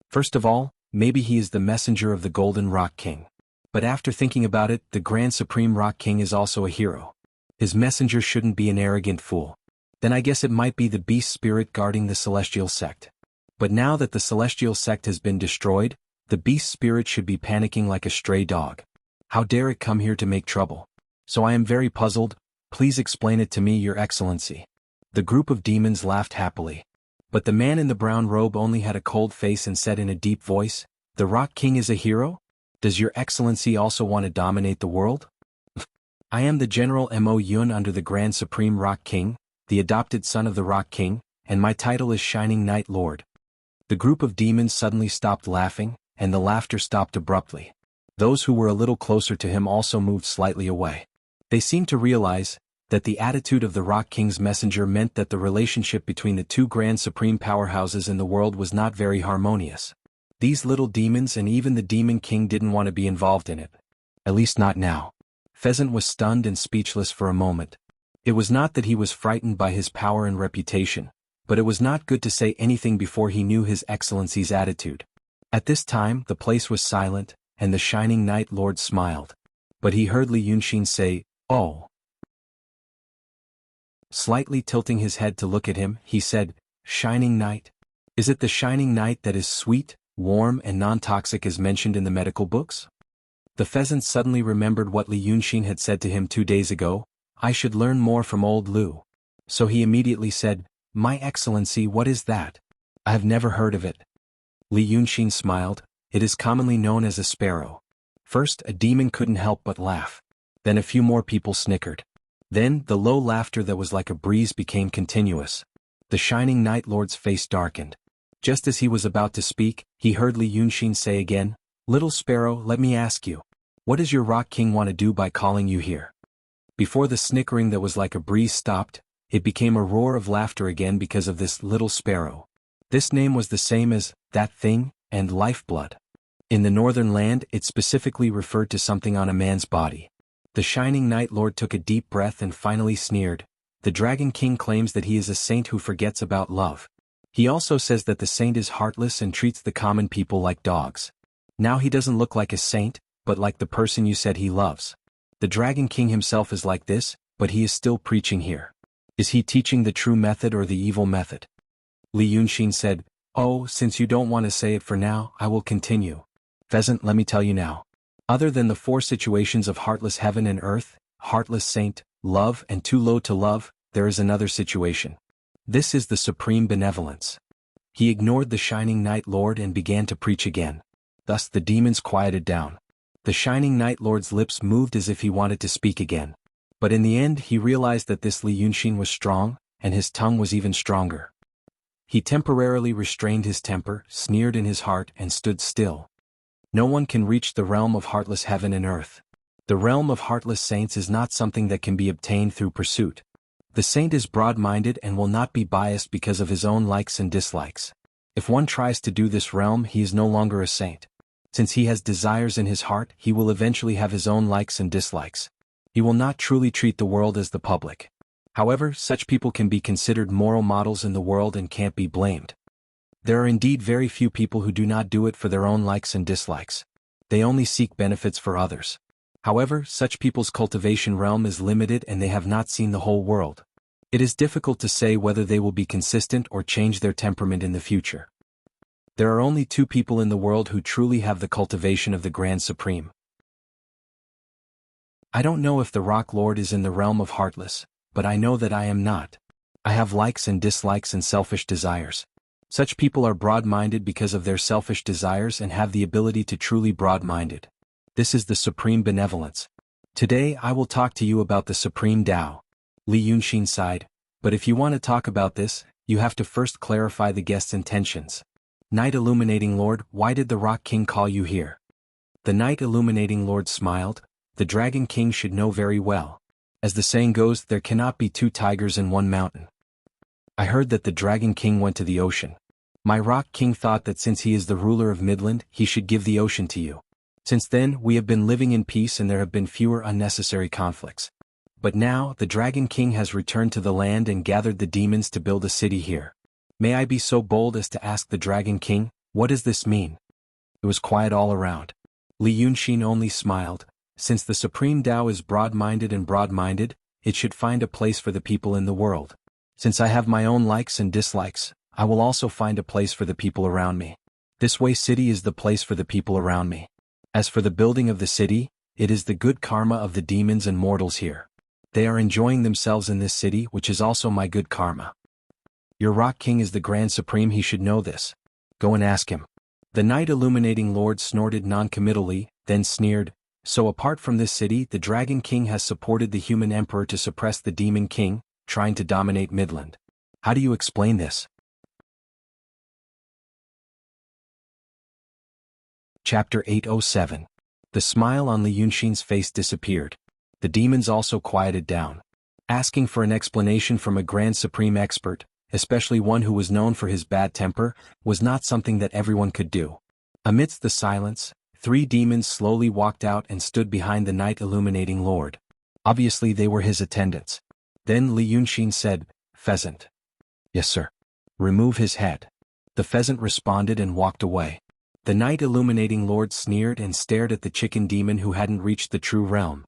First of all, maybe he is the messenger of the Golden Rock King. But after thinking about it, the Grand Supreme Rock King is also a hero. His messenger shouldn't be an arrogant fool. Then I guess it might be the beast spirit guarding the celestial sect. But now that the celestial sect has been destroyed, the beast spirit should be panicking like a stray dog. How dare it come here to make trouble? So I am very puzzled. Please explain it to me, Your Excellency." The group of demons laughed happily. But the man in the brown robe only had a cold face and said in a deep voice, "The Rock King is a hero? Does Your Excellency also want to dominate the world?" "I am the General Mo Yun under the Grand Supreme Rock King, the adopted son of the Rock King, and my title is Shining Night Lord." The group of demons suddenly stopped laughing, and the laughter stopped abruptly. Those who were a little closer to him also moved slightly away. They seemed to realize that the attitude of the Rock King's messenger meant that the relationship between the 2 Grand Supreme Powerhouses in the world was not very harmonious. These little demons and even the Demon King didn't want to be involved in it. At least not now. Pheasant was stunned and speechless for a moment. It was not that he was frightened by his power and reputation, but it was not good to say anything before he knew His Excellency's attitude. At this time the place was silent, and the Shining Night Lord smiled. But he heard Li Yunxin say, "Oh." Slightly tilting his head to look at him, he said, "Shining Night? Is it the Shining Night that is sweet, warm and non-toxic as mentioned in the medical books?" The pheasant suddenly remembered what Li Yunxin had said to him 2 days ago. "I should learn more from old Lu." So he immediately said, "My Excellency, what is that? I have never heard of it." Li Yunxin smiled. "It is commonly known as a sparrow." First a demon couldn't help but laugh. Then a few more people snickered. Then the low laughter that was like a breeze became continuous. The Shining Night Lord's face darkened. Just as he was about to speak, he heard Li Yunxin say again, "Little sparrow, let me ask you. What does your Rock King want to do by calling you here?" Before the snickering that was like a breeze stopped, it became a roar of laughter again because of this little sparrow. This name was the same as that thing and lifeblood. In the northern land, it specifically referred to something on a man's body. The Shining Night Lord took a deep breath and finally sneered. "The Dragon King claims that he is a saint who forgets about love. He also says that the saint is heartless and treats the common people like dogs. Now he doesn't look like a saint, but like the person you said he loves. The Dragon King himself is like this, but he is still preaching here. Is he teaching the true method or the evil method?" Li Yunxin said, "Oh, since you don't want to say it for now, I will continue. Pheasant, let me tell you now. Other than the 4 situations of heartless heaven and earth, heartless saint, love and too low to love, there is another situation. This is the supreme benevolence." He ignored the Shining Night Lord and began to preach again. Thus the demons quieted down. The Shining Night Lord's lips moved as if he wanted to speak again. But in the end he realized that this Li Yunxin was strong, and his tongue was even stronger. He temporarily restrained his temper, sneered in his heart and stood still. No one can reach the realm of heartless heaven and earth. The realm of heartless saints is not something that can be obtained through pursuit. The saint is broad-minded and will not be biased because of his own likes and dislikes. If one tries to do this realm, he is no longer a saint. Since he has desires in his heart, he will eventually have his own likes and dislikes. He will not truly treat the world as the public. However, such people can be considered moral models in the world and can't be blamed. There are indeed very few people who do not do it for their own likes and dislikes. They only seek benefits for others. However, such people's cultivation realm is limited and they have not seen the whole world. It is difficult to say whether they will be consistent or change their temperament in the future. There are only two people in the world who truly have the cultivation of the Grand Supreme. I don't know if the Rock Lord is in the realm of heartless, but I know that I am not. I have likes and dislikes and selfish desires. Such people are broad-minded because of their selfish desires and have the ability to truly broad-minded. This is the Supreme Benevolence. Today I will talk to you about the Supreme Tao. Li Yunxin sighed, but if you want to talk about this, you have to first clarify the guest's intentions. Night Illuminating Lord, why did the Rock King call you here? The Night Illuminating Lord smiled. The Dragon King should know very well. As the saying goes, there cannot be two tigers in one mountain. I heard that the Dragon King went to the ocean. My Rock King thought that since he is the ruler of Midland, he should give the ocean to you. Since then, we have been living in peace and there have been fewer unnecessary conflicts. But now, the Dragon King has returned to the land and gathered the demons to build a city here. May I be so bold as to ask the Dragon King, what does this mean? It was quiet all around. Li Yunxin only smiled. Since the Supreme Tao is broad-minded and broad-minded, it should find a place for the people in the world. Since I have my own likes and dislikes, I will also find a place for the people around me. This way city is the place for the people around me. As for the building of the city, it is the good karma of the demons and mortals here. They are enjoying themselves in this city, which is also my good karma. Your Rock King is the Grand Supreme, he should know this. Go and ask him. The Night Illuminating Lord snorted non-committally, then sneered, so apart from this city, the Dragon King has supported the human emperor to suppress the Demon King, trying to dominate Midland. How do you explain this? Chapter 807. The smile on Li Yunxin's face disappeared. The demons also quieted down. Asking for an explanation from a Grand Supreme expert, especially one who was known for his bad temper, was not something that everyone could do. Amidst the silence, 3 demons slowly walked out and stood behind the Night Illuminating Lord. Obviously they were his attendants. Then Li Yunxin said, "Pheasant." "Yes, sir." "Remove his head." The pheasant responded and walked away. The Night Illuminating Lord sneered and stared at the chicken demon who hadn't reached the true realm.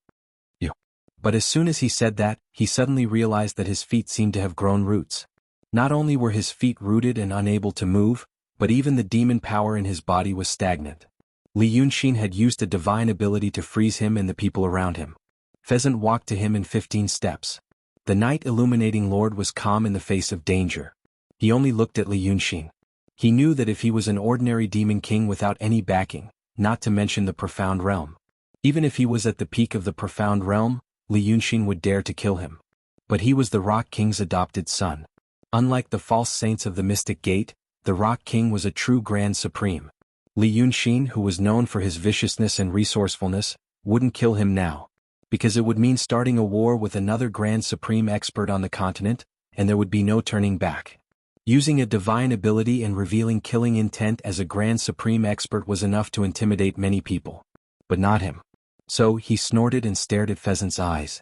"You." But as soon as he said that, he suddenly realized that his feet seemed to have grown roots. Not only were his feet rooted and unable to move, but even the demon power in his body was stagnant. Li Yunxin had used a divine ability to freeze him and the people around him. Pheasant walked to him in 15 steps. The Night Illuminating Lord was calm in the face of danger. He only looked at Li Yunxin. He knew that if he was an ordinary demon king without any backing, not to mention the profound realm, even if he was at the peak of the profound realm, Li Yunxin would dare to kill him. But he was the Rock King's adopted son. Unlike the false saints of the Mystic Gate, the Rock King was a true Grand Supreme. Li Yunxin, who was known for his viciousness and resourcefulness, wouldn't kill him now, because it would mean starting a war with another Grand Supreme expert on the continent, and there would be no turning back. Using a divine ability and revealing killing intent as a Grand Supreme expert was enough to intimidate many people. But not him. So he snorted and stared at Pheasant's eyes.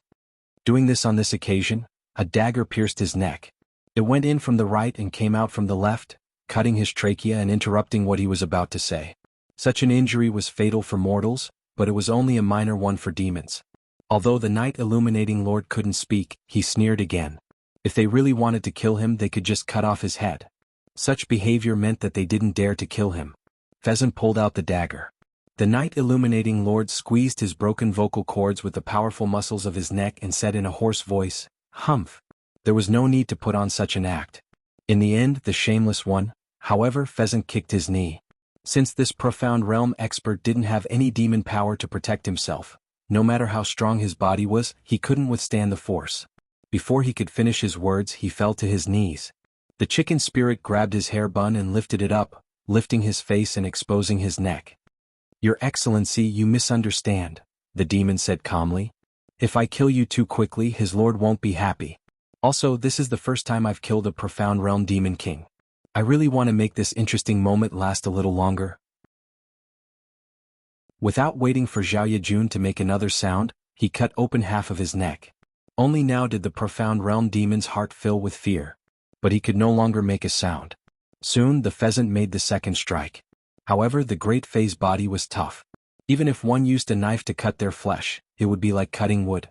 Doing this on this occasion, a dagger pierced his neck. It went in from the right and came out from the left, cutting his trachea and interrupting what he was about to say. Such an injury was fatal for mortals, but it was only a minor one for demons. Although the Night Illuminating Lord couldn't speak, he sneered again. If they really wanted to kill him, they could just cut off his head. Such behavior meant that they didn't dare to kill him. Pheasant pulled out the dagger. The Night Illuminating Lord squeezed his broken vocal cords with the powerful muscles of his neck and said in a hoarse voice, "Humph." There was no need to put on such an act. In the end, the shameless one, however, Pheasant kicked his knee. Since this profound realm expert didn't have any demon power to protect himself, no matter how strong his body was, he couldn't withstand the force. Before he could finish his words, he fell to his knees. The chicken spirit grabbed his hair bun and lifted it up, lifting his face and exposing his neck. Your Excellency, you misunderstand, the demon said calmly. If I kill you too quickly, his lord won't be happy. Also, this is the first time I've killed a profound realm demon king. I really want to make this interesting moment last a little longer. Without waiting for Zhao Yejun to make another sound, he cut open half of his neck. Only now did the profound realm demon's heart fill with fear. But he could no longer make a sound. Soon the pheasant made the second strike. However, the great Fei's body was tough. Even if one used a knife to cut their flesh, it would be like cutting wood.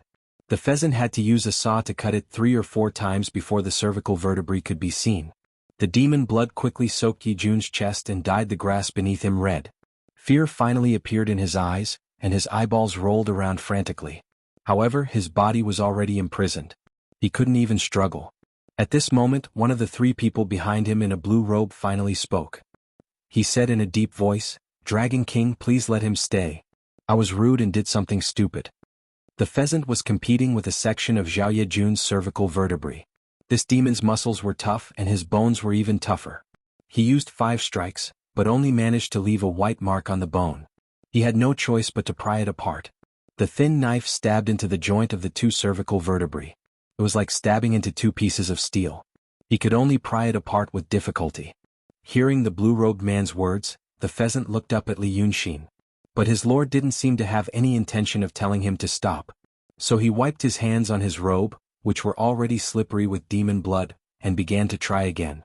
The pheasant had to use a saw to cut it 3 or 4 times before the cervical vertebrae could be seen. The demon blood quickly soaked Yejun's chest and dyed the grass beneath him red. Fear finally appeared in his eyes, and his eyeballs rolled around frantically. However, his body was already imprisoned. He couldn't even struggle. At this moment, one of the 3 people behind him in a blue robe finally spoke. He said in a deep voice, "Dragon King, please let him stay. I was rude and did something stupid." The pheasant was competing with a section of Zhao Yejun's cervical vertebrae. This demon's muscles were tough and his bones were even tougher. He used 5 strikes, but only managed to leave a white mark on the bone. He had no choice but to pry it apart. The thin knife stabbed into the joint of the 2 cervical vertebrae. It was like stabbing into 2 pieces of steel. He could only pry it apart with difficulty. Hearing the blue-robed man's words, the pheasant looked up at Li Yunxin. But his lord didn't seem to have any intention of telling him to stop. So he wiped his hands on his robe, which were already slippery with demon blood, and began to try again.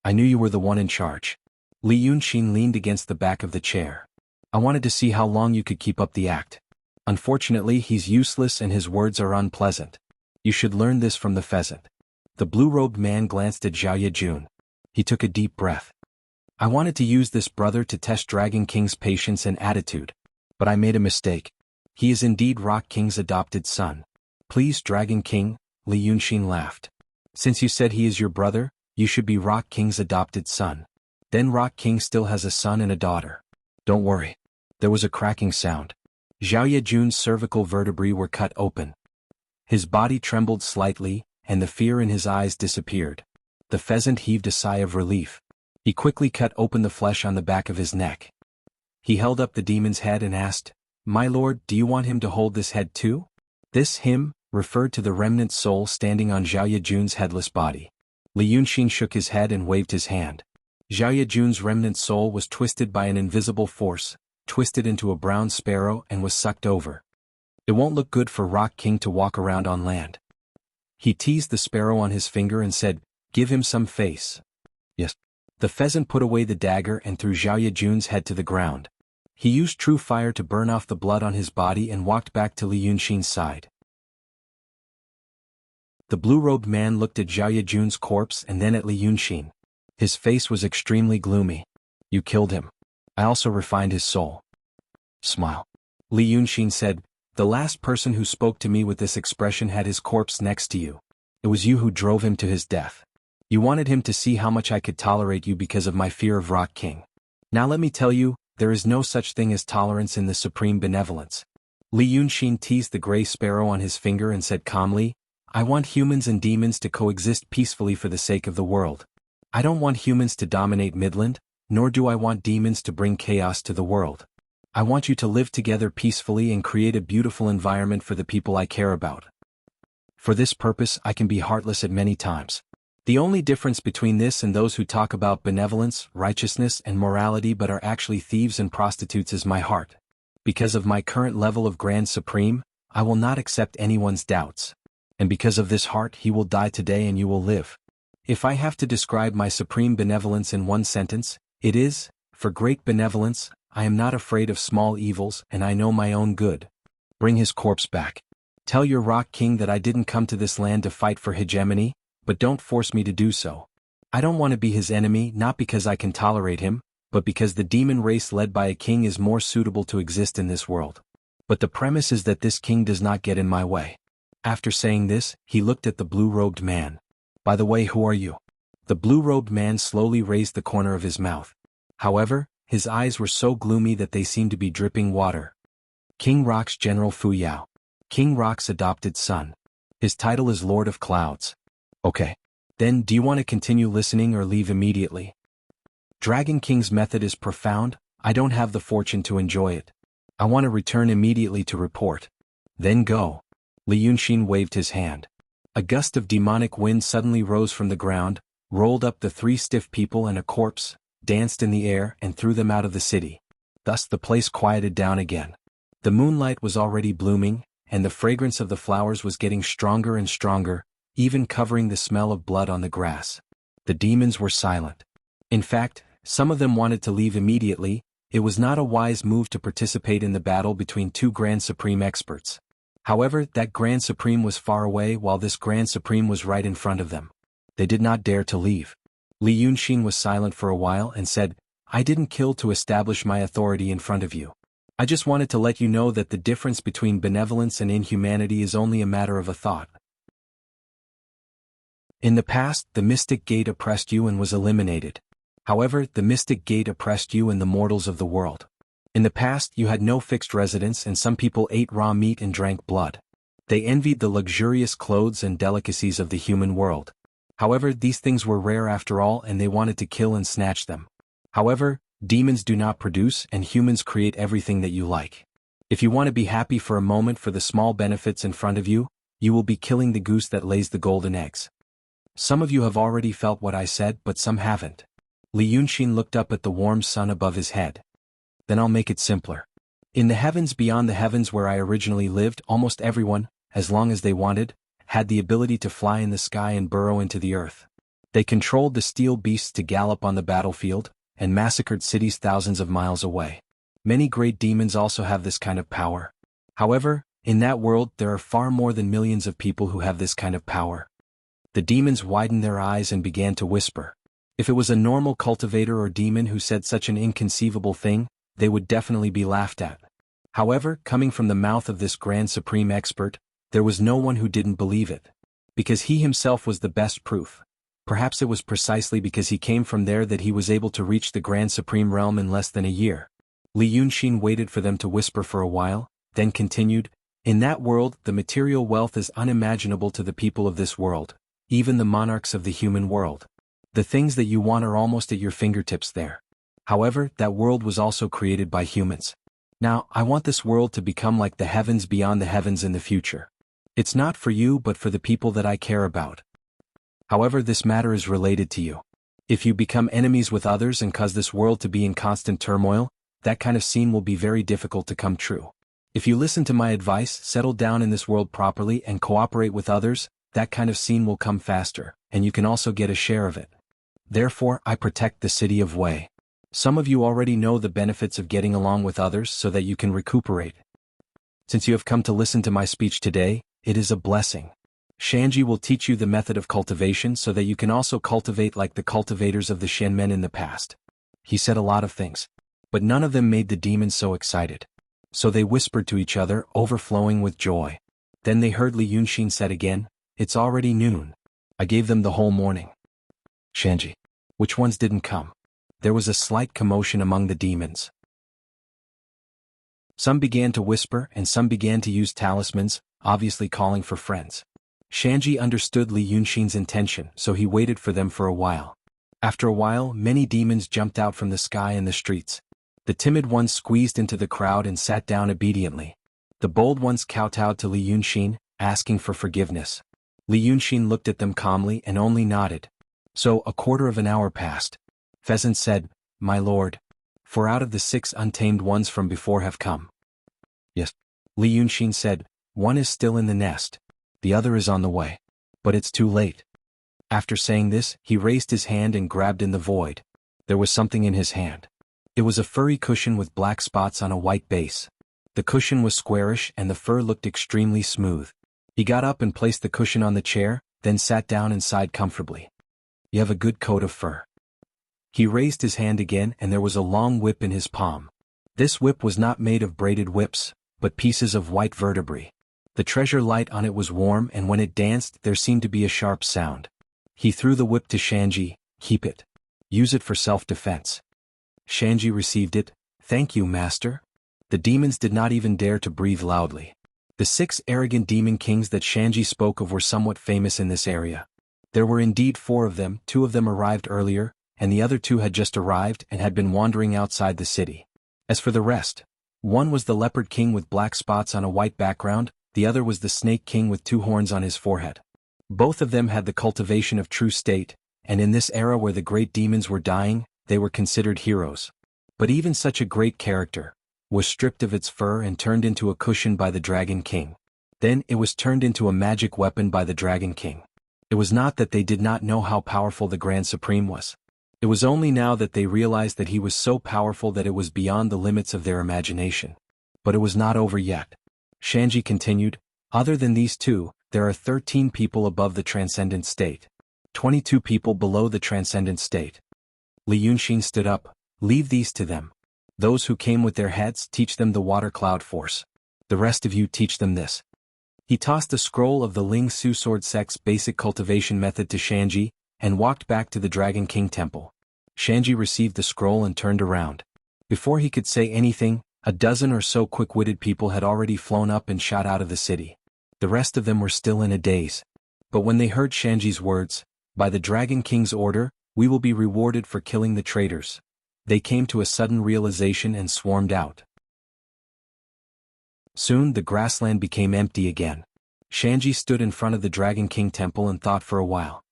"I knew you were the one in charge." Li Yunxin leaned against the back of the chair. "I wanted to see how long you could keep up the act. Unfortunately, he's useless and his words are unpleasant. You should learn this from the pheasant." The blue-robed man glanced at Zhao Yejun. He took a deep breath. "I wanted to use this brother to test Dragon King's patience and attitude. But I made a mistake. He is indeed Rock King's adopted son." "Please, Dragon King," Li Yunxin laughed. "Since you said he is your brother, you should be Rock King's adopted son. Then Rock King still has a son and a daughter. Don't worry." There was a cracking sound. Zhao Yejun's cervical vertebrae were cut open. His body trembled slightly, and the fear in his eyes disappeared. The pheasant heaved a sigh of relief. He quickly cut open the flesh on the back of his neck. He held up the demon's head and asked, "My lord, do you want him to hold this head too?" This him referred to the remnant soul standing on Zhao Yejun's headless body. Li Yunxin shook his head and waved his hand. Zhao Yejun's remnant soul was twisted by an invisible force, twisted into a brown sparrow and was sucked over. "It won't look good for Rock King to walk around on land." He teased the sparrow on his finger and said, "Give him some face." "Yes." The pheasant put away the dagger and threw Zhao Yejun's head to the ground. He used true fire to burn off the blood on his body and walked back to Li Yunxin's side. The blue-robed man looked at Zhao Yejun's corpse and then at Li Yunxin. His face was extremely gloomy. "You killed him. I also refined his soul." "Smile." Li Yunxin said, "The last person who spoke to me with this expression had his corpse next to you. It was you who drove him to his death. You wanted him to see how much I could tolerate you because of my fear of Rock King. Now let me tell you, there is no such thing as tolerance in the supreme benevolence." Li Yunxin teased the gray sparrow on his finger and said calmly, "I want humans and demons to coexist peacefully for the sake of the world. I don't want humans to dominate Midland, nor do I want demons to bring chaos to the world. I want you to live together peacefully and create a beautiful environment for the people I care about. For this purpose I can be heartless at many times. The only difference between this and those who talk about benevolence, righteousness and morality but are actually thieves and prostitutes is my heart. Because of my current level of Grand Supreme, I will not accept anyone's doubts. And because of this heart he will die today and you will live. If I have to describe my supreme benevolence in one sentence, it is, for great benevolence, I am not afraid of small evils and I know my own good. Bring his corpse back. Tell your Rock King that I didn't come to this land to fight for hegemony, but don't force me to do so. I don't want to be his enemy not because I can tolerate him, but because the demon race led by a king is more suitable to exist in this world. But the premise is that this king does not get in my way." After saying this, he looked at the blue-robed man. "By the way, who are you?" The blue-robed man slowly raised the corner of his mouth. However, his eyes were so gloomy that they seemed to be dripping water. "King Rock's General Fu Yao. King Rock's adopted son. His title is Lord of Clouds." "Okay. Then do you want to continue listening or leave immediately?" "Dragon King's method is profound, I don't have the fortune to enjoy it. I want to return immediately to report. Then go. Li Yunxin waved his hand. A gust of demonic wind suddenly rose from the ground, rolled up the 3 stiff people and a corpse, danced in the air and threw them out of the city. Thus the place quieted down again. The moonlight was already blooming, and the fragrance of the flowers was getting stronger and stronger, even covering the smell of blood on the grass. The demons were silent. In fact, some of them wanted to leave immediately. It was not a wise move to participate in the battle between 2 Grand Supreme experts. However, that Grand Supreme was far away while this Grand Supreme was right in front of them. They did not dare to leave. Li Yunxin was silent for a while and said, I didn't kill to establish my authority in front of you. I just wanted to let you know that the difference between benevolence and inhumanity is only a matter of a thought. In the past, the Mystic Gate oppressed you and was eliminated. However, the Mystic Gate oppressed you and the mortals of the world. In the past, you had no fixed residence and some people ate raw meat and drank blood. They envied the luxurious clothes and delicacies of the human world. However, these things were rare after all and they wanted to kill and snatch them. However, demons do not produce and humans create everything that you like. If you want to be happy for a moment for the small benefits in front of you, you will be killing the goose that lays the golden eggs. Some of you have already felt what I said but some haven't. Li Yunxin looked up at the warm sun above his head. Then I'll make it simpler. In the heavens beyond the heavens where I originally lived, almost everyone, as long as they wanted, had the ability to fly in the sky and burrow into the earth. They controlled the steel beasts to gallop on the battlefield, and massacred cities thousands of miles away. Many great demons also have this kind of power. However, in that world there are far more than millions of people who have this kind of power. The demons widened their eyes and began to whisper. If it was a normal cultivator or demon who said such an inconceivable thing, they would definitely be laughed at. However, coming from the mouth of this Grand Supreme Expert, there was no one who didn't believe it. Because he himself was the best proof. Perhaps it was precisely because he came from there that he was able to reach the Grand Supreme Realm in less than a year. Li Yunxin waited for them to whisper for a while, then continued, in that world the material wealth is unimaginable to the people of this world, even the monarchs of the human world. The things that you want are almost at your fingertips there. However, that world was also created by humans. Now, I want this world to become like the heavens beyond the heavens in the future. It's not for you but for the people that I care about. However, this matter is related to you. If you become enemies with others and cause this world to be in constant turmoil, that kind of scene will be very difficult to come true. If you listen to my advice, settle down in this world properly and cooperate with others, that kind of scene will come faster, and you can also get a share of it. Therefore, I protect the city of Wei. Some of you already know the benefits of getting along with others so that you can recuperate. Since you have come to listen to my speech today, it is a blessing. Shanji will teach you the method of cultivation so that you can also cultivate like the cultivators of the Shenmen in the past. He said a lot of things, but none of them made the demons so excited. So they whispered to each other, overflowing with joy. Then they heard Li Yunxin said again, it's already noon. I gave them the whole morning. Shanji. Which ones didn't come? There was a slight commotion among the demons. Some began to whisper and some began to use talismans, obviously calling for friends. Shanji understood Li Yunxin's intention, so he waited for them for a while. After a while, many demons jumped out from the sky and the streets. The timid ones squeezed into the crowd and sat down obediently. The bold ones kowtowed to Li Yunxin, asking for forgiveness. Li Yunxin looked at them calmly and only nodded. So, a quarter of an hour passed. Pheasant said, my lord, 4 out of the 6 untamed ones from before have come. Yes. Li Yunxin said, 1 is still in the nest. The other is on the way. But it's too late. After saying this, he raised his hand and grabbed in the void. There was something in his hand. It was a furry cushion with black spots on a white base. The cushion was squarish and the fur looked extremely smooth. He got up and placed the cushion on the chair, then sat down and sighed comfortably. You have a good coat of fur. He raised his hand again and there was a long whip in his palm. This whip was not made of braided whips, but pieces of white vertebrae. The treasure light on it was warm and when it danced there seemed to be a sharp sound. He threw the whip to Shanji, keep it. Use it for self-defense. Shanji received it, thank you, master. The demons did not even dare to breathe loudly. The 6 arrogant demon kings that Shanji spoke of were somewhat famous in this area. There were indeed 4 of them, 2 of them arrived earlier, and the other 2 had just arrived and had been wandering outside the city. As for the rest, one was the leopard king with black spots on a white background, the other was the snake king with 2 horns on his forehead. Both of them had the cultivation of true state, and in this era where the great demons were dying, they were considered heroes. But even such a great character was stripped of its fur and turned into a cushion by the Dragon King. Then it was turned into a magic weapon by the Dragon King. It was not that they did not know how powerful the Grand Supreme was. It was only now that they realized that he was so powerful that it was beyond the limits of their imagination. But it was not over yet. Shanji continued, other than these 2, there are 13 people above the transcendent state. 22 people below the transcendent state. Li Yunxin stood up, leave these to them. Those who came with their heads, teach them the water cloud force. The rest of you teach them this. He tossed the scroll of the Ling Su sword sect's basic cultivation method to Shanji, and walked back to the Dragon King temple. Shanji received the scroll and turned around. Before he could say anything, a dozen or so quick-witted people had already flown up and shot out of the city. The rest of them were still in a daze. But when they heard Shanji's words, by the Dragon King's order, we will be rewarded for killing the traitors, they came to a sudden realization and swarmed out. Soon the grassland became empty again. Shanji stood in front of the Dragon King temple and thought for a while.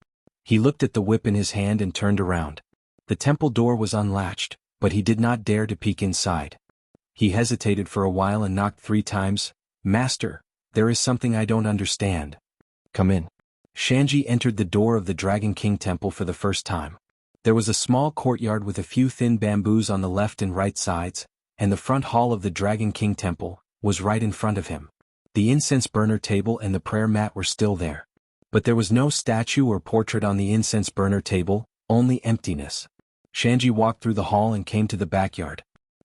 He looked at the whip in his hand and turned around. The temple door was unlatched, but he did not dare to peek inside. He hesitated for a while and knocked 3 times. Master, there is something I don't understand. Come in. Shanji entered the door of the Dragon King temple for the first time. There was a small courtyard with a few thin bamboos on the left and right sides, and the front hall of the Dragon King temple was right in front of him. The incense burner table and the prayer mat were still there. But there was no statue or portrait on the incense burner table, only emptiness. Shanji walked through the hall and came to the backyard.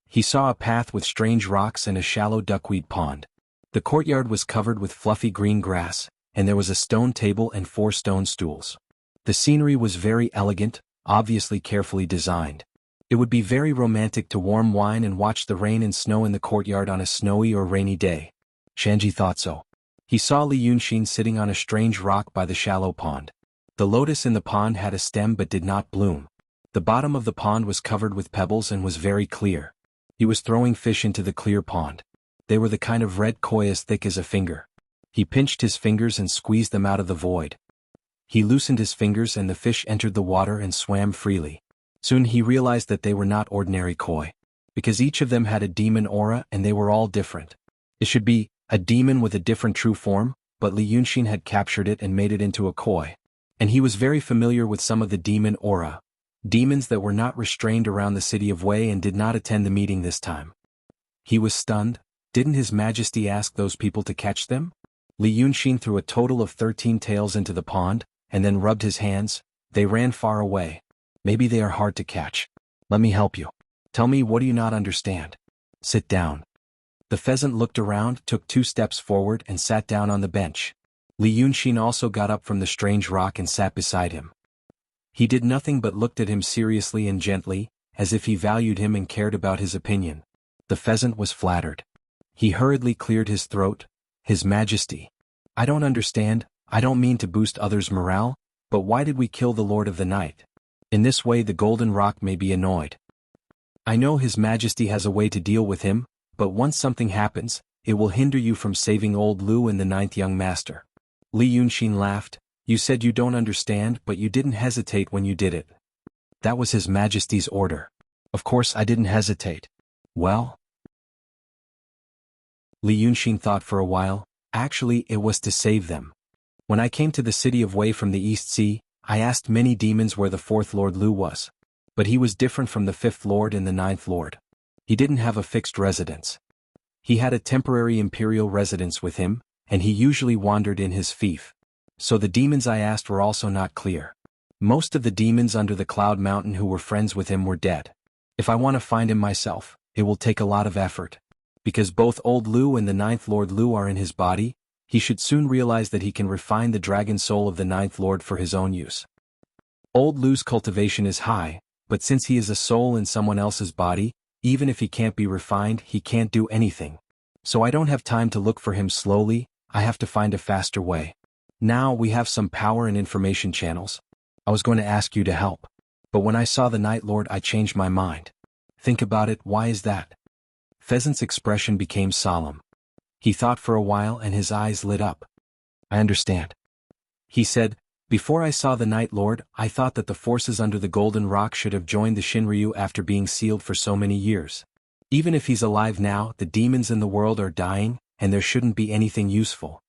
He saw a path with strange rocks and a shallow duckweed pond. The courtyard was covered with fluffy green grass, and there was a stone table and 4 stone stools. The scenery was very elegant, obviously carefully designed. It would be very romantic to warm wine and watch the rain and snow in the courtyard on a snowy or rainy day. Shanji thought so. He saw Li Yunxin sitting on a strange rock by the shallow pond. The lotus in the pond had a stem but did not bloom. The bottom of the pond was covered with pebbles and was very clear. He was throwing fish into the clear pond. They were the kind of red koi as thick as a finger. He pinched his fingers and squeezed them out of the void. He loosened his fingers and the fish entered the water and swam freely. Soon he realized that they were not ordinary koi. Because each of them had a demon aura and they were all different. It should be a demon with a different true form, but Li Yunxin had captured it and made it into a koi. And he was very familiar with some of the demon aura. Demons that were not restrained around the city of Wei and did not attend the meeting this time. He was stunned. Didn't His Majesty ask those people to catch them? Li Yunxin threw a total of 13 tails into the pond, and then rubbed his hands. They ran far away. Maybe they are hard to catch. Let me help you. Tell me, what do you not understand? Sit down. The pheasant looked around, took 2 steps forward and sat down on the bench. Li Yunxin also got up from the strange rock and sat beside him. He did nothing but looked at him seriously and gently, as if he valued him and cared about his opinion. The pheasant was flattered. He hurriedly cleared his throat. His Majesty. I don't understand. I don't mean to boost others' morale, but why did we kill the Lord of the Night? In this way the Golden Rock may be annoyed. I know His Majesty has a way to deal with him, but once something happens, it will hinder you from saving old Lu and the 9th young master. Li Yunxin laughed. You said you don't understand, but you didn't hesitate when you did it. That was His Majesty's order. Of course I didn't hesitate. Well? Li Yunxin thought for a while. Actually, it was to save them. When I came to the city of Wei from the East Sea, I asked many demons where the 4th Lord Lu was. But he was different from the 5th Lord and the 9th Lord. He didn't have a fixed residence. He had a temporary imperial residence with him, and he usually wandered in his fief. So the demons I asked were also not clear. Most of the demons under the Cloud Mountain who were friends with him were dead. If I want to find him myself, it will take a lot of effort. Because both old Lu and the 9th Lord Lu are in his body, he should soon realize that he can refine the dragon soul of the 9th Lord for his own use. Old Lu's cultivation is high, but since he is a soul in someone else's body, even if he can't be refined, he can't do anything. So I don't have time to look for him slowly, I have to find a faster way. Now we have some power and information channels. I was going to ask you to help. But when I saw the Night Lord I changed my mind. Think about it, why is that? Pheasant's expression became solemn. He thought for a while and his eyes lit up. I understand. He said, before I saw the Night Lord, I thought that the forces under the Golden Rock should have joined the Shinryu after being sealed for so many years. Even if he's alive now, the demons in the world are dying, and there shouldn't be anything useful.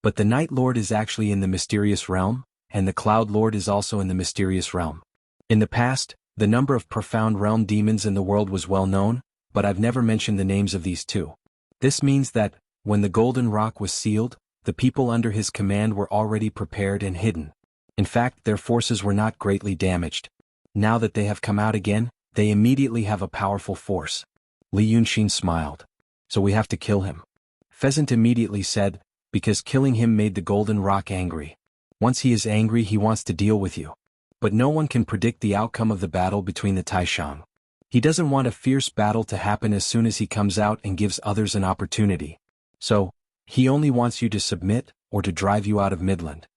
But the Night Lord is actually in the mysterious realm, and the Cloud Lord is also in the mysterious realm. In the past, the number of profound realm demons in the world was well known, but I've never mentioned the names of these two. This means that, when the Golden Rock was sealed, the people under his command were already prepared and hidden. In fact, their forces were not greatly damaged. Now that they have come out again, they immediately have a powerful force. Li Yunxin smiled. So we have to kill him. Pheasant immediately said, because killing him made the Golden Rock angry. Once he is angry, he wants to deal with you. But no one can predict the outcome of the battle between the Taishang. He doesn't want a fierce battle to happen as soon as he comes out and gives others an opportunity. So, he only wants you to submit, or to drive you out of Midland.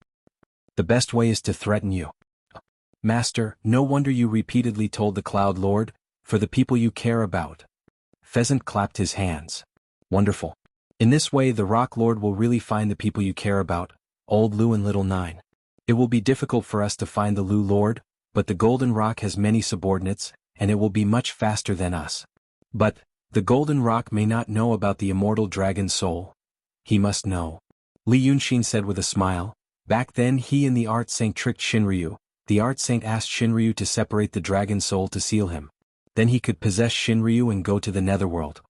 The best way is to threaten you. Master, no wonder you repeatedly told the Cloud Lord, for the people you care about. Pheasant clapped his hands. Wonderful. In this way the Rock Lord will really find the people you care about, Old Lu and Little Nine. It will be difficult for us to find the Lu Lord, but the Golden Rock has many subordinates, and it will be much faster than us. But, the Golden Rock may not know about the immortal dragon soul. He must know. Li Yunxin said with a smile. Back then he and the Art Saint tricked Shinryu. The Art Saint asked Shinryu to separate the dragon soul to seal him. Then he could possess Shinryu and go to the netherworld.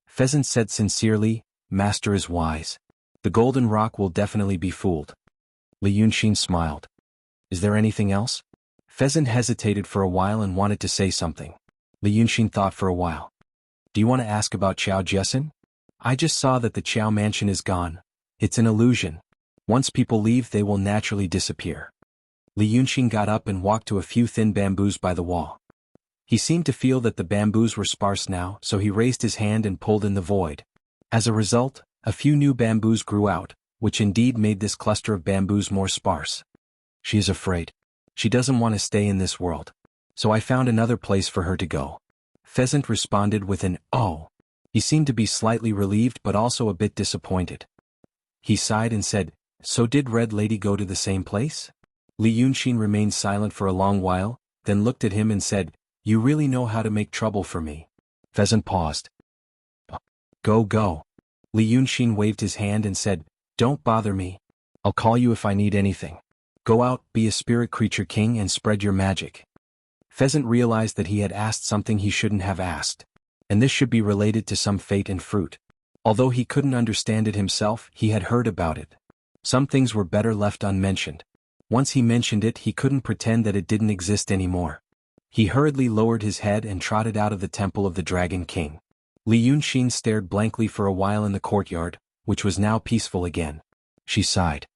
Pheasant said sincerely, Master is wise. The Golden Rock will definitely be fooled. Li Yunxin smiled. Is there anything else? Pheasant hesitated for a while and wanted to say something. Li Yunxin thought for a while. Do you want to ask about Qiao Jessen? I just saw that the Qiao mansion is gone. It's an illusion. Once people leave they will naturally disappear. Li Yunxin got up and walked to a few thin bamboos by the wall. He seemed to feel that the bamboos were sparse now, so he raised his hand and pulled in the void. As a result, a few new bamboos grew out, which indeed made this cluster of bamboos more sparse. She is afraid. She doesn't want to stay in this world. So I found another place for her to go. Pheasant responded with an oh. He seemed to be slightly relieved but also a bit disappointed. He sighed and said, so did Red Lady go to the same place? Li Yunxin remained silent for a long while, then looked at him and said, you really know how to make trouble for me. Pheasant paused. Go. Li Yunxin waved his hand and said, don't bother me. I'll call you if I need anything. Go out, be a spirit creature king and spread your magic. Pheasant realized that he had asked something he shouldn't have asked. And this should be related to some fate and fruit. Although he couldn't understand it himself, he had heard about it. Some things were better left unmentioned. Once he mentioned it, he couldn't pretend that it didn't exist anymore. He hurriedly lowered his head and trotted out of the temple of the Dragon King. Li Yunxin stared blankly for a while in the courtyard, which was now peaceful again. She sighed.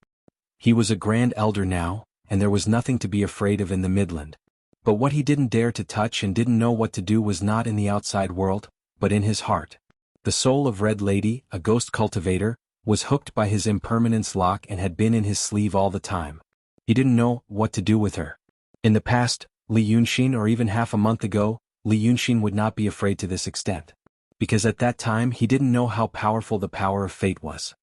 He was a grand elder now, and there was nothing to be afraid of in the Midland. But what he didn't dare to touch and didn't know what to do was not in the outside world, but in his heart. The soul of Red Lady, a ghost cultivator, was hooked by his impermanence lock and had been in his sleeve all the time. He didn't know what to do with her. In the past, Li Yunxin or even half a month ago, Li Yunxin would not be afraid to this extent. Because at that time he didn't know how powerful the power of fate was.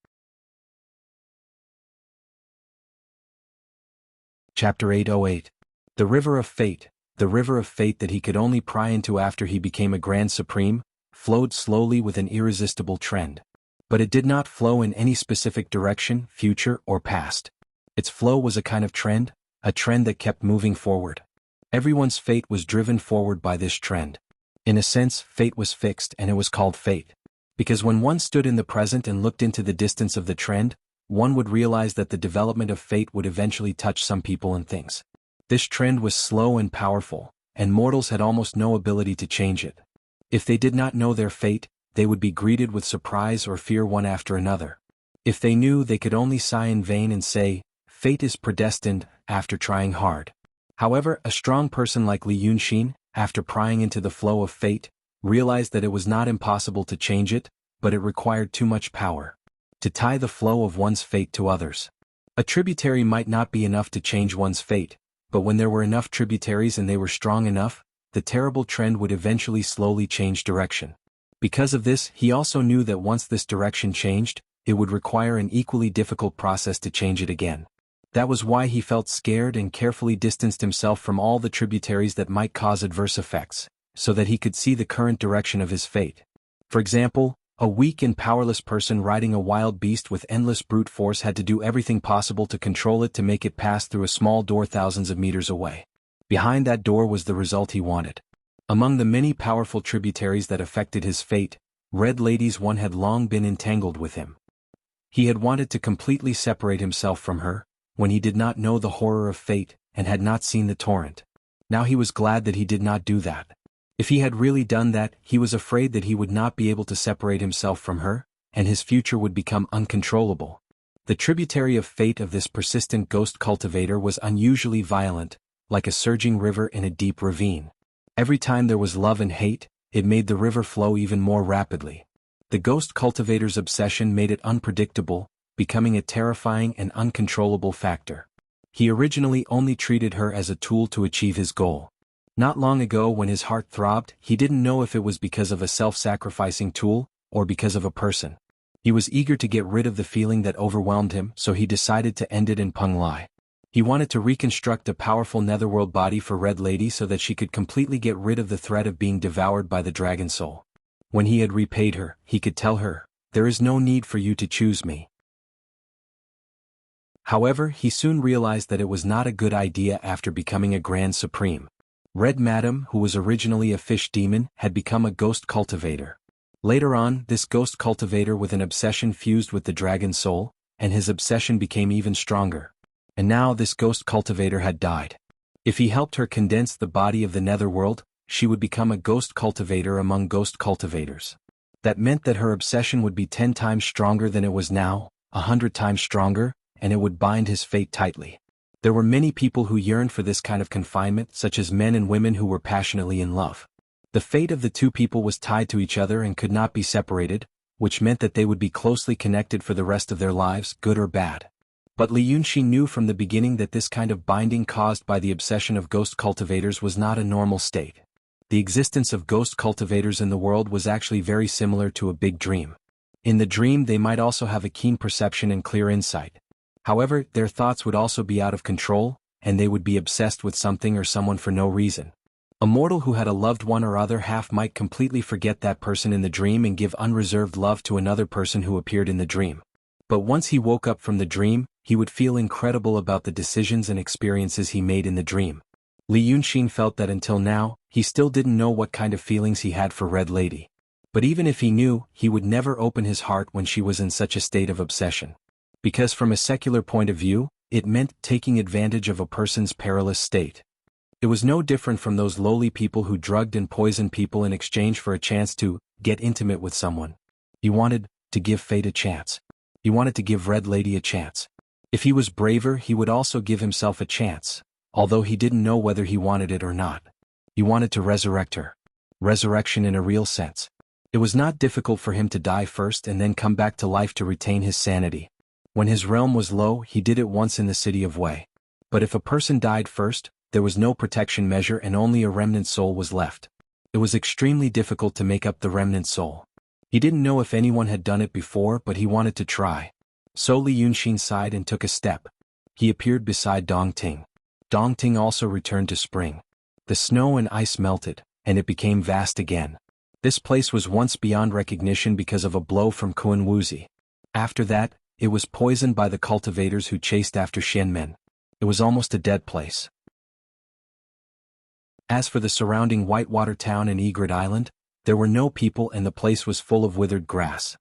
Chapter 808. The River of Fate. The river of fate that he could only pry into after he became a Grand Supreme, flowed slowly with an irresistible trend. But it did not flow in any specific direction, future or past. Its flow was a kind of trend, a trend that kept moving forward. Everyone's fate was driven forward by this trend. In a sense, fate was fixed and it was called fate. Because when one stood in the present and looked into the distance of the trend, one would realize that the development of fate would eventually touch some people and things. This trend was slow and powerful, and mortals had almost no ability to change it. If they did not know their fate, they would be greeted with surprise or fear one after another. If they knew, they could only sigh in vain and say, fate is predestined, after trying hard. However, a strong person like Li Yunxin, after prying into the flow of fate, realized that it was not impossible to change it, but it required too much power. To tie the flow of one's fate to others. A tributary might not be enough to change one's fate, but when there were enough tributaries and they were strong enough, the terrible trend would eventually slowly change direction. Because of this, he also knew that once this direction changed, it would require an equally difficult process to change it again. That was why he felt scared and carefully distanced himself from all the tributaries that might cause adverse effects, so that he could see the current direction of his fate. For example, a weak and powerless person riding a wild beast with endless brute force had to do everything possible to control it to make it pass through a small door thousands of meters away. Behind that door was the result he wanted. Among the many powerful tributaries that affected his fate, Red Lady's one had long been entangled with him. He had wanted to completely separate himself from her, when he did not know the horror of fate, and had not seen the torrent. Now he was glad that he did not do that. If he had really done that, he was afraid that he would not be able to separate himself from her, and his future would become uncontrollable. The tributary of fate of this persistent ghost cultivator was unusually violent, like a surging river in a deep ravine. Every time there was love and hate, it made the river flow even more rapidly. The ghost cultivator's obsession made it unpredictable, becoming a terrifying and uncontrollable factor. He originally only treated her as a tool to achieve his goal. Not long ago, when his heart throbbed, he didn't know if it was because of a self-sacrificing tool, or because of a person. He was eager to get rid of the feeling that overwhelmed him, so he decided to end it in Peng Lai. He wanted to reconstruct a powerful netherworld body for Red Lady so that she could completely get rid of the threat of being devoured by the dragon soul. When he had repaid her, he could tell her, "There is no need for you to choose me." However, he soon realized that it was not a good idea after becoming a Grand Supreme. Red Madam, who was originally a fish demon, had become a ghost cultivator. Later on, this ghost cultivator with an obsession fused with the dragon soul, and his obsession became even stronger. And now this ghost cultivator had died. If he helped her condense the body of the netherworld, she would become a ghost cultivator among ghost cultivators. That meant that her obsession would be 10 times stronger than it was now, 100 times stronger, and it would bind his fate tightly. There were many people who yearned for this kind of confinement, such as men and women who were passionately in love. The fate of the two people was tied to each other and could not be separated, which meant that they would be closely connected for the rest of their lives, good or bad. But Li Yunxi knew from the beginning that this kind of binding caused by the obsession of ghost cultivators was not a normal state. The existence of ghost cultivators in the world was actually very similar to a big dream. In the dream they might also have a keen perception and clear insight. However, their thoughts would also be out of control, and they would be obsessed with something or someone for no reason. A mortal who had a loved one or other half might completely forget that person in the dream and give unreserved love to another person who appeared in the dream. But once he woke up from the dream, he would feel incredible about the decisions and experiences he made in the dream. Li Yunxin felt that until now, he still didn't know what kind of feelings he had for Red Lady. But even if he knew, he would never open his heart when she was in such a state of obsession. Because from a secular point of view, it meant taking advantage of a person's perilous state. It was no different from those lowly people who drugged and poisoned people in exchange for a chance to get intimate with someone. He wanted to give fate a chance. He wanted to give Red Lady a chance. If he was braver, he would also give himself a chance, although he didn't know whether he wanted it or not. He wanted to resurrect her. Resurrection in a real sense. It was not difficult for him to die first and then come back to life to retain his sanity. When his realm was low, he did it once in the city of Wei. But if a person died first, there was no protection measure and only a remnant soul was left. It was extremely difficult to make up the remnant soul. He didn't know if anyone had done it before, but he wanted to try. So Li Yunxin sighed and took a step. He appeared beside Dong Ting. Dong Ting also returned to spring. The snow and ice melted, and it became vast again. This place was once beyond recognition because of a blow from Kun Wuzi. After that, it was poisoned by the cultivators who chased after Xianmen. It was almost a dead place. As for the surrounding Whitewater town and Egret Island, there were no people and the place was full of withered grass.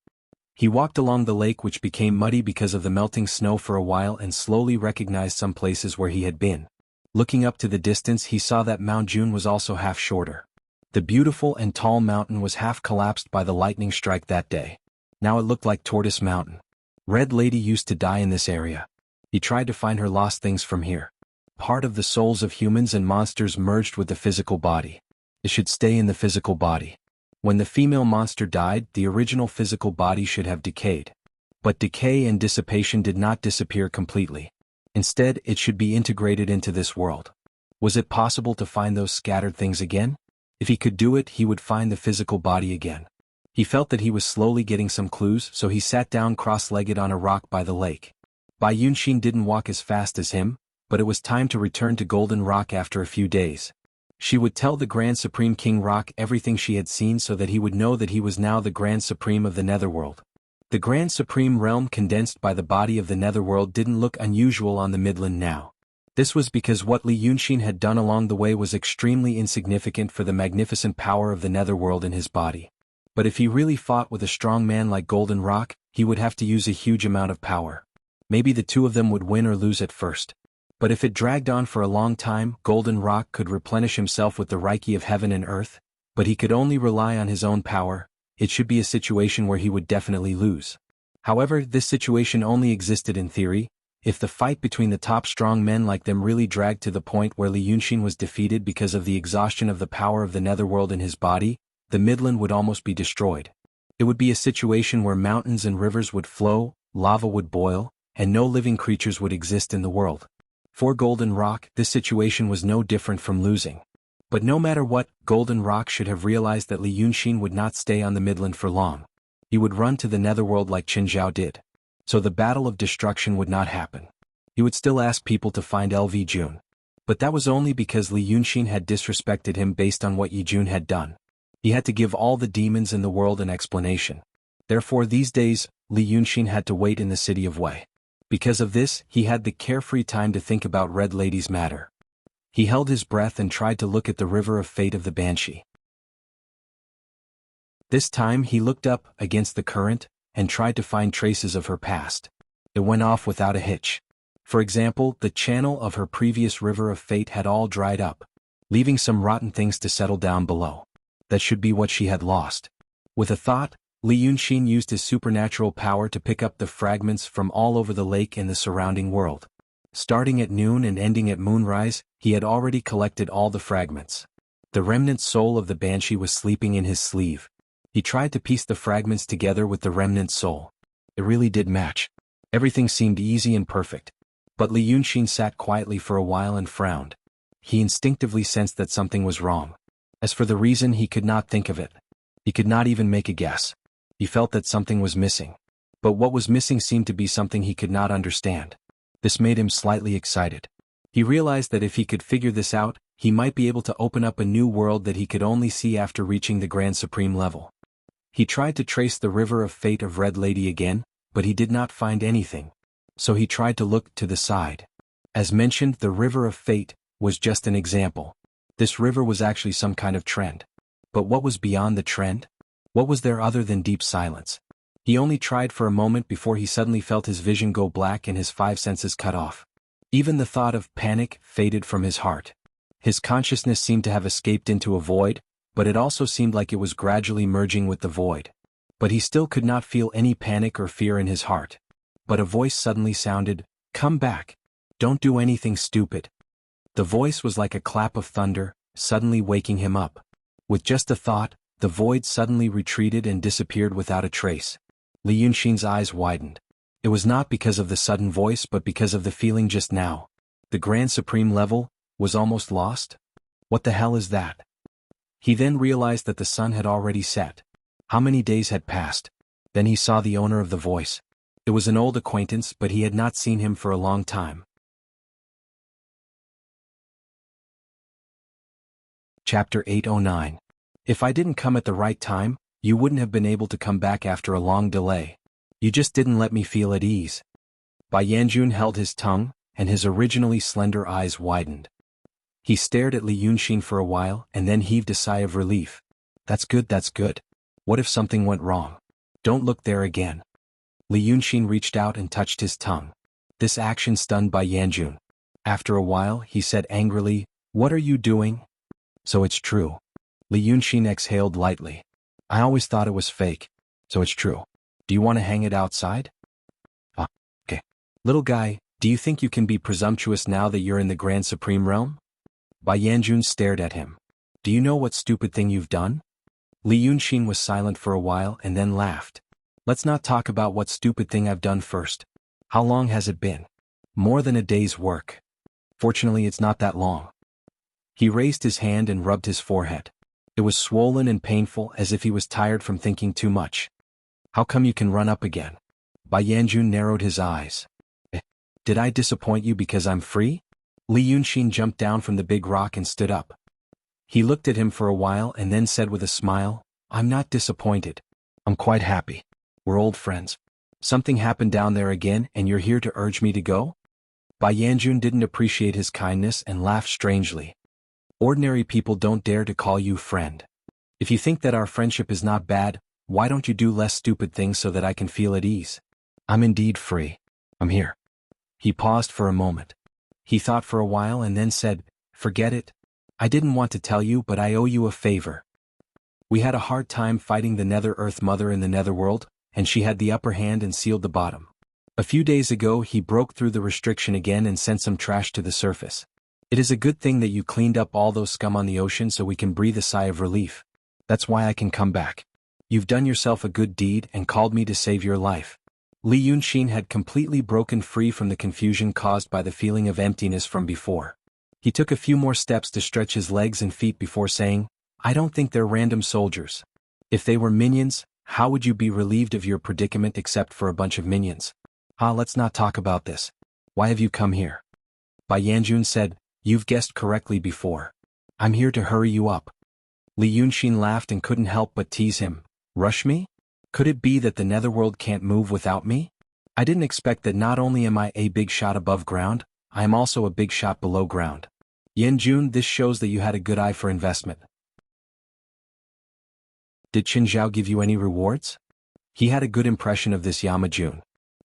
He walked along the lake, which became muddy because of the melting snow, for a while and slowly recognized some places where he had been. Looking up to the distance, he saw that Mount June was also half shorter. The beautiful and tall mountain was half collapsed by the lightning strike that day. Now it looked like Tortoise Mountain. Red Lady used to die in this area. He tried to find her lost things from here. Part of the souls of humans and monsters merged with the physical body. It should stay in the physical body. When the female monster died, the original physical body should have decayed. But decay and dissipation did not disappear completely. Instead, it should be integrated into this world. Was it possible to find those scattered things again? If he could do it, he would find the physical body again. He felt that he was slowly getting some clues, so he sat down cross-legged on a rock by the lake. Bai Yunxin didn't walk as fast as him, but it was time to return to Golden Rock after a few days. She would tell the Grand Supreme King Rock everything she had seen so that he would know that he was now the Grand Supreme of the Netherworld. The Grand Supreme realm condensed by the body of the Netherworld didn't look unusual on the Midland now. This was because what Li Yunxin had done along the way was extremely insignificant for the magnificent power of the Netherworld in his body. But if he really fought with a strong man like Golden Rock, he would have to use a huge amount of power. Maybe the two of them would win or lose at first. But if it dragged on for a long time, Golden Rock could replenish himself with the Reiki of heaven and earth, but he could only rely on his own power. It should be a situation where he would definitely lose. However, this situation only existed in theory. If the fight between the top strong men like them really dragged to the point where Li Yunxin was defeated because of the exhaustion of the power of the Netherworld in his body, the Midland would almost be destroyed. It would be a situation where mountains and rivers would flow, lava would boil, and no living creatures would exist in the world. For Golden Rock, this situation was no different from losing. But no matter what, Golden Rock should have realized that Li Yunxin would not stay on the Midland for long. He would run to the Netherworld like Qin Zhao did. So the battle of destruction would not happen. He would still ask people to find LV Jun. But that was only because Li Yunxin had disrespected him based on what Yi Jun had done. He had to give all the demons in the world an explanation. Therefore these days, Li Yunxin had to wait in the city of Wei. Because of this, he had the carefree time to think about Red Lady's matter. He held his breath and tried to look at the river of fate of the Banshee. This time he looked up against the current and tried to find traces of her past. It went off without a hitch. For example, the channel of her previous river of fate had all dried up, leaving some rotten things to settle down below. That should be what she had lost. With a thought, Li Yunxin used his supernatural power to pick up the fragments from all over the lake and the surrounding world. Starting at noon and ending at moonrise, he had already collected all the fragments. The remnant soul of the Banshee was sleeping in his sleeve. He tried to piece the fragments together with the remnant soul. It really did match. Everything seemed easy and perfect. But Li Yunxin sat quietly for a while and frowned. He instinctively sensed that something was wrong. As for the reason, he could not think of it. He could not even make a guess. He felt that something was missing. But what was missing seemed to be something he could not understand. This made him slightly excited. He realized that if he could figure this out, he might be able to open up a new world that he could only see after reaching the Grand Supreme level. He tried to trace the river of fate of Red Lady again, but he did not find anything. So he tried to look to the side. As mentioned, the river of fate was just an example. This river was actually some kind of trend. But what was beyond the trend? What was there other than deep silence? He only tried for a moment before he suddenly felt his vision go black and his five senses cut off. Even the thought of panic faded from his heart. His consciousness seemed to have escaped into a void, but it also seemed like it was gradually merging with the void. But he still could not feel any panic or fear in his heart. But a voice suddenly sounded, "Come back. Don't do anything stupid." The voice was like a clap of thunder, suddenly waking him up. With just a thought, the void suddenly retreated and disappeared without a trace. Li Yunxin's eyes widened. It was not because of the sudden voice but because of the feeling just now. The Grand Supreme level was almost lost? What the hell is that? He then realized that the sun had already set. How many days had passed? Then he saw the owner of the voice. It was an old acquaintance, but he had not seen him for a long time. Chapter 809. If I didn't come at the right time, you wouldn't have been able to come back after a long delay. You just didn't let me feel at ease. Bai Yanjun held his tongue, and his originally slender eyes widened. He stared at Li Yunxin for a while and then heaved a sigh of relief. That's good, that's good. What if something went wrong? Don't look there again. Li Yunxin reached out and touched his tongue. This action stunned Bai Yanjun. After a while, he said angrily, "What are you doing?" So it's true. Li Yunxin exhaled lightly. I always thought it was fake. So it's true. Do you want to hang it outside? Okay. Little guy, do you think you can be presumptuous now that you're in the Grand Supreme realm? Bai Yanjun stared at him. Do you know what stupid thing you've done? Li Yunxin was silent for a while and then laughed. Let's not talk about what stupid thing I've done first. How long has it been? More than a day's work. Fortunately, it's not that long. He raised his hand and rubbed his forehead. It was swollen and painful, as if he was tired from thinking too much. How come you can run up again? Bai Yanjun narrowed his eyes. Did I disappoint you because I'm free? Li Yunxin jumped down from the big rock and stood up. He looked at him for a while and then said with a smile, I'm not disappointed. I'm quite happy. We're old friends. Something happened down there again and you're here to urge me to go? Bai Yanjun didn't appreciate his kindness and laughed strangely. Ordinary people don't dare to call you friend. If you think that our friendship is not bad, why don't you do less stupid things so that I can feel at ease? I'm indeed free. I'm here. He paused for a moment. He thought for a while and then said, Forget it. I didn't want to tell you, but I owe you a favor. We had a hard time fighting the Nether Earth Mother in the Netherworld, and she had the upper hand and sealed the bottom. A few days ago he broke through the restriction again and sent some trash to the surface. It is a good thing that you cleaned up all those scum on the ocean so we can breathe a sigh of relief. That's why I can come back. You've done yourself a good deed and called me to save your life. Li Yunxin had completely broken free from the confusion caused by the feeling of emptiness from before. He took a few more steps to stretch his legs and feet before saying, I don't think they're random soldiers. If they were minions, how would you be relieved of your predicament except for a bunch of minions? Let's not talk about this. Why have you come here? Bai Yanjun said, You've guessed correctly before. I'm here to hurry you up. Li Yunxin laughed and couldn't help but tease him. Rush me? Could it be that the netherworld can't move without me? I didn't expect that not only am I a big shot above ground, I am also a big shot below ground. Yanjun, this shows that you had a good eye for investment. Did Qin Zhao give you any rewards? He had a good impression of this Yamajun.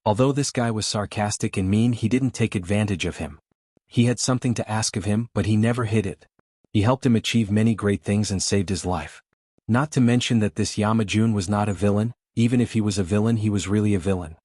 Although this guy was sarcastic and mean, he didn't take advantage of him. He had something to ask of him, but he never hid it. He helped him achieve many great things and saved his life. Not to mention that this Yamajun was not a villain. Even if he was a villain, he was really a villain.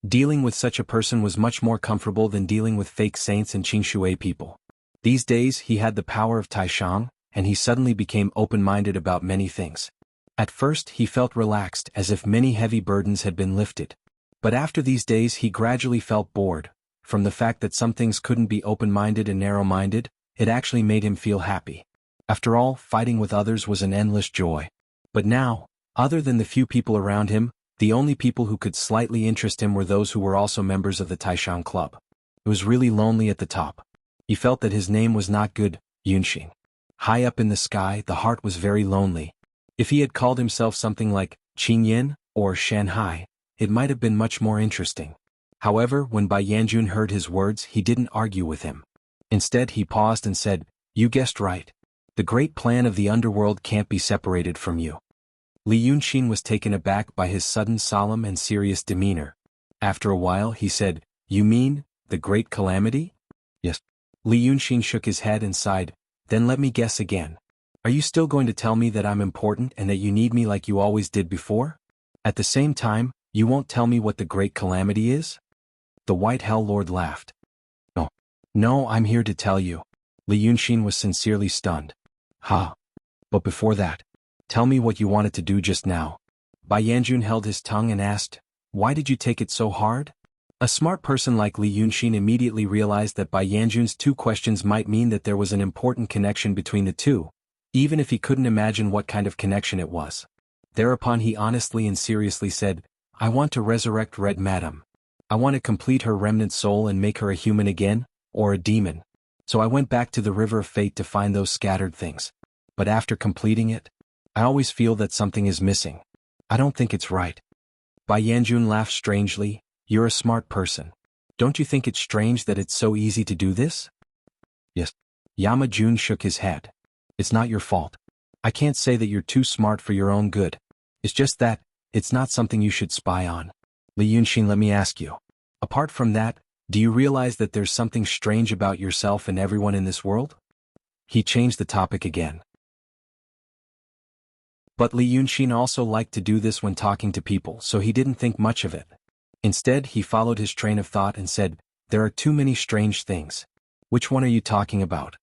Dealing with such a person was much more comfortable than dealing with fake saints and Qingshui people. These days he had the power of Taishang, and he suddenly became open-minded about many things. At first he felt relaxed, as if many heavy burdens had been lifted. But after these days he gradually felt bored. From the fact that some things couldn't be open-minded and narrow-minded, it actually made him feel happy. After all, fighting with others was an endless joy. But now, other than the few people around him, the only people who could slightly interest him were those who were also members of the Taishang Club. It was really lonely at the top. He felt that his name was not good, Yunxing. High up in the sky, the heart was very lonely. If he had called himself something like Qingyan or Shanhai, it might have been much more interesting. However, when Bai Yanjun heard his words, he didn't argue with him. Instead, he paused and said, You guessed right. The great plan of the underworld can't be separated from you. Li Yunxin was taken aback by his sudden solemn and serious demeanor. After a while he said, You mean, the great calamity? Yes. Li Yunxin shook his head and sighed, Then let me guess again. Are you still going to tell me that I'm important and that you need me like you always did before? At the same time, you won't tell me what the great calamity is? The White Hell Lord laughed. No, I'm here to tell you. Li Yunxin was sincerely stunned. But before that, tell me what you wanted to do just now. Bai Yanjun held his tongue and asked, Why did you take it so hard? A smart person like Li Yunxin immediately realized that Bai Yanjun's two questions might mean that there was an important connection between the two, even if he couldn't imagine what kind of connection it was. Thereupon he honestly and seriously said, I want to resurrect Red Madam. I want to complete her remnant soul and make her a human again, or a demon. So I went back to the River of Fate to find those scattered things. But after completing it, I always feel that something is missing. I don't think it's right. Bai Yanjun laughed strangely. You're a smart person. Don't you think it's strange that it's so easy to do this? Yes. Yamajun shook his head. It's not your fault. I can't say that you're too smart for your own good. It's just that, it's not something you should spy on. Li Yunxin, let me ask you. Apart from that, do you realize that there's something strange about yourself and everyone in this world? He changed the topic again. But Li Yunxin also liked to do this when talking to people, so he didn't think much of it. Instead, he followed his train of thought and said, There are too many strange things. Which one are you talking about?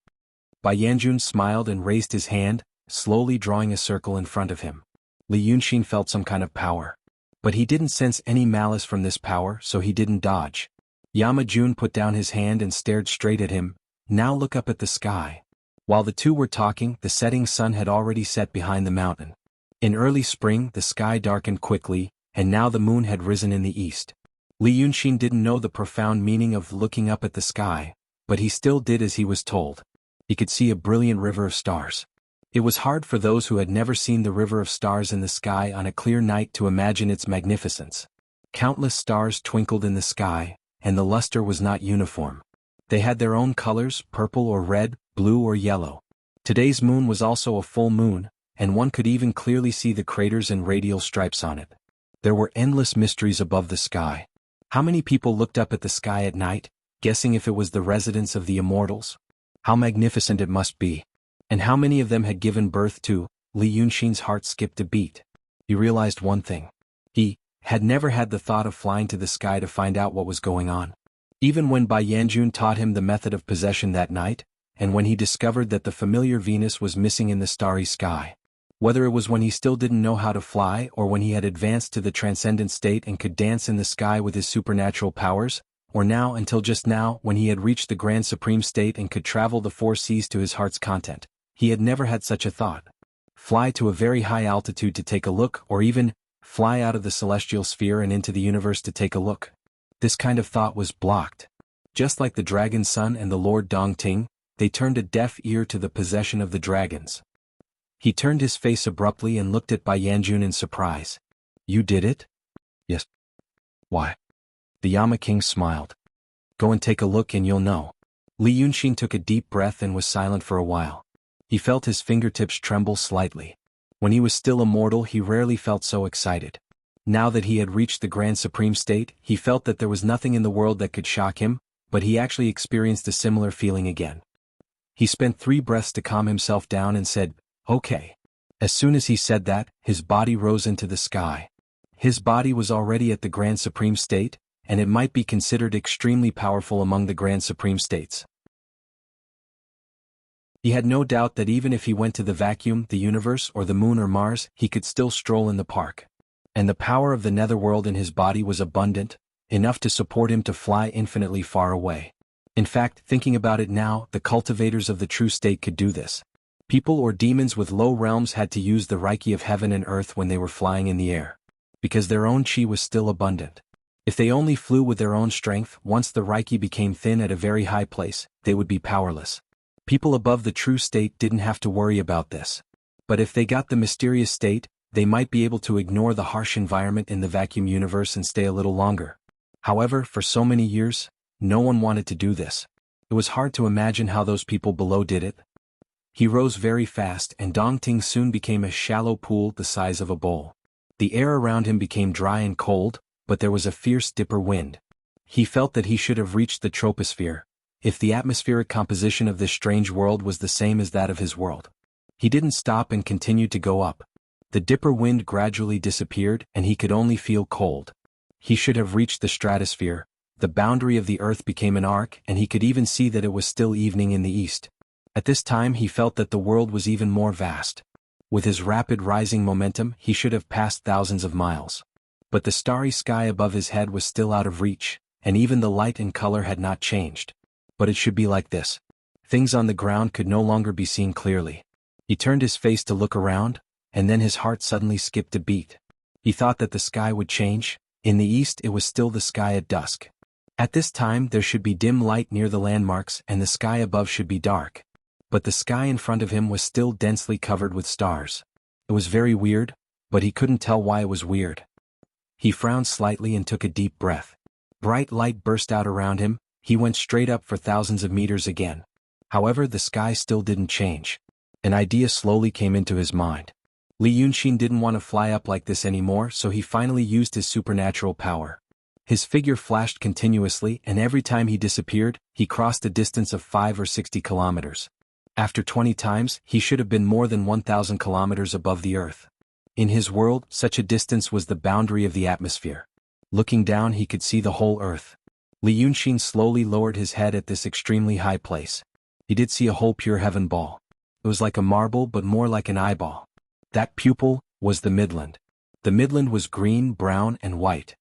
Bai Yanjun smiled and raised his hand, slowly drawing a circle in front of him. Li Yunxin felt some kind of power. But he didn't sense any malice from this power, so he didn't dodge. Yamajun put down his hand and stared straight at him. Now look up at the sky. While the two were talking, the setting sun had already set behind the mountain. In early spring, the sky darkened quickly, and now the moon had risen in the east. Li Yunxin didn't know the profound meaning of looking up at the sky, but he still did as he was told. He could see a brilliant river of stars. It was hard for those who had never seen the river of stars in the sky on a clear night to imagine its magnificence. Countless stars twinkled in the sky, and the luster was not uniform. They had their own colors, purple or red, blue or yellow. Today's moon was also a full moon, and one could even clearly see the craters and radial stripes on it. There were endless mysteries above the sky. How many people looked up at the sky at night, guessing if it was the residence of the immortals? How magnificent it must be. And how many of them had given birth to? Li Yunxin's heart skipped a beat. He realized one thing. He had never had the thought of flying to the sky to find out what was going on. Even when Bai Yanjun taught him the method of possession that night, and when he discovered that the familiar Venus was missing in the starry sky. Whether it was when he still didn't know how to fly or when he had advanced to the transcendent state and could dance in the sky with his supernatural powers, or now until just now when he had reached the grand supreme state and could travel the four seas to his heart's content, he had never had such a thought. Fly to a very high altitude to take a look, or even fly out of the celestial sphere and into the universe to take a look. This kind of thought was blocked. Just like the dragon son and the Lord Dongting, they turned a deaf ear to the possession of the dragons. He turned his face abruptly and looked at Bai Yanjun in surprise. You did it? Yes. Why? The Yama King smiled. Go and take a look and you'll know. Li Yunxin took a deep breath and was silent for a while. He felt his fingertips tremble slightly. When he was still immortal, he rarely felt so excited. Now that he had reached the grand supreme state, he felt that there was nothing in the world that could shock him, but he actually experienced a similar feeling again. He spent 3 breaths to calm himself down and said, "Okay." As soon as he said that, his body rose into the sky. His body was already at the grand supreme state, and it might be considered extremely powerful among the grand supreme states. He had no doubt that even if he went to the vacuum, the universe, or the moon or Mars, he could still stroll in the park. And the power of the netherworld in his body was abundant, enough to support him to fly infinitely far away. In fact, thinking about it now, the cultivators of the true state could do this. People or demons with low realms had to use the Reiki of heaven and earth when they were flying in the air. Because their own chi was still abundant. If they only flew with their own strength, once the Reiki became thin at a very high place, they would be powerless. People above the true state didn't have to worry about this. But if they got the mysterious state, they might be able to ignore the harsh environment in the vacuum universe and stay a little longer. However, for so many years, no one wanted to do this. It was hard to imagine how those people below did it. He rose very fast and Dongting soon became a shallow pool the size of a bowl. The air around him became dry and cold, but there was a fierce dipper wind. He felt that he should have reached the troposphere, if the atmospheric composition of this strange world was the same as that of his world. He didn't stop and continued to go up. The dipper wind gradually disappeared and he could only feel cold. He should have reached the stratosphere. The boundary of the earth became an arc and he could even see that it was still evening in the east. At this time he felt that the world was even more vast. With his rapid rising momentum, he should have passed thousands of miles. But the starry sky above his head was still out of reach, and even the light and color had not changed. But it should be like this. Things on the ground could no longer be seen clearly. He turned his face to look around, and then his heart suddenly skipped a beat. He thought that the sky would change. In the east it was still the sky at dusk. At this time there should be dim light near the landmarks and the sky above should be dark. But the sky in front of him was still densely covered with stars. It was very weird, but he couldn't tell why it was weird. He frowned slightly and took a deep breath. Bright light burst out around him. He went straight up for thousands of meters again. However, the sky still didn't change. An idea slowly came into his mind. Li Yunxin didn't want to fly up like this anymore, so he finally used his supernatural power. His figure flashed continuously, and every time he disappeared, he crossed a distance of 5 or 60 kilometers. After 20 times, he should have been more than 1,000 kilometers above the earth. In his world, such a distance was the boundary of the atmosphere. Looking down, he could see the whole earth. Li Yunxin slowly lowered his head at this extremely high place. He did see a whole pure heaven ball. It was like a marble but more like an eyeball. That pupil was the midland. The midland was green, brown, and white.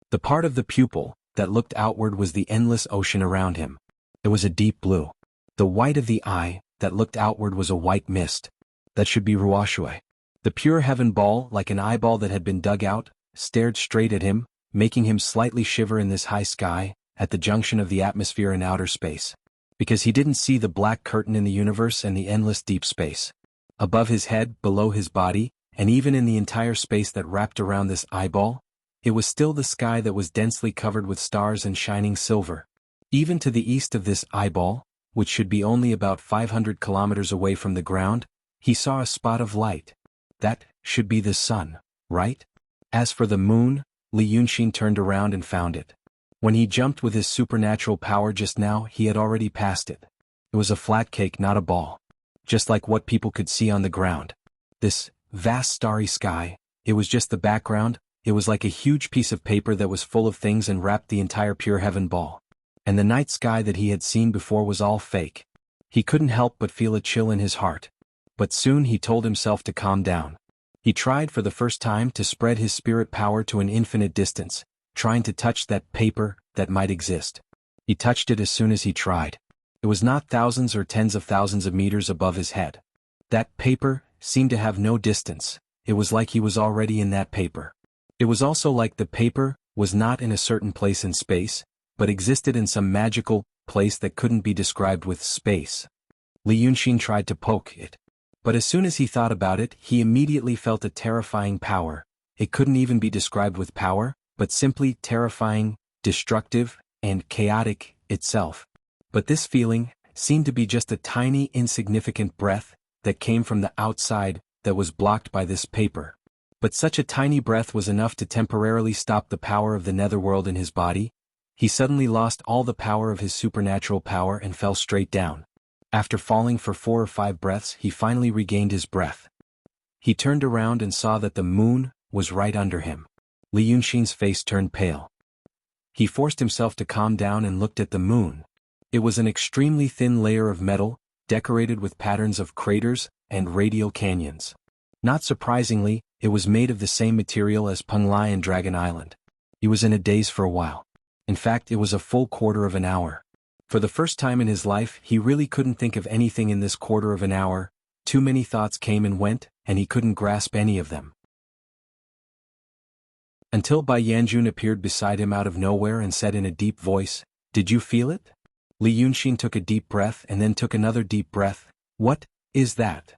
The part of the pupil that looked outward was the endless ocean around him. It was a deep blue. The white of the eye that looked outward was a white mist. That should be Ruoshui. The pure heaven ball, like an eyeball that had been dug out, stared straight at him, making him slightly shiver in this high sky, at the junction of the atmosphere and outer space. Because he didn't see the black curtain in the universe and the endless deep space. Above his head, below his body, and even in the entire space that wrapped around this eyeball, it was still the sky that was densely covered with stars and shining silver. Even to the east of this eyeball, which should be only about 500 kilometers away from the ground, he saw a spot of light. That should be the sun, right? As for the moon, Li Yunxin turned around and found it. When he jumped with his supernatural power just now, he had already passed it. It was a flat cake, not a ball. Just like what people could see on the ground. This vast starry sky, it was just the background. It was like a huge piece of paper that was full of things and wrapped the entire pure heaven ball. And the night sky that he had seen before was all fake. He couldn't help but feel a chill in his heart. But soon he told himself to calm down. He tried for the first time to spread his spirit power to an infinite distance, trying to touch that paper that might exist. He touched it as soon as he tried. It was not thousands or tens of thousands of meters above his head. That paper seemed to have no distance. It was like he was already in that paper. It was also like the paper was not in a certain place in space, but existed in some magical place that couldn't be described with space. Li Yunxin tried to poke it. But as soon as he thought about it, he immediately felt a terrifying power. It couldn't even be described with power, but simply terrifying, destructive, and chaotic itself. But this feeling seemed to be just a tiny, insignificant breath that came from the outside that was blocked by this paper. But such a tiny breath was enough to temporarily stop the power of the netherworld in his body. He suddenly lost all the power of his supernatural power and fell straight down. After falling for 4 or 5 breaths, he finally regained his breath. He turned around and saw that the moon was right under him. Li Yunxin's face turned pale. He forced himself to calm down and looked at the moon. It was an extremely thin layer of metal, decorated with patterns of craters and radial canyons. Not surprisingly, it was made of the same material as Penglai and Dragon Island. He was in a daze for a while. In fact, it was a full quarter of an hour. For the first time in his life, he really couldn't think of anything in this quarter of an hour. Too many thoughts came and went, and he couldn't grasp any of them. Until Bai Yanjun appeared beside him out of nowhere and said in a deep voice, "Did you feel it?" Li Yunxin took a deep breath and then took another deep breath. "What is that?"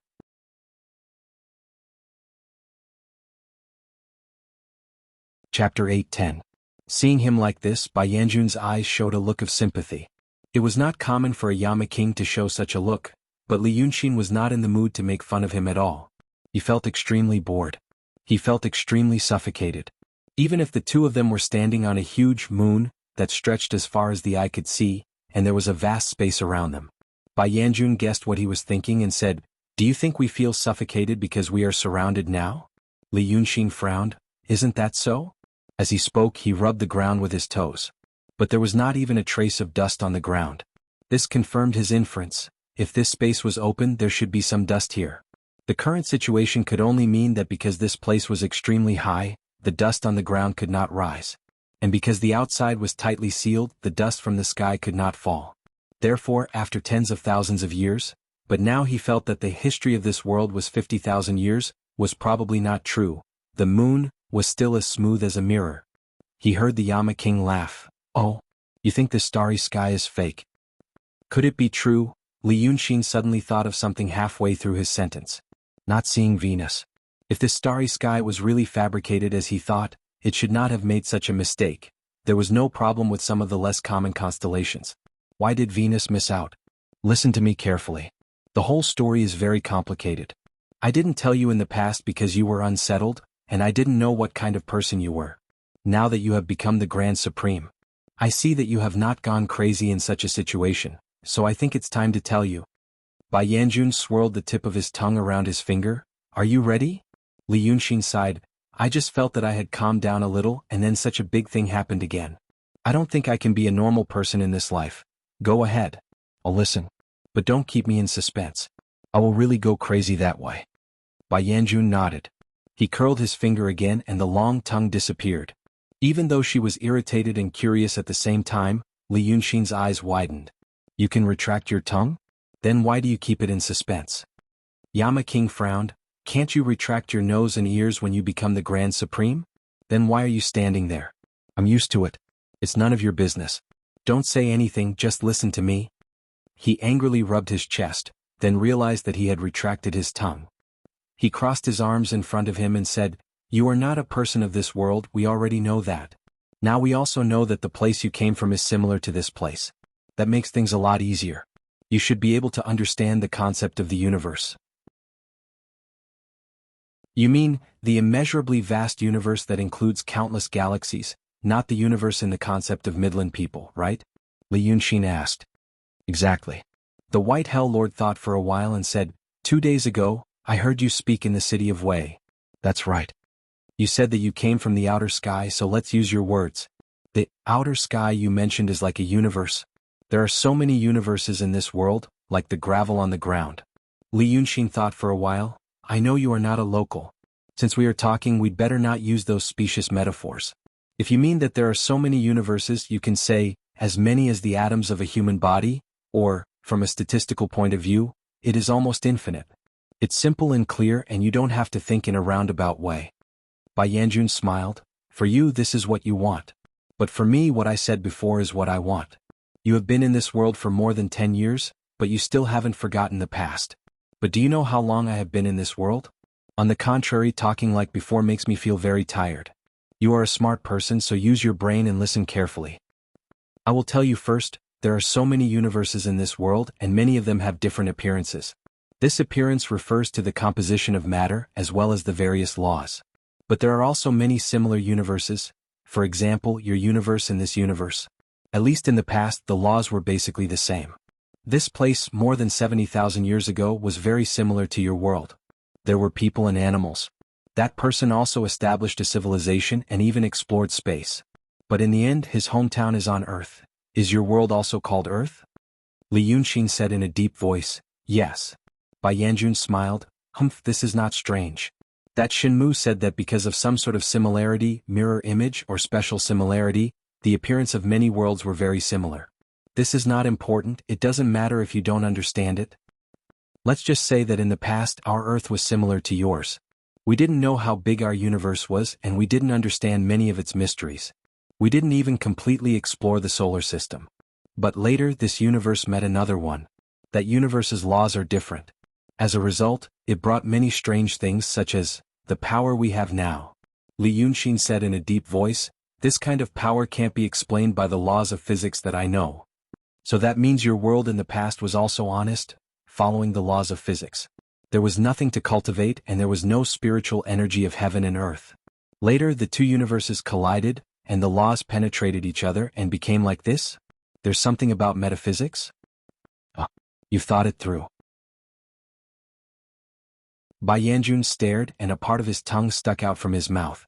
Chapter 8:10. Seeing him like this, Bai Yanjun's eyes showed a look of sympathy. It was not common for a Yama king to show such a look, but Li Yunxin was not in the mood to make fun of him at all. He felt extremely bored. He felt extremely suffocated. Even if the two of them were standing on a huge moon that stretched as far as the eye could see, and there was a vast space around them. Bai Yanjun guessed what he was thinking and said, "Do you think we feel suffocated because we are surrounded now?" Li Yunxin frowned. "Isn't that so?" As he spoke, he rubbed the ground with his toes. But there was not even a trace of dust on the ground. This confirmed his inference. If this space was open, there should be some dust here. The current situation could only mean that because this place was extremely high, the dust on the ground could not rise. And because the outside was tightly sealed, the dust from the sky could not fall. Therefore, after tens of thousands of years, but now he felt that the history of this world was 50,000 years, was probably not true. The moon was still as smooth as a mirror. He heard the Yama king laugh. "Oh, you think the starry sky is fake?" Could it be true? Li Yunxin suddenly thought of something halfway through his sentence. Not seeing Venus. If this starry sky was really fabricated as he thought, it should not have made such a mistake. There was no problem with some of the less common constellations. Why did Venus miss out? Listen to me carefully. The whole story is very complicated. I didn't tell you in the past because you were unsettled, and I didn't know what kind of person you were. Now that you have become the Grand Supreme, I see that you have not gone crazy in such a situation, so I think it's time to tell you. Bai Yanjun swirled the tip of his tongue around his finger. "Are you ready?" Li Yunxin sighed. "I just felt that I had calmed down a little and then such a big thing happened again. I don't think I can be a normal person in this life. Go ahead. I'll listen. But don't keep me in suspense. I will really go crazy that way." Bai Yanjun nodded. He curled his finger again and the long tongue disappeared. Even though she was irritated and curious at the same time, Li Yunxin's eyes widened. "You can retract your tongue?" Then why do you keep it in suspense? Yama King frowned. Can't you retract your nose and ears when you become the Grand Supreme? Then why are you standing there? I'm used to it. It's none of your business. Don't say anything, just listen to me. He angrily rubbed his chest, then realized that he had retracted his tongue. He crossed his arms in front of him and said, You are not a person of this world, we already know that. Now we also know that the place you came from is similar to this place. That makes things a lot easier. You should be able to understand the concept of the universe. You mean, the immeasurably vast universe that includes countless galaxies, not the universe in the concept of Midland people, right? Li Yunxin asked. Exactly. The White Hell Lord thought for a while and said, 2 days ago, I heard you speak in the city of Wei. That's right. You said that you came from the outer sky, so let's use your words. The outer sky you mentioned is like a universe. There are so many universes in this world, like the gravel on the ground. Li Yunxin thought for a while. I know you are not a local. Since we are talking, we'd better not use those specious metaphors. If you mean that there are so many universes, you can say, as many as the atoms of a human body, or, from a statistical point of view, it is almost infinite. It's simple and clear and you don't have to think in a roundabout way. Bai Yanjun smiled. For you this is what you want. But for me what I said before is what I want. You have been in this world for more than 10 years, but you still haven't forgotten the past. But do you know how long I have been in this world? On the contrary, talking like before makes me feel very tired. You are a smart person, so use your brain and listen carefully. I will tell you first, there are so many universes in this world and many of them have different appearances. This appearance refers to the composition of matter as well as the various laws. But there are also many similar universes, for example, your universe and this universe. At least in the past, the laws were basically the same. This place, more than 70,000 years ago, was very similar to your world. There were people and animals. That person also established a civilization and even explored space. But in the end, his hometown is on Earth. Is your world also called Earth? Li Yunxin said in a deep voice, Yes. Bai Yanjun smiled. This is not strange. That Shenmu said that because of some sort of similarity, mirror image, or special similarity, the appearance of many worlds were very similar. This is not important, it doesn't matter if you don't understand it. Let's just say that in the past our Earth was similar to yours. We didn't know how big our universe was and we didn't understand many of its mysteries. We didn't even completely explore the solar system. But later this universe met another one. That universe's laws are different. As a result, it brought many strange things such as the power we have now. Li Yunxin said in a deep voice, This kind of power can't be explained by the laws of physics that I know. So that means your world in the past was also honest, following the laws of physics. There was nothing to cultivate and there was no spiritual energy of heaven and earth. Later the two universes collided, and the laws penetrated each other and became like this? There's something about metaphysics? You've thought it through. Bai Yanjun stared and a part of his tongue stuck out from his mouth.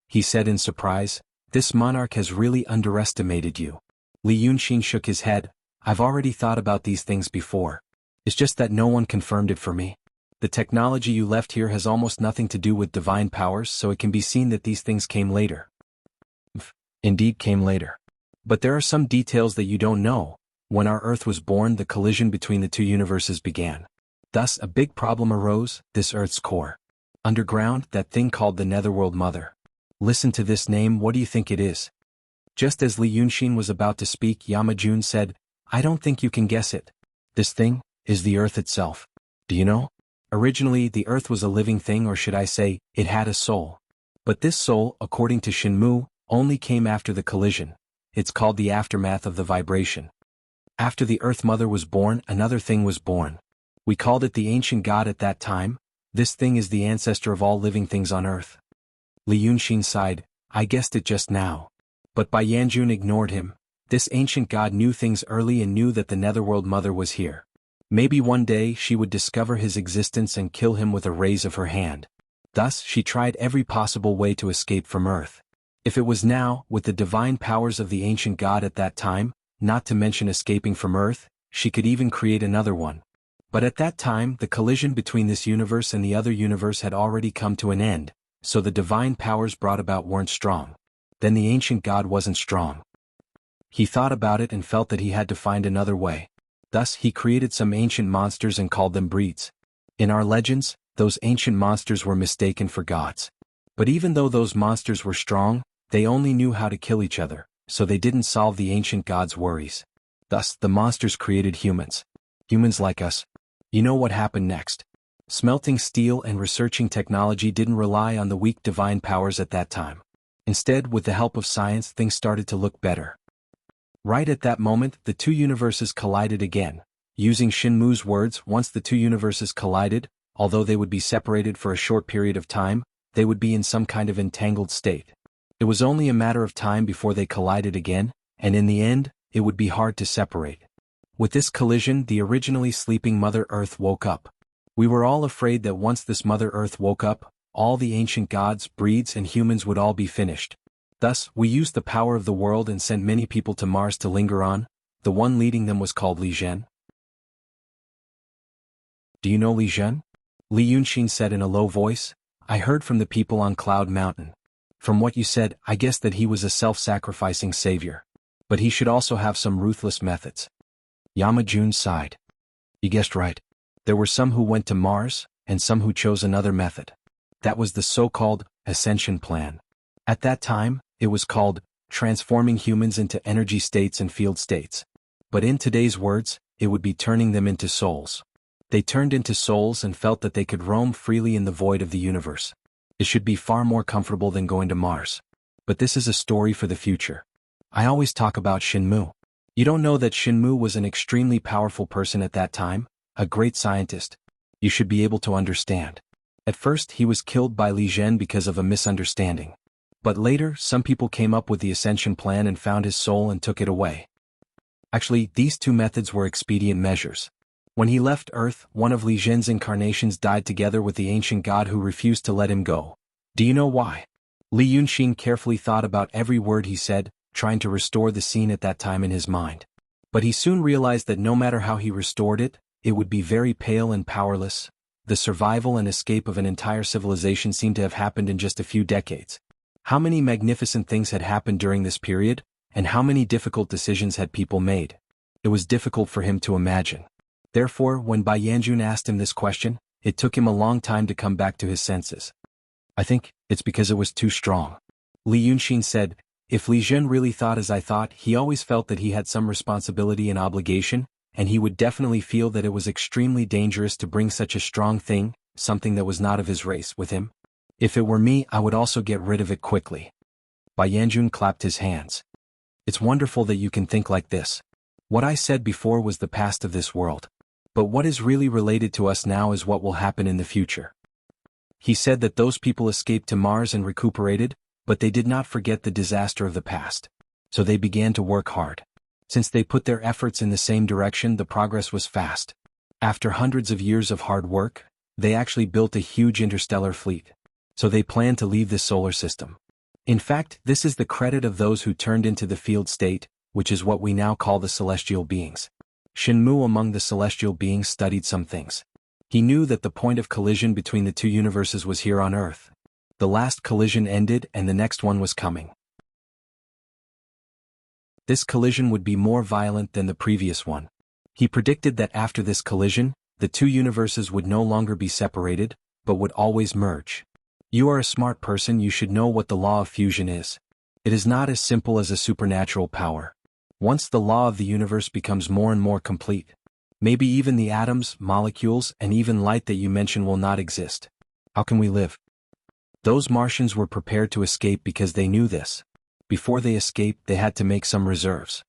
He said in surprise, This monarch has really underestimated you. Li Yunxin shook his head. I've already thought about these things before. It's just that no one confirmed it for me. The technology you left here has almost nothing to do with divine powers, so it can be seen that these things came later. Indeed came later. But there are some details that you don't know. When our Earth was born, the collision between the two universes began. Thus, a big problem arose, this Earth's core. Underground, that thing called the Netherworld Mother. Listen to this name, what do you think it is? Just as Li Yunxin was about to speak, Yama Jun said, I don't think you can guess it. This thing is the Earth itself. Do you know? Originally, the Earth was a living thing, or should I say, it had a soul. But this soul, according to Shenmu, only came after the collision. It's called the aftermath of the vibration. After the Earth Mother was born, another thing was born. We called it the ancient god at that time. This thing is the ancestor of all living things on Earth. Li Yunxin sighed, I guessed it just now. But Bai Yanjun ignored him. This ancient god knew things early and knew that the Netherworld Mother was here. Maybe one day she would discover his existence and kill him with a raise of her hand. Thus, she tried every possible way to escape from Earth. If it was now, with the divine powers of the ancient god at that time, not to mention escaping from Earth, she could even create another one. But at that time, the collision between this universe and the other universe had already come to an end, so the divine powers brought about weren't strong. Then the ancient god wasn't strong. He thought about it and felt that he had to find another way. Thus he created some ancient monsters and called them breeds. In our legends, those ancient monsters were mistaken for gods. But even though those monsters were strong, they only knew how to kill each other, so they didn't solve the ancient gods' worries. Thus, the monsters created humans. Humans like us. You know what happened next? Smelting steel and researching technology didn't rely on the weak divine powers at that time. Instead, with the help of science, things started to look better. Right at that moment, the two universes collided again. Using Shenmue's words, once the two universes collided, although they would be separated for a short period of time, they would be in some kind of entangled state. It was only a matter of time before they collided again, and in the end, it would be hard to separate. With this collision, the originally sleeping Mother Earth woke up. We were all afraid that once this Mother Earth woke up, all the ancient gods, breeds, and humans would all be finished. Thus, we used the power of the world and sent many people to Mars to linger on. The one leading them was called Li Zhen. Do you know Li Zhen? Li Yunxin said in a low voice. I heard from the people on Cloud Mountain. From what you said, I guessed that he was a self-sacrificing savior. But he should also have some ruthless methods. Yama Jun sighed. You guessed right. There were some who went to Mars, and some who chose another method. That was the so-called ascension plan. At that time, it was called transforming humans into energy states and field states. But in today's words, it would be turning them into souls. They turned into souls and felt that they could roam freely in the void of the universe. It should be far more comfortable than going to Mars. But this is a story for the future. I always talk about Shenmue. You don't know that Shenmue was an extremely powerful person at that time, a great scientist. You should be able to understand. At first he was killed by Li Zhen because of a misunderstanding. But later, some people came up with the ascension plan and found his soul and took it away. Actually, these two methods were expedient measures. When he left Earth, one of Li Zhen's incarnations died together with the ancient god who refused to let him go. Do you know why? Li Yunxin carefully thought about every word he said, trying to restore the scene at that time in his mind. But he soon realized that no matter how he restored it, it would be very pale and powerless. The survival and escape of an entire civilization seemed to have happened in just a few decades. How many magnificent things had happened during this period, and how many difficult decisions had people made? It was difficult for him to imagine. Therefore, when Bai Yanjun asked him this question, it took him a long time to come back to his senses. I think it's because it was too strong. Li Yunxin said, if Li Zhen really thought as I thought, he always felt that he had some responsibility and obligation, and he would definitely feel that it was extremely dangerous to bring such a strong thing, something that was not of his race, with him. If it were me, I would also get rid of it quickly. Bai Yanjun clapped his hands. It's wonderful that you can think like this. What I said before was the past of this world. But what is really related to us now is what will happen in the future. He said that those people escaped to Mars and recuperated, but they did not forget the disaster of the past. So they began to work hard. Since they put their efforts in the same direction, the progress was fast. After hundreds of years of hard work, they actually built a huge interstellar fleet. So they planned to leave this solar system. In fact, this is the credit of those who turned into the field state, which is what we now call the celestial beings. Shenmue among the celestial beings studied some things. He knew that the point of collision between the two universes was here on Earth. The last collision ended and the next one was coming. This collision would be more violent than the previous one. He predicted that after this collision, the two universes would no longer be separated, but would always merge. You are a smart person, you should know what the law of fusion is. It is not as simple as a supernatural power. Once the law of the universe becomes more and more complete, maybe even the atoms, molecules, and even light that you mention will not exist. How can we live? Those Martians were prepared to escape because they knew this. Before they escaped, they had to make some reserves.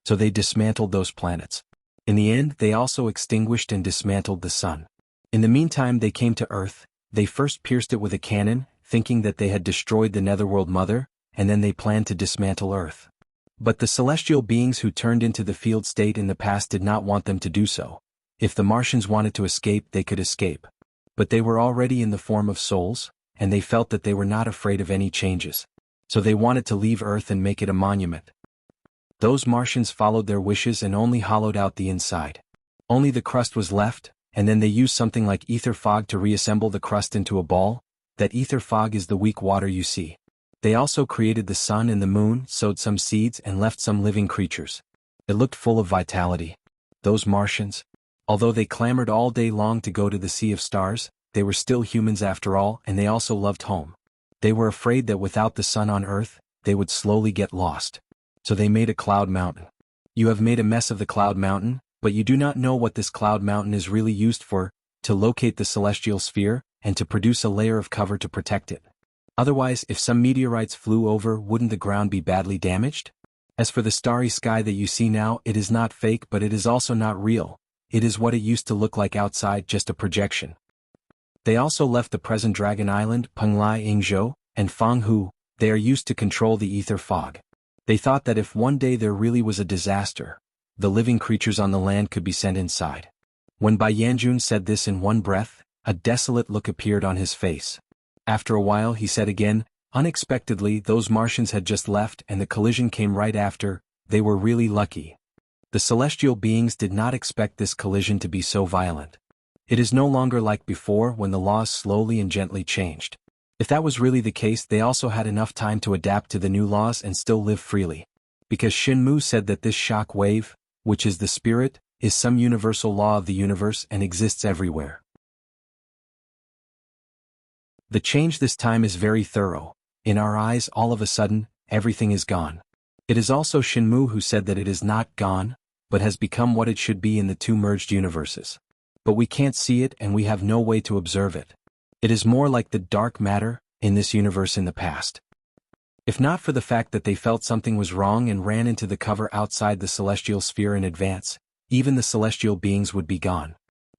So they dismantled those planets. In the end, they also extinguished and dismantled the sun. In the meantime, they came to Earth. They first pierced it with a cannon, thinking that they had destroyed the Netherworld Mother, and then they planned to dismantle Earth. But the celestial beings who turned into the field state in the past did not want them to do so. If the Martians wanted to escape, they could escape. But they were already in the form of souls, and they felt that they were not afraid of any changes. So they wanted to leave Earth and make it a monument. Those Martians followed their wishes and only hollowed out the inside. Only the crust was left, and then they used something like ether fog to reassemble the crust into a ball. That ether fog is the weak water you see. They also created the sun and the moon, sowed some seeds and left some living creatures. It looked full of vitality. Those Martians? Although they clamored all day long to go to the Sea of Stars, they were still humans after all, and they also loved home. They were afraid that without the sun on Earth, they would slowly get lost. So they made a cloud mountain. You have made a mess of the cloud mountain, but you do not know what this cloud mountain is really used for, to locate the celestial sphere, and to produce a layer of cover to protect it. Otherwise, if some meteorites flew over, wouldn't the ground be badly damaged? As for the starry sky that you see now, it is not fake, but it is also not real. It is what it used to look like outside, just a projection. They also left the present Dragon Island, Penglai Ingzhou, and Fanghu. They are used to control the ether fog. They thought that if one day there really was a disaster, the living creatures on the land could be sent inside. When Bai Yanjun said this in one breath, a desolate look appeared on his face. After a while he said again, unexpectedly those Martians had just left and the collision came right after. They were really lucky. The celestial beings did not expect this collision to be so violent. It is no longer like before when the laws slowly and gently changed. If that was really the case, they also had enough time to adapt to the new laws and still live freely. Because Shenmu said that this shock wave, which is the spirit, is some universal law of the universe and exists everywhere. The change this time is very thorough. In our eyes, all of a sudden, everything is gone. It is also Shenmu who said that it is not gone, but has become what it should be in the two merged universes. But we can't see it and we have no way to observe it. It is more like the dark matter in this universe in the past. If not for the fact that they felt something was wrong and ran into the cover outside the celestial sphere in advance, even the celestial beings would be gone.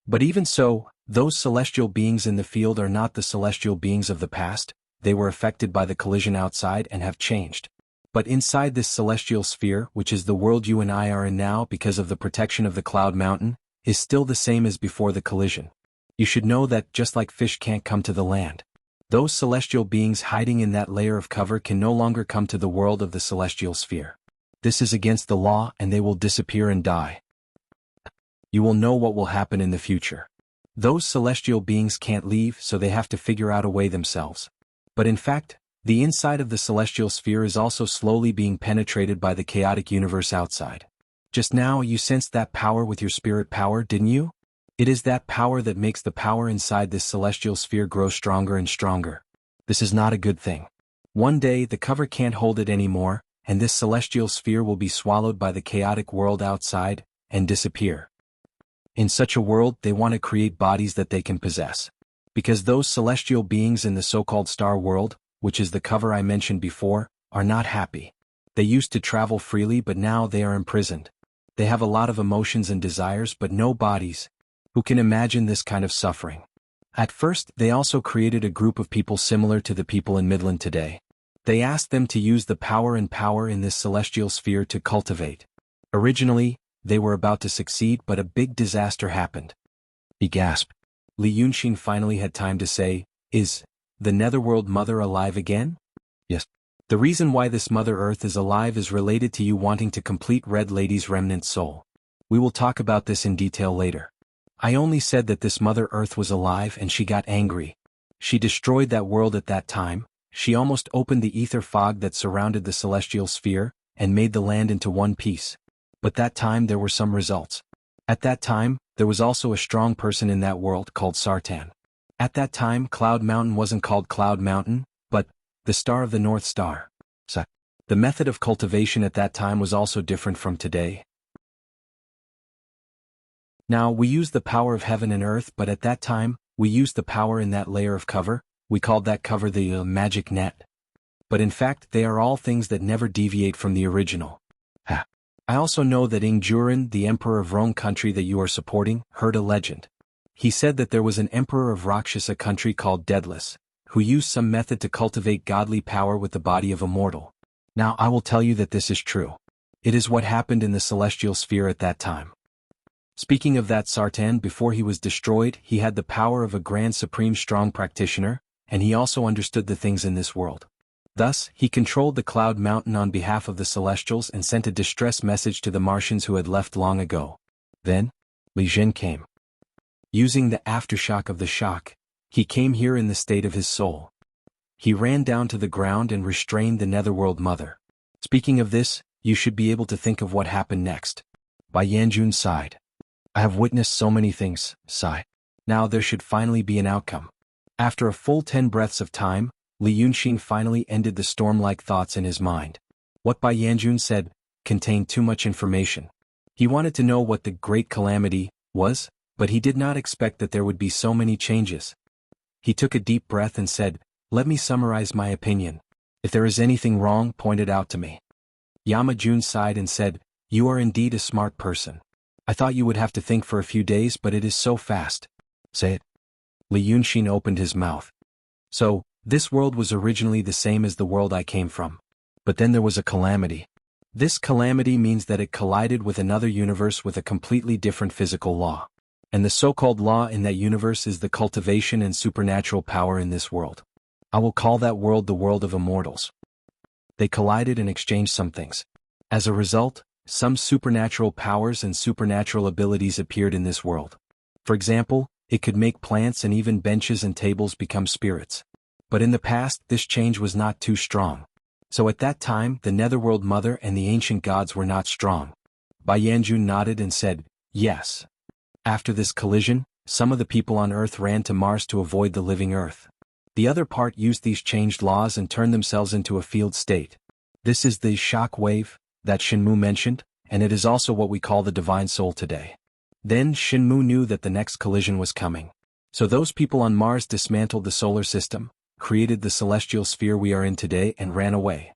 But even so, those celestial beings in the field are not the celestial beings of the past. They were affected by the collision outside and have changed. But inside this celestial sphere, which is the world you and I are in now because of the protection of the cloud mountain, is still the same as before the collision. You should know that just like fish can't come to the land, those celestial beings hiding in that layer of cover can no longer come to the world of the celestial sphere. This is against the law and they will disappear and die. You will know what will happen in the future. Those celestial beings can't leave, so they have to figure out a way themselves. But in fact, the inside of the celestial sphere is also slowly being penetrated by the chaotic universe outside. Just now you sensed that power with your spirit power, didn't you? It is that power that makes the power inside this celestial sphere grow stronger and stronger. This is not a good thing. One day the cover can't hold it anymore, and this celestial sphere will be swallowed by the chaotic world outside, and disappear. In such a world they want to create bodies that they can possess. Because those celestial beings in the so-called star world, which is the cover I mentioned before, are not happy. They used to travel freely but now they are imprisoned. They have a lot of emotions and desires but no bodies. Who can imagine this kind of suffering? At first, they also created a group of people similar to the people in Midland today. They asked them to use the power in this celestial sphere to cultivate. Originally, they were about to succeed but a big disaster happened. He gasped. Li Yunxin finally had time to say, "Is the Netherworld Mother alive again?" "Yes. The reason why this Mother Earth is alive is related to you wanting to complete Red Lady's remnant soul. We will talk about this in detail later. I only said that this Mother Earth was alive and she got angry. She destroyed that world at that time. She almost opened the ether fog that surrounded the celestial sphere, and made the land into one piece. But that time there were some results. At that time, there was also a strong person in that world called Sartan. At that time Cloud Mountain wasn't called Cloud Mountain, but the Star of the North Star. So, the method of cultivation at that time was also different from today. Now we use the power of heaven and earth, but at that time, we used the power in that layer of cover. We called that cover the magic net. But in fact they are all things that never deviate from the original. I also know that Ing Jurin, the emperor of Rome country that you are supporting, heard a legend. He said that there was an emperor of Rakshasa country called Daedalus, who used some method to cultivate godly power with the body of a mortal. Now I will tell you that this is true. It is what happened in the celestial sphere at that time. Speaking of that Sartan, before he was destroyed, he had the power of a grand supreme strong practitioner, and he also understood the things in this world. Thus, he controlled the Cloud Mountain on behalf of the Celestials and sent a distress message to the Martians who had left long ago. Then, Li Jin came. Using the aftershock of the shock, he came here in the state of his soul. He ran down to the ground and restrained the Netherworld Mother. Speaking of this, you should be able to think of what happened next. Bai Yanjun sighed. I have witnessed so many things, sigh. Now there should finally be an outcome. After a full 10 breaths of time, Li Yunxin finally ended the storm-like thoughts in his mind. What Bai Yanjun said contained too much information. He wanted to know what the Great Calamity was, but he did not expect that there would be so many changes. He took a deep breath and said, "Let me summarize my opinion. If there is anything wrong, point it out to me." Yama Jun sighed and said, "You are indeed a smart person. I thought you would have to think for a few days, but it is so fast." "Say it." Li Yunxin opened his mouth. "So, this world was originally the same as the world I came from. But then there was a calamity. This calamity means that it collided with another universe with a completely different physical law. And the so-called law in that universe is the cultivation and supernatural power in this world. I will call that world the world of immortals. They collided and exchanged some things. As a result, some supernatural powers and supernatural abilities appeared in this world. For example, it could make plants and even benches and tables become spirits. But in the past, this change was not too strong. So at that time, the Netherworld Mother and the ancient gods were not strong." Bai Yanjun nodded and said, "Yes. After this collision, some of the people on Earth ran to Mars to avoid the living Earth. The other part used these changed laws and turned themselves into a field state. This is the shock wave that Shenmu mentioned, and it is also what we call the divine soul today." Then Shenmu knew that the next collision was coming. So those people on Mars dismantled the solar system, created the celestial sphere we are in today, and ran away.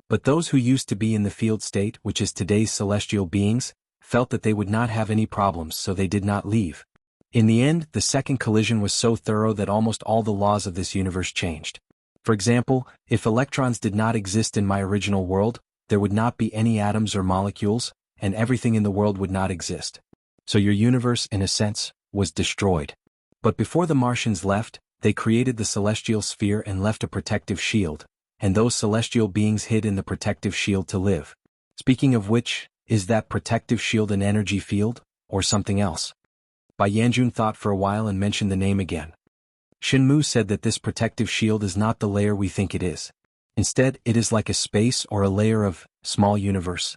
But those who used to be in the field state, which is today's celestial beings, felt that they would not have any problems, so they did not leave. In the end, the second collision was so thorough that almost all the laws of this universe changed. For example, if electrons did not exist in my original world, there would not be any atoms or molecules, and everything in the world would not exist. So your universe, in a sense, was destroyed. But before the Martians left, they created the celestial sphere and left a protective shield, and those celestial beings hid in the protective shield to live. Speaking of which, is that protective shield an energy field, or something else? Bai Yanjun thought for a while and mentioned the name again. Shenmu said that this protective shield is not the layer we think it is. Instead, it is like a space or a layer of small universe.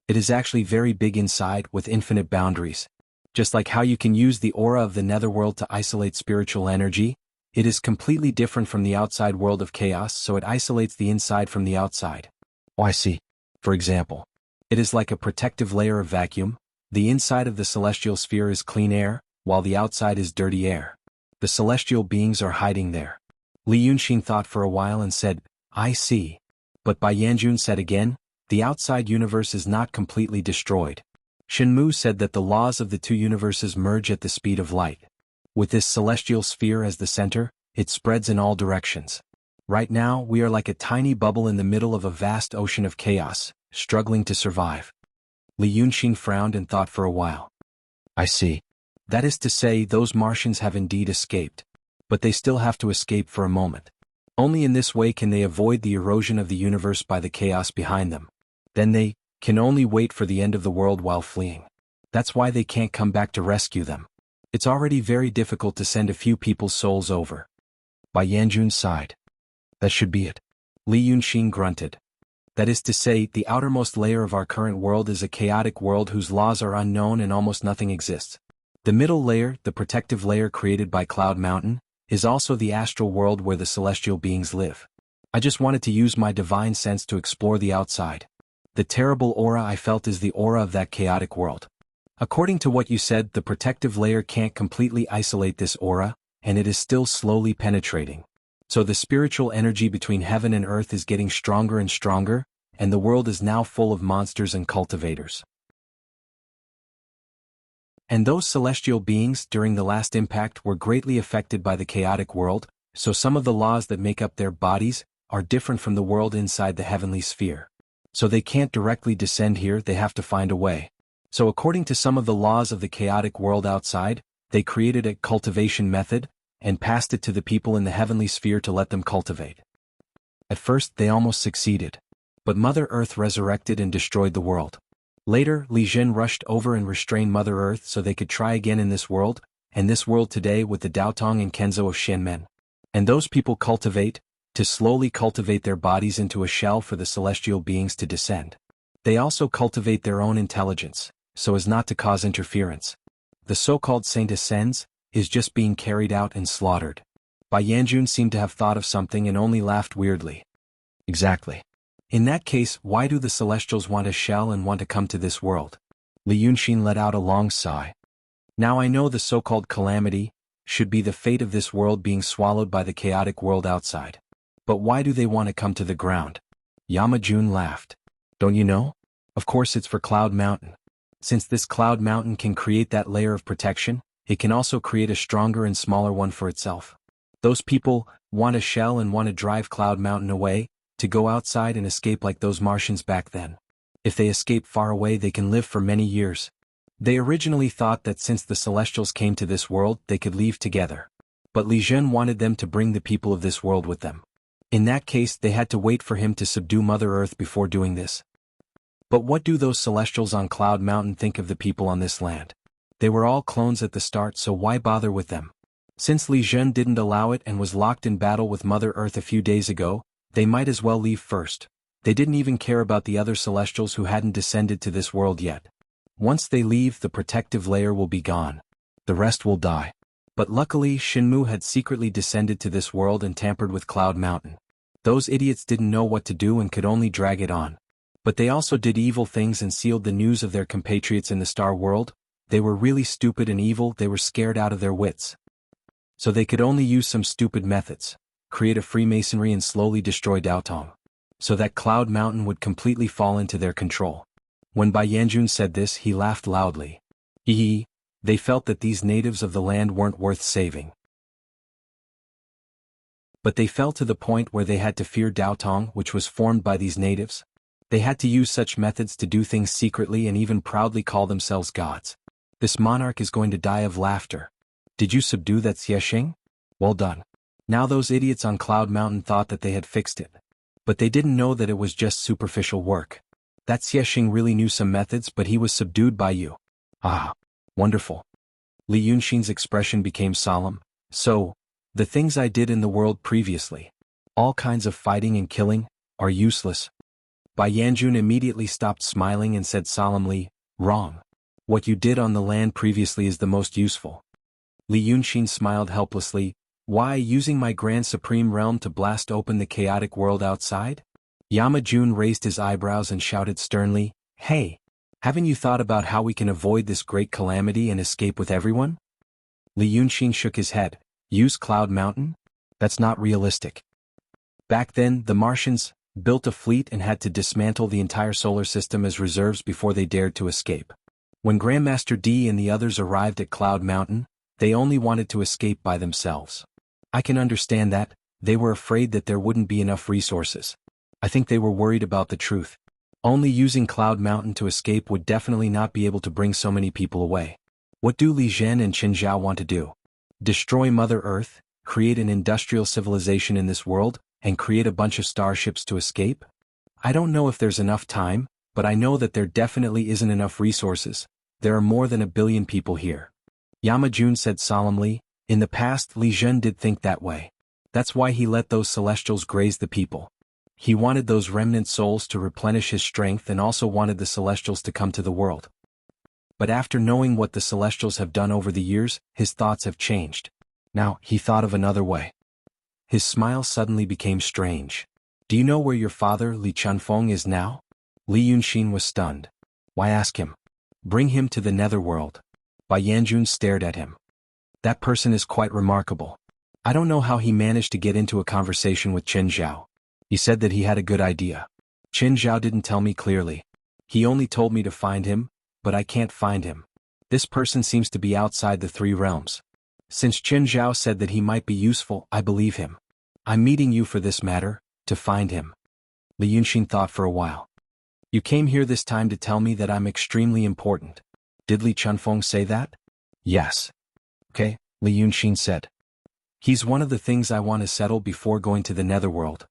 It is actually very big inside with infinite boundaries. Just like how you can use the aura of the netherworld to isolate spiritual energy, it is completely different from the outside world of chaos, so it isolates the inside from the outside. Oh, I see. For example, it is like a protective layer of vacuum. The inside of the celestial sphere is clean air, while the outside is dirty air. The celestial beings are hiding there. Li Yunxin thought for a while and said, "I see." But Bai Yanjun said again, "The outside universe is not completely destroyed." Shenmu said that the laws of the two universes merge at the speed of light. With this celestial sphere as the center, it spreads in all directions. Right now, we are like a tiny bubble in the middle of a vast ocean of chaos, struggling to survive. Li Yunxin frowned and thought for a while. "I see. That is to say, those Martians have indeed escaped. But they still have to escape for a moment. Only in this way can they avoid the erosion of the universe by the chaos behind them. Then they can only wait for the end of the world while fleeing. That's why they can't come back to rescue them. It's already very difficult to send a few people's souls over." Bai Yanjun sighed. "That should be it." Li Yunxin grunted. "That is to say, the outermost layer of our current world is a chaotic world whose laws are unknown and almost nothing exists. The middle layer, the protective layer created by Cloud Mountain, is also the astral world where the celestial beings live. I just wanted to use my divine sense to explore the outside. The terrible aura I felt is the aura of that chaotic world. According to what you said, the protective layer can't completely isolate this aura, and it is still slowly penetrating. So the spiritual energy between heaven and earth is getting stronger and stronger, and the world is now full of monsters and cultivators. And those celestial beings during the last impact were greatly affected by the chaotic world, so some of the laws that make up their bodies are different from the world inside the heavenly sphere. So they can't directly descend here, they have to find a way. So according to some of the laws of the chaotic world outside, they created a cultivation method, and passed it to the people in the heavenly sphere to let them cultivate. At first they almost succeeded. But Mother Earth resurrected and destroyed the world. Later, Li Zhen rushed over and restrained Mother Earth so they could try again in this world, and this world today with the Daotong and Kenzo of Shenmen. And those people cultivate, to slowly cultivate their bodies into a shell for the celestial beings to descend. They also cultivate their own intelligence, so as not to cause interference. The so-called Saint ascends, is just being carried out and slaughtered. Bai Yanjun seemed to have thought of something and only laughed weirdly. Exactly. In that case, why do the Celestials want a shell and want to come to this world? Li Yunxin let out a long sigh. Now I know the so-called calamity should be the fate of this world being swallowed by the chaotic world outside. But why do they want to come to the ground? Yamajun laughed. Don't you know? Of course it's for Cloud Mountain. Since this Cloud Mountain can create that layer of protection, it can also create a stronger and smaller one for itself. Those people want a shell and want to drive Cloud Mountain away, to go outside and escape like those Martians back then. If they escape far away they can live for many years. They originally thought that since the Celestials came to this world they could leave together. But Li Zhen wanted them to bring the people of this world with them. In that case they had to wait for him to subdue Mother Earth before doing this. But what do those Celestials on Cloud Mountain think of the people on this land? They were all clones at the start, so why bother with them? Since Li Zhen didn't allow it and was locked in battle with Mother Earth a few days ago, they might as well leave first. They didn't even care about the other Celestials who hadn't descended to this world yet. Once they leave, the protective layer will be gone. The rest will die. But luckily Shenmue had secretly descended to this world and tampered with Cloud Mountain. Those idiots didn't know what to do and could only drag it on. But they also did evil things and sealed the news of their compatriots in the Star World. They were really stupid and evil, they were scared out of their wits. So they could only use some stupid methods, create a Freemasonry and slowly destroy Daotong, so that Cloud Mountain would completely fall into their control. When Bai Yanjun said this, he laughed loudly. They felt that these natives of the land weren't worth saving. But they fell to the point where they had to fear Daotong, which was formed by these natives. They had to use such methods to do things secretly and even proudly call themselves gods. This monarch is going to die of laughter. Did you subdue that Xiexing? Well done. Now those idiots on Cloud Mountain thought that they had fixed it. But they didn't know that it was just superficial work. That Xiexing really knew some methods, but he was subdued by you. Ah, wonderful. Li Yunxin's expression became solemn. So, the things I did in the world previously, all kinds of fighting and killing, are useless. Bai Yanjun immediately stopped smiling and said solemnly, wrong. What you did on the land previously is the most useful. Li Yunxin smiled helplessly. Why, using my Grand Supreme Realm to blast open the chaotic world outside? Yamajun raised his eyebrows and shouted sternly, Hey! Haven't you thought about how we can avoid this great calamity and escape with everyone? Li Yunxin shook his head. Use Cloud Mountain? That's not realistic. Back then, the Martians built a fleet and had to dismantle the entire solar system as reserves before they dared to escape. When Grandmaster D and the others arrived at Cloud Mountain, they only wanted to escape by themselves. I can understand that. They were afraid that there wouldn't be enough resources. I think they were worried about the truth. Only using Cloud Mountain to escape would definitely not be able to bring so many people away. What do Li Zhen and Qin Zhao want to do? Destroy Mother Earth, create an industrial civilization in this world, and create a bunch of starships to escape? I don't know if there's enough time, but I know that there definitely isn't enough resources. There are more than 1 billion people here. Yamajun said solemnly, in the past Li Zhen did think that way. That's why he let those Celestials graze the people. He wanted those remnant souls to replenish his strength and also wanted the Celestials to come to the world. But after knowing what the Celestials have done over the years, his thoughts have changed. Now, he thought of another way. His smile suddenly became strange. Do you know where your father, Li Chunfeng, is now? Li Yunxin was stunned. Why ask him? Bring him to the netherworld. Bai Yanjun stared at him. That person is quite remarkable. I don't know how he managed to get into a conversation with Qin Zhao. He said that he had a good idea. Qin Zhao didn't tell me clearly. He only told me to find him, but I can't find him. This person seems to be outside the 3 realms. Since Qin Zhao said that he might be useful, I believe him. I'm meeting you for this matter, to find him. Li Yunxin thought for a while. You came here this time to tell me that I'm extremely important. Did Li Chunfeng say that? Yes. Okay, Li Yunxin said. He's one of the things I want to settle before going to the netherworld.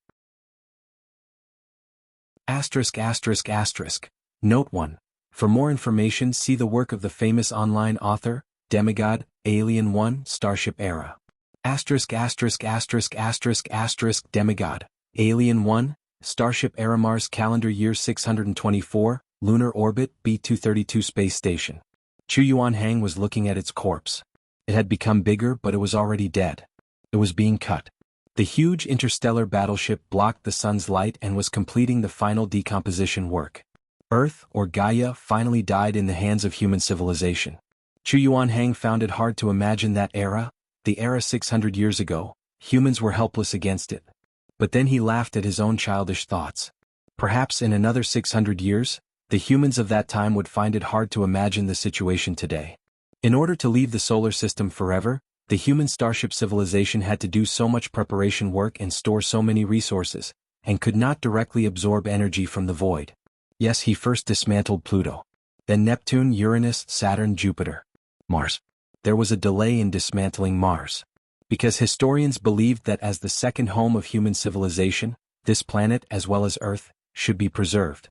*****. Note 1. For more information see the work of the famous online author, Demigod, Alien 1, Starship Era. ************Demigod, Alien 1, Starship Era Mars Calendar Year 624, Lunar Orbit B-232 Space Station. Chu Yuanhang was looking at its corpse. It had become bigger, but it was already dead. It was being cut. The huge interstellar battleship blocked the sun's light and was completing the final decomposition work. Earth, or Gaia, finally died in the hands of human civilization. Chu Yuanhang found it hard to imagine that era, the era 600 years ago, humans were helpless against it. But then he laughed at his own childish thoughts. Perhaps in another 600 years, the humans of that time would find it hard to imagine the situation today. In order to leave the solar system forever, the human starship civilization had to do so much preparation work and store so many resources, and could not directly absorb energy from the void. Yes, he first dismantled Pluto. Then Neptune, Uranus, Saturn, Jupiter. Mars. There was a delay in dismantling Mars. Because historians believed that as the second home of human civilization, this planet, as well as Earth, should be preserved.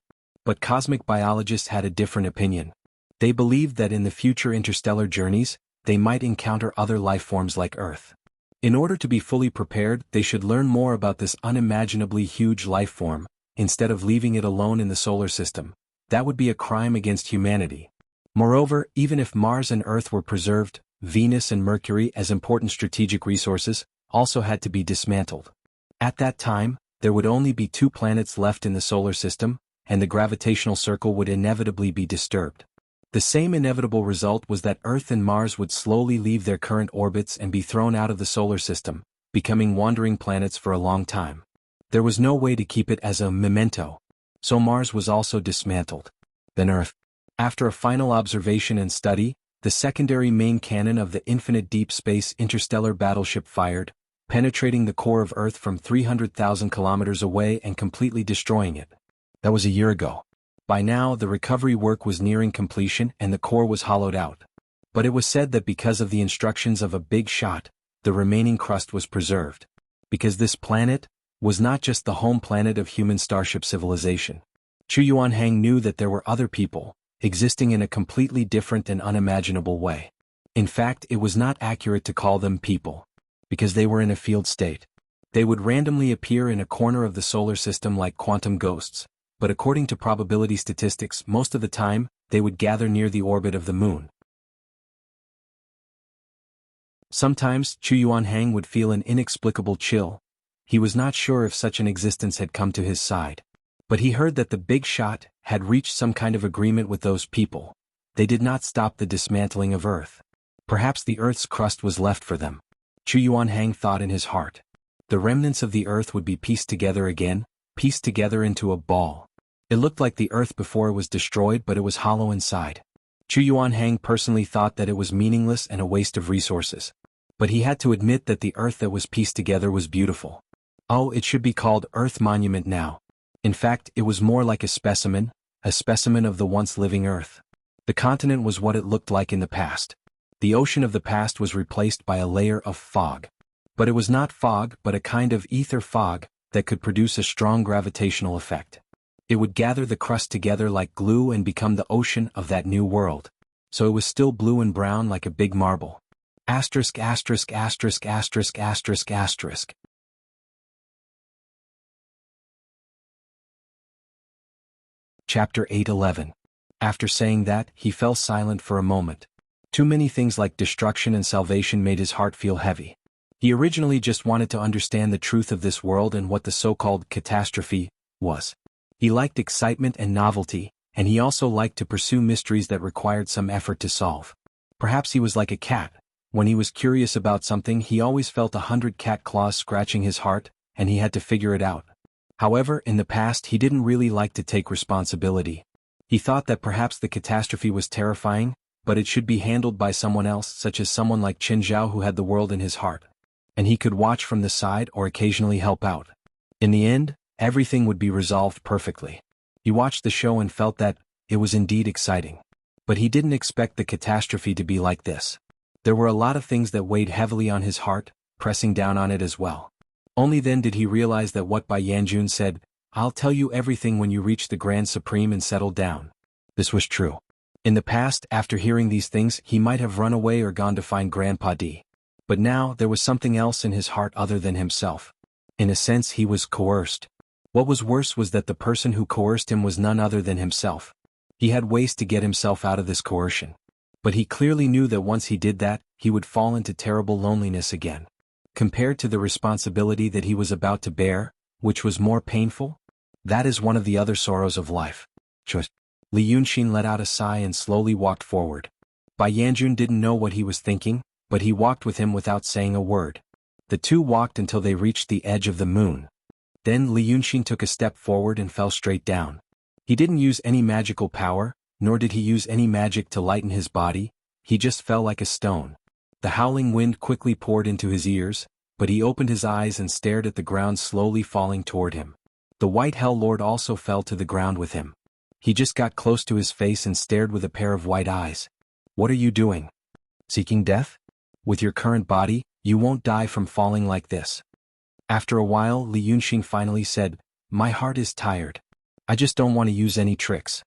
But cosmic biologists had a different opinion. They believed that in the future interstellar journeys, they might encounter other life forms like Earth. In order to be fully prepared, they should learn more about this unimaginably huge life form, instead of leaving it alone in the solar system. That would be a crime against humanity. Moreover, even if Mars and Earth were preserved, Venus and Mercury, as important strategic resources, also had to be dismantled. At that time, there would only be 2 planets left in the solar system, and the gravitational circle would inevitably be disturbed. The same inevitable result was that Earth and Mars would slowly leave their current orbits and be thrown out of the solar system, becoming wandering planets for a long time. There was no way to keep it as a memento. So Mars was also dismantled. Then Earth. After a final observation and study, the secondary main cannon of the infinite deep space interstellar battleship fired, penetrating the core of Earth from 300,000 kilometers away and completely destroying it. That was a year ago. By now, the recovery work was nearing completion and the core was hollowed out. But it was said that because of the instructions of a big shot, the remaining crust was preserved. Because this planet was not just the home planet of human starship civilization. Chu Yuanhang knew that there were other people, existing in a completely different and unimaginable way. In fact, it was not accurate to call them people. Because they were in a field state. They would randomly appear in a corner of the solar system like quantum ghosts. But according to probability statistics, most of the time, they would gather near the orbit of the moon. Sometimes, Chu Yuanhang would feel an inexplicable chill. He was not sure if such an existence had come to his side. But he heard that the big shot had reached some kind of agreement with those people. They did not stop the dismantling of Earth. Perhaps the Earth's crust was left for them. Chu Yuanhang thought in his heart. The remnants of the Earth would be pieced together again, pieced together into a ball. It looked like the Earth before it was destroyed, but it was hollow inside. Chu Yuanhang personally thought that it was meaningless and a waste of resources. But he had to admit that the Earth that was pieced together was beautiful. Oh, it should be called Earth Monument now. In fact, it was more like a specimen of the once living Earth. The continent was what it looked like in the past. The ocean of the past was replaced by a layer of fog. But it was not fog, but a kind of ether fog that could produce a strong gravitational effect. It would gather the crust together like glue and become the ocean of that new world. So it was still blue and brown like a big marble. Asterisk asterisk asterisk asterisk asterisk asterisk. Chapter 8:11. After saying that, he fell silent for a moment. Too many things like destruction and salvation made his heart feel heavy. He originally just wanted to understand the truth of this world and what the so-called catastrophe was. He liked excitement and novelty, and he also liked to pursue mysteries that required some effort to solve. Perhaps he was like a cat. When he was curious about something, he always felt 100 cat claws scratching his heart, and he had to figure it out. However, in the past he didn't really like to take responsibility. He thought that perhaps the catastrophe was terrifying, but it should be handled by someone else, such as someone like Qin Zhao who had the world in his heart. And he could watch from the side or occasionally help out. In the end, everything would be resolved perfectly. He watched the show and felt that it was indeed exciting. But he didn't expect the catastrophe to be like this. There were a lot of things that weighed heavily on his heart, pressing down on it as well. Only then did he realize that what Bai Yanjun said, "I'll tell you everything when you reach the Grand Supreme and settle down." This was true. In the past, after hearing these things, he might have run away or gone to find Grandpa D. But now, there was something else in his heart other than himself. In a sense, he was coerced. What was worse was that the person who coerced him was none other than himself. He had ways to get himself out of this coercion. But he clearly knew that once he did that, he would fall into terrible loneliness again. Compared to the responsibility that he was about to bear, which was more painful? That is one of the other sorrows of life. Just. Li Yunxin let out a sigh and slowly walked forward. Bai Yanjun didn't know what he was thinking, but he walked with him without saying a word. The two walked until they reached the edge of the moon. Then Li Yunxin took a step forward and fell straight down. He didn't use any magical power, nor did he use any magic to lighten his body, he just fell like a stone. The howling wind quickly poured into his ears, but he opened his eyes and stared at the ground slowly falling toward him. The White Hell Lord also fell to the ground with him. He just got close to his face and stared with a pair of white eyes. What are you doing? Seeking death? With your current body, you won't die from falling like this. After a while, Li Yunxin finally said, my heart is tired. I just don't want to use any tricks.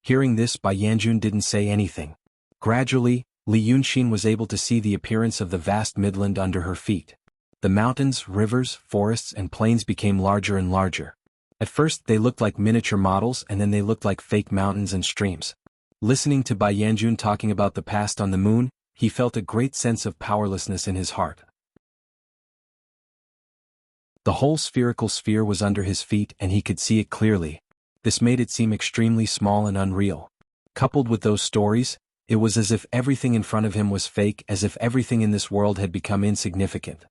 Hearing this, Bai Yanjun didn't say anything. Gradually, Li Yunxin was able to see the appearance of the vast midland under her feet. The mountains, rivers, forests and plains became larger and larger. At first they looked like miniature models and then they looked like fake mountains and streams. Listening to Bai Yanjun talking about the past on the moon, he felt a great sense of powerlessness in his heart. The whole spherical sphere was under his feet and he could see it clearly. This made it seem extremely small and unreal. Coupled with those stories, it was as if everything in front of him was fake, as if everything in this world had become insignificant.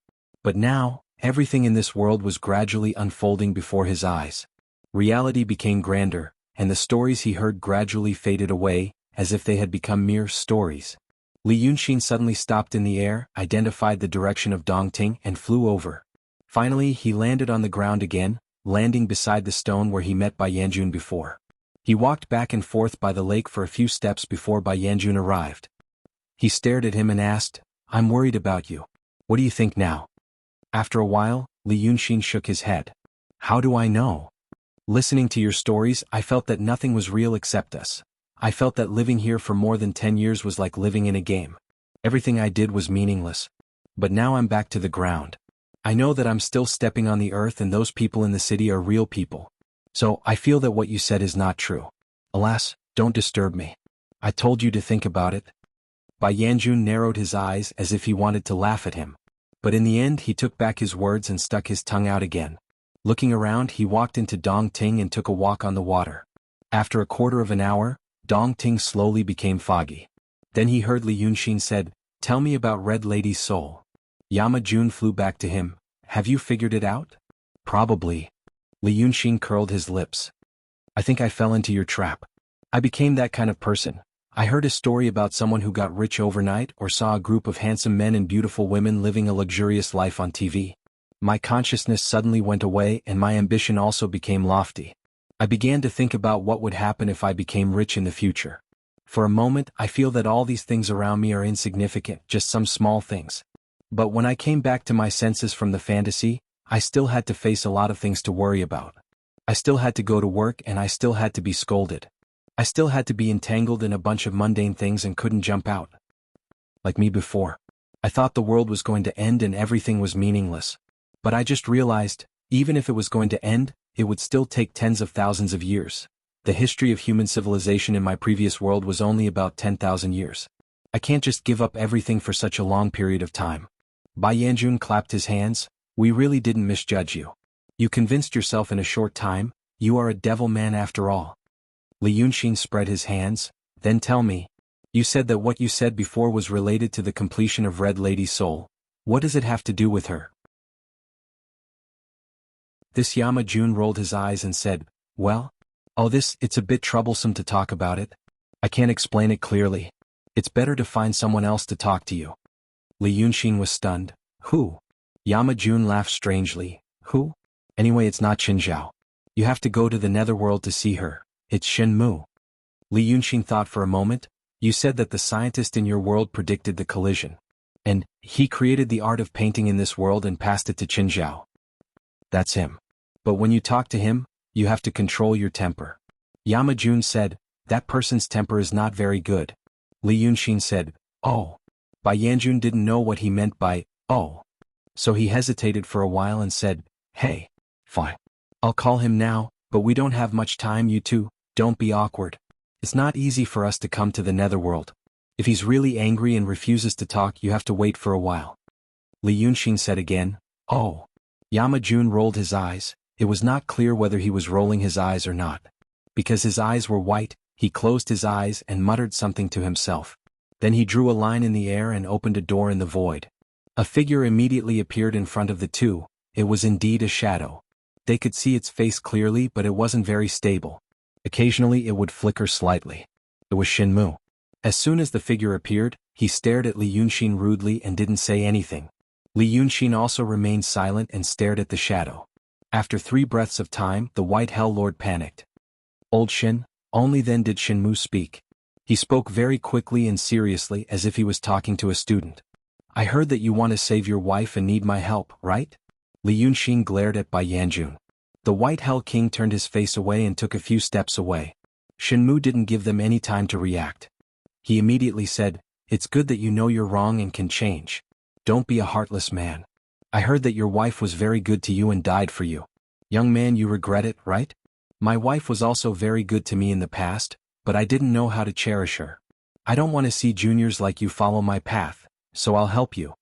But now, everything in this world was gradually unfolding before his eyes. Reality became grander, and the stories he heard gradually faded away, as if they had become mere stories. Li Yunxin suddenly stopped in the air, identified the direction of Dongting and flew over. Finally he landed on the ground again, landing beside the stone where he met Bai Yanjun before. He walked back and forth by the lake for a few steps before Bai Yanjun arrived. He stared at him and asked, I'm worried about you. What do you think now? After a while, Li Yunxin shook his head. How do I know? Listening to your stories, I felt that nothing was real except us. I felt that living here for more than 10 years was like living in a game. Everything I did was meaningless. But now I'm back to the ground. I know that I'm still stepping on the earth and those people in the city are real people. So I feel that what you said is not true. Alas, don't disturb me. I told you to think about it. Bai Yanjun narrowed his eyes as if he wanted to laugh at him. But in the end he took back his words and stuck his tongue out again. Looking around, he walked into Dongting and took a walk on the water. After a quarter of an hour, Dongting slowly became foggy. Then he heard Li Yunxin said, Tell me about Red Lady's soul. Yama Jun flew back to him. Have you figured it out? Probably. Li Yunxin curled his lips. I think I fell into your trap. I became that kind of person. I heard a story about someone who got rich overnight or saw a group of handsome men and beautiful women living a luxurious life on TV. My consciousness suddenly went away and my ambition also became lofty. I began to think about what would happen if I became rich in the future. For a moment I feel that all these things around me are insignificant, just some small things. But when I came back to my senses from the fantasy, I still had to face a lot of things to worry about. I still had to go to work and I still had to be scolded. I still had to be entangled in a bunch of mundane things and couldn't jump out. Like me before. I thought the world was going to end and everything was meaningless. But I just realized, even if it was going to end, it would still take tens of thousands of years. The history of human civilization in my previous world was only about 10,000 years. I can't just give up everything for such a long period of time. Bai Yanjun clapped his hands. We really didn't misjudge you. You convinced yourself in a short time, you are a devil man after all. Li Yunxin spread his hands. Then tell me. You said that what you said before was related to the completion of Red Lady's soul. What does it have to do with her? This Yama Jun rolled his eyes and said, Well, it's a bit troublesome to talk about it. I can't explain it clearly. It's better to find someone else to talk to you. Li Yunxin was stunned. Who? Yama Jun laughed strangely. Who? Anyway, it's not Qinzhao. You have to go to the netherworld to see her. It's Shen Mu. Li Yunxin thought for a moment. You said that the scientist in your world predicted the collision. And he created the art of painting in this world and passed it to Qinzhao. That's him. But when you talk to him, you have to control your temper. Yama Jun said, That person's temper is not very good. Li Yunxin said, Oh. Bai Yanjun didn't know what he meant by, oh. So he hesitated for a while and said, Hey. Fine. I'll call him now, but we don't have much time, you two, don't be awkward. It's not easy for us to come to the netherworld. If he's really angry and refuses to talk, you have to wait for a while. Li Yunxin said again, "Oh." Yama Jun rolled his eyes. It was not clear whether he was rolling his eyes or not. Because his eyes were white, he closed his eyes and muttered something to himself. Then he drew a line in the air and opened a door in the void. A figure immediately appeared in front of the two. It was indeed a shadow. They could see its face clearly, but it wasn't very stable. Occasionally it would flicker slightly. It was Shenmu. As soon as the figure appeared, he stared at Li Yunxin rudely and didn't say anything. Li Yunxin also remained silent and stared at the shadow. After 3 breaths of time, the White Hell Lord panicked. "Old Shin." Only then did Shenmu speak. He spoke very quickly and seriously, as if he was talking to a student. "I heard that you want to save your wife and need my help, right?" Li Yunxin glared at Bai Yanjun. The White Hell King turned his face away and took a few steps away. Shenmu didn't give them any time to react. He immediately said, "It's good that you know you're wrong and can change. Don't be a heartless man. I heard that your wife was very good to you and died for you. Young man, you regret it, right? My wife was also very good to me in the past, but I didn't know how to cherish her. I don't want to see juniors like you follow my path, so I'll help you.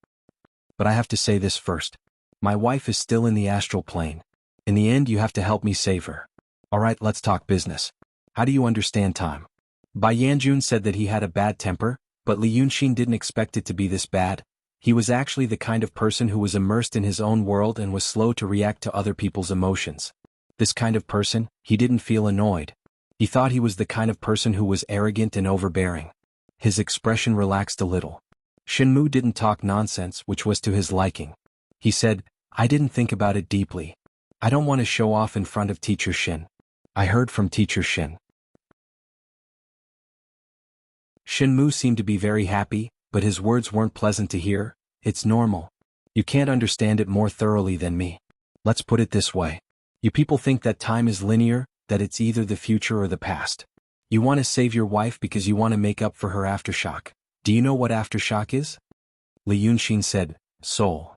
But I have to say this first. My wife is still in the astral plane. In the end, you have to help me save her. Alright, let's talk business. How do you understand time?" Bai Yanjun said that he had a bad temper, but Li Yunxin didn't expect it to be this bad. He was actually the kind of person who was immersed in his own world and was slow to react to other people's emotions. This kind of person, he didn't feel annoyed. He thought he was the kind of person who was arrogant and overbearing. His expression relaxed a little. Shenmu didn't talk nonsense, which was to his liking. He said, "I didn't think about it deeply. I don't want to show off in front of Teacher Shin. I heard from Teacher Shin." Shenmu seemed to be very happy, but his words weren't pleasant to hear. "It's normal. You can't understand it more thoroughly than me. Let's put it this way. You people think that time is linear, that it's either the future or the past. You want to save your wife because you want to make up for her aftershock. Do you know what aftershock is?" Li Yunxin said, "Soul."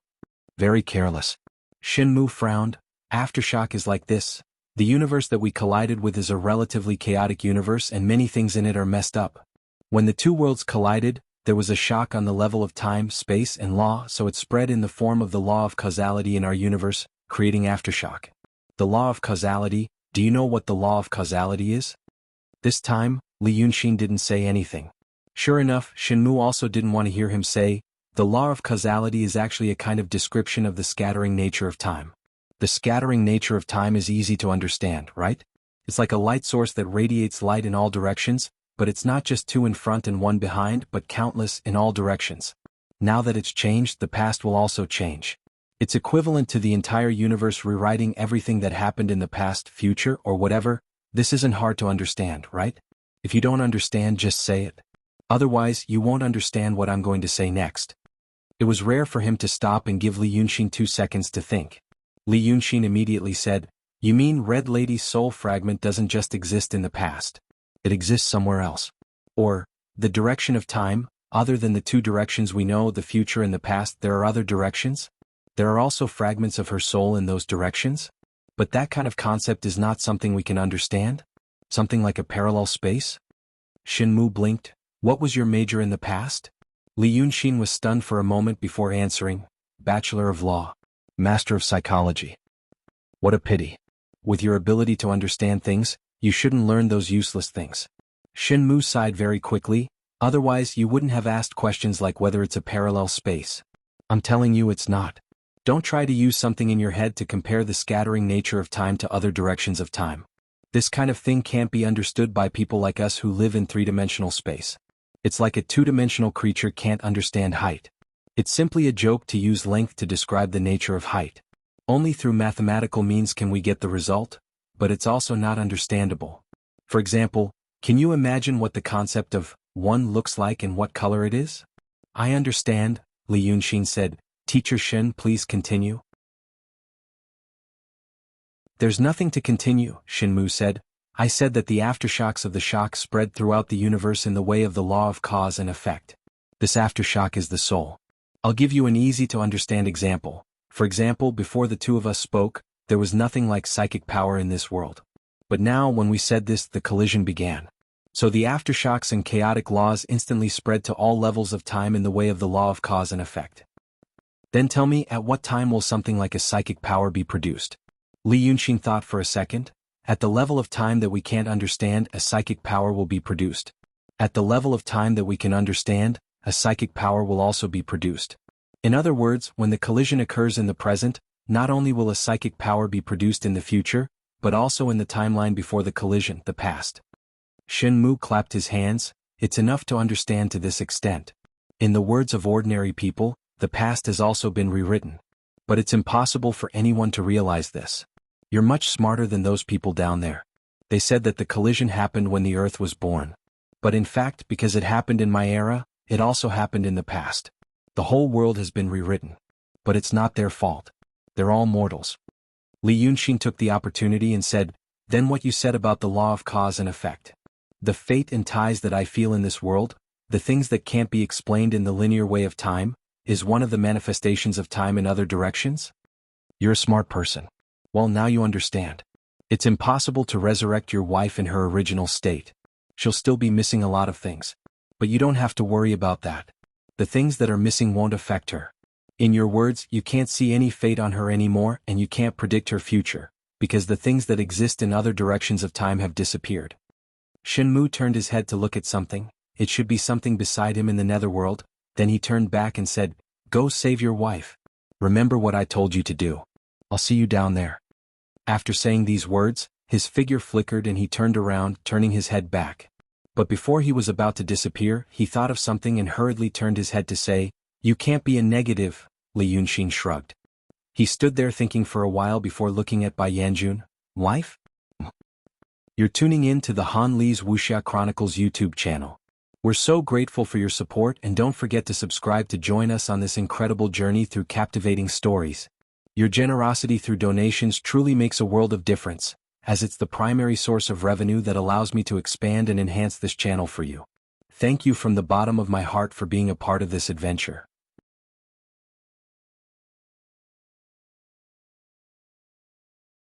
Very careless. Shenmu frowned. "Aftershock is like this. The universe that we collided with is a relatively chaotic universe and many things in it are messed up. When the 2 worlds collided, there was a shock on the level of time, space, and law, so it spread in the form of the law of causality in our universe, creating aftershock. The law of causality, do you know what the law of causality is?" This time, Li Yunxin didn't say anything. Sure enough, Shenmu also didn't want to hear him say, "The law of causality is actually a kind of description of the scattering nature of time." The scattering nature of time is easy to understand, right? It's like a light source that radiates light in all directions, but it's not just 2 in front and 1 behind, but countless in all directions. Now that it's changed, the past will also change. It's equivalent to the entire universe rewriting everything that happened in the past, future, or whatever. This isn't hard to understand, right? If you don't understand, just say it. Otherwise, you won't understand what I'm going to say next. It was rare for him to stop and give Li Yunxin 2 seconds to think. Li Yunxin immediately said, "You mean Red Lady's soul fragment doesn't just exist in the past. It exists somewhere else. Or, the direction of time, other than the 2 directions we know, the future and the past, there are other directions? There are also fragments of her soul in those directions? But that kind of concept is not something we can understand? Something like a parallel space?" Shenmu blinked. "What was your major in the past?" Li Yunxin was stunned for a moment before answering, "Bachelor of Law. Master of Psychology." "What a pity. With your ability to understand things, you shouldn't learn those useless things." Shenmu sighed very quickly. "Otherwise you wouldn't have asked questions like whether it's a parallel space. I'm telling you it's not. Don't try to use something in your head to compare the scattering nature of time to other directions of time. This kind of thing can't be understood by people like us who live in 3-dimensional space. It's like a 2-dimensional creature can't understand height. It's simply a joke to use length to describe the nature of height. Only through mathematical means can we get the result, but it's also not understandable. For example, can you imagine what the concept of 1 looks like and what color it is?" "I understand," Li Yunxin said. "Teacher Shin, please continue." "There's nothing to continue," Shenmu said. "I said that the aftershocks of the shock spread throughout the universe in the way of the law of cause and effect. This aftershock is the soul. I'll give you an easy-to-understand example. For example, before the 2 of us spoke, there was nothing like psychic power in this world. But now, when we said this, the collision began. So the aftershocks and chaotic laws instantly spread to all levels of time in the way of the law of cause and effect. Then tell me, at what time will something like a psychic power be produced? Li Yunxin thought for a second. At the level of time that we can't understand, a psychic power will be produced. At the level of time that we can understand, a psychic power will also be produced. In other words, when the collision occurs in the present, not only will a psychic power be produced in the future, but also in the timeline before the collision, the past. Shen Mu clapped his hands. It's enough to understand to this extent. In the words of ordinary people, the past has also been rewritten. But it's impossible for anyone to realize this. You're much smarter than those people down there. They said that the collision happened when the Earth was born. But in fact, because it happened in my era, it also happened in the past. The whole world has been rewritten. But it's not their fault. They're all mortals. Li Yunxin took the opportunity and said, then what you said about the law of cause and effect. The fate and ties that I feel in this world, the things that can't be explained in the linear way of time, is one of the manifestations of time in other directions? You're a smart person. Well, now you understand. It's impossible to resurrect your wife in her original state. She'll still be missing a lot of things. But you don't have to worry about that. The things that are missing won't affect her. In your words, you can't see any fate on her anymore and you can't predict her future, because the things that exist in other directions of time have disappeared. Shen Mu turned his head to look at something. It should be something beside him in the netherworld. Then he turned back and said, go save your wife. Remember what I told you to do. I'll see you down there. After saying these words, his figure flickered and he turned around, turning his head back. But before he was about to disappear, he thought of something and hurriedly turned his head to say, you can't be a negative. Li Yunxin shrugged. He stood there thinking for a while before looking at Bai Yanjun. Wife? You're tuning in to the Han Li's Wuxia Chronicles YouTube channel. We're so grateful for your support, and don't forget to subscribe to join us on this incredible journey through captivating stories. Your generosity through donations truly makes a world of difference, as it's the primary source of revenue that allows me to expand and enhance this channel for you. Thank you from the bottom of my heart for being a part of this adventure.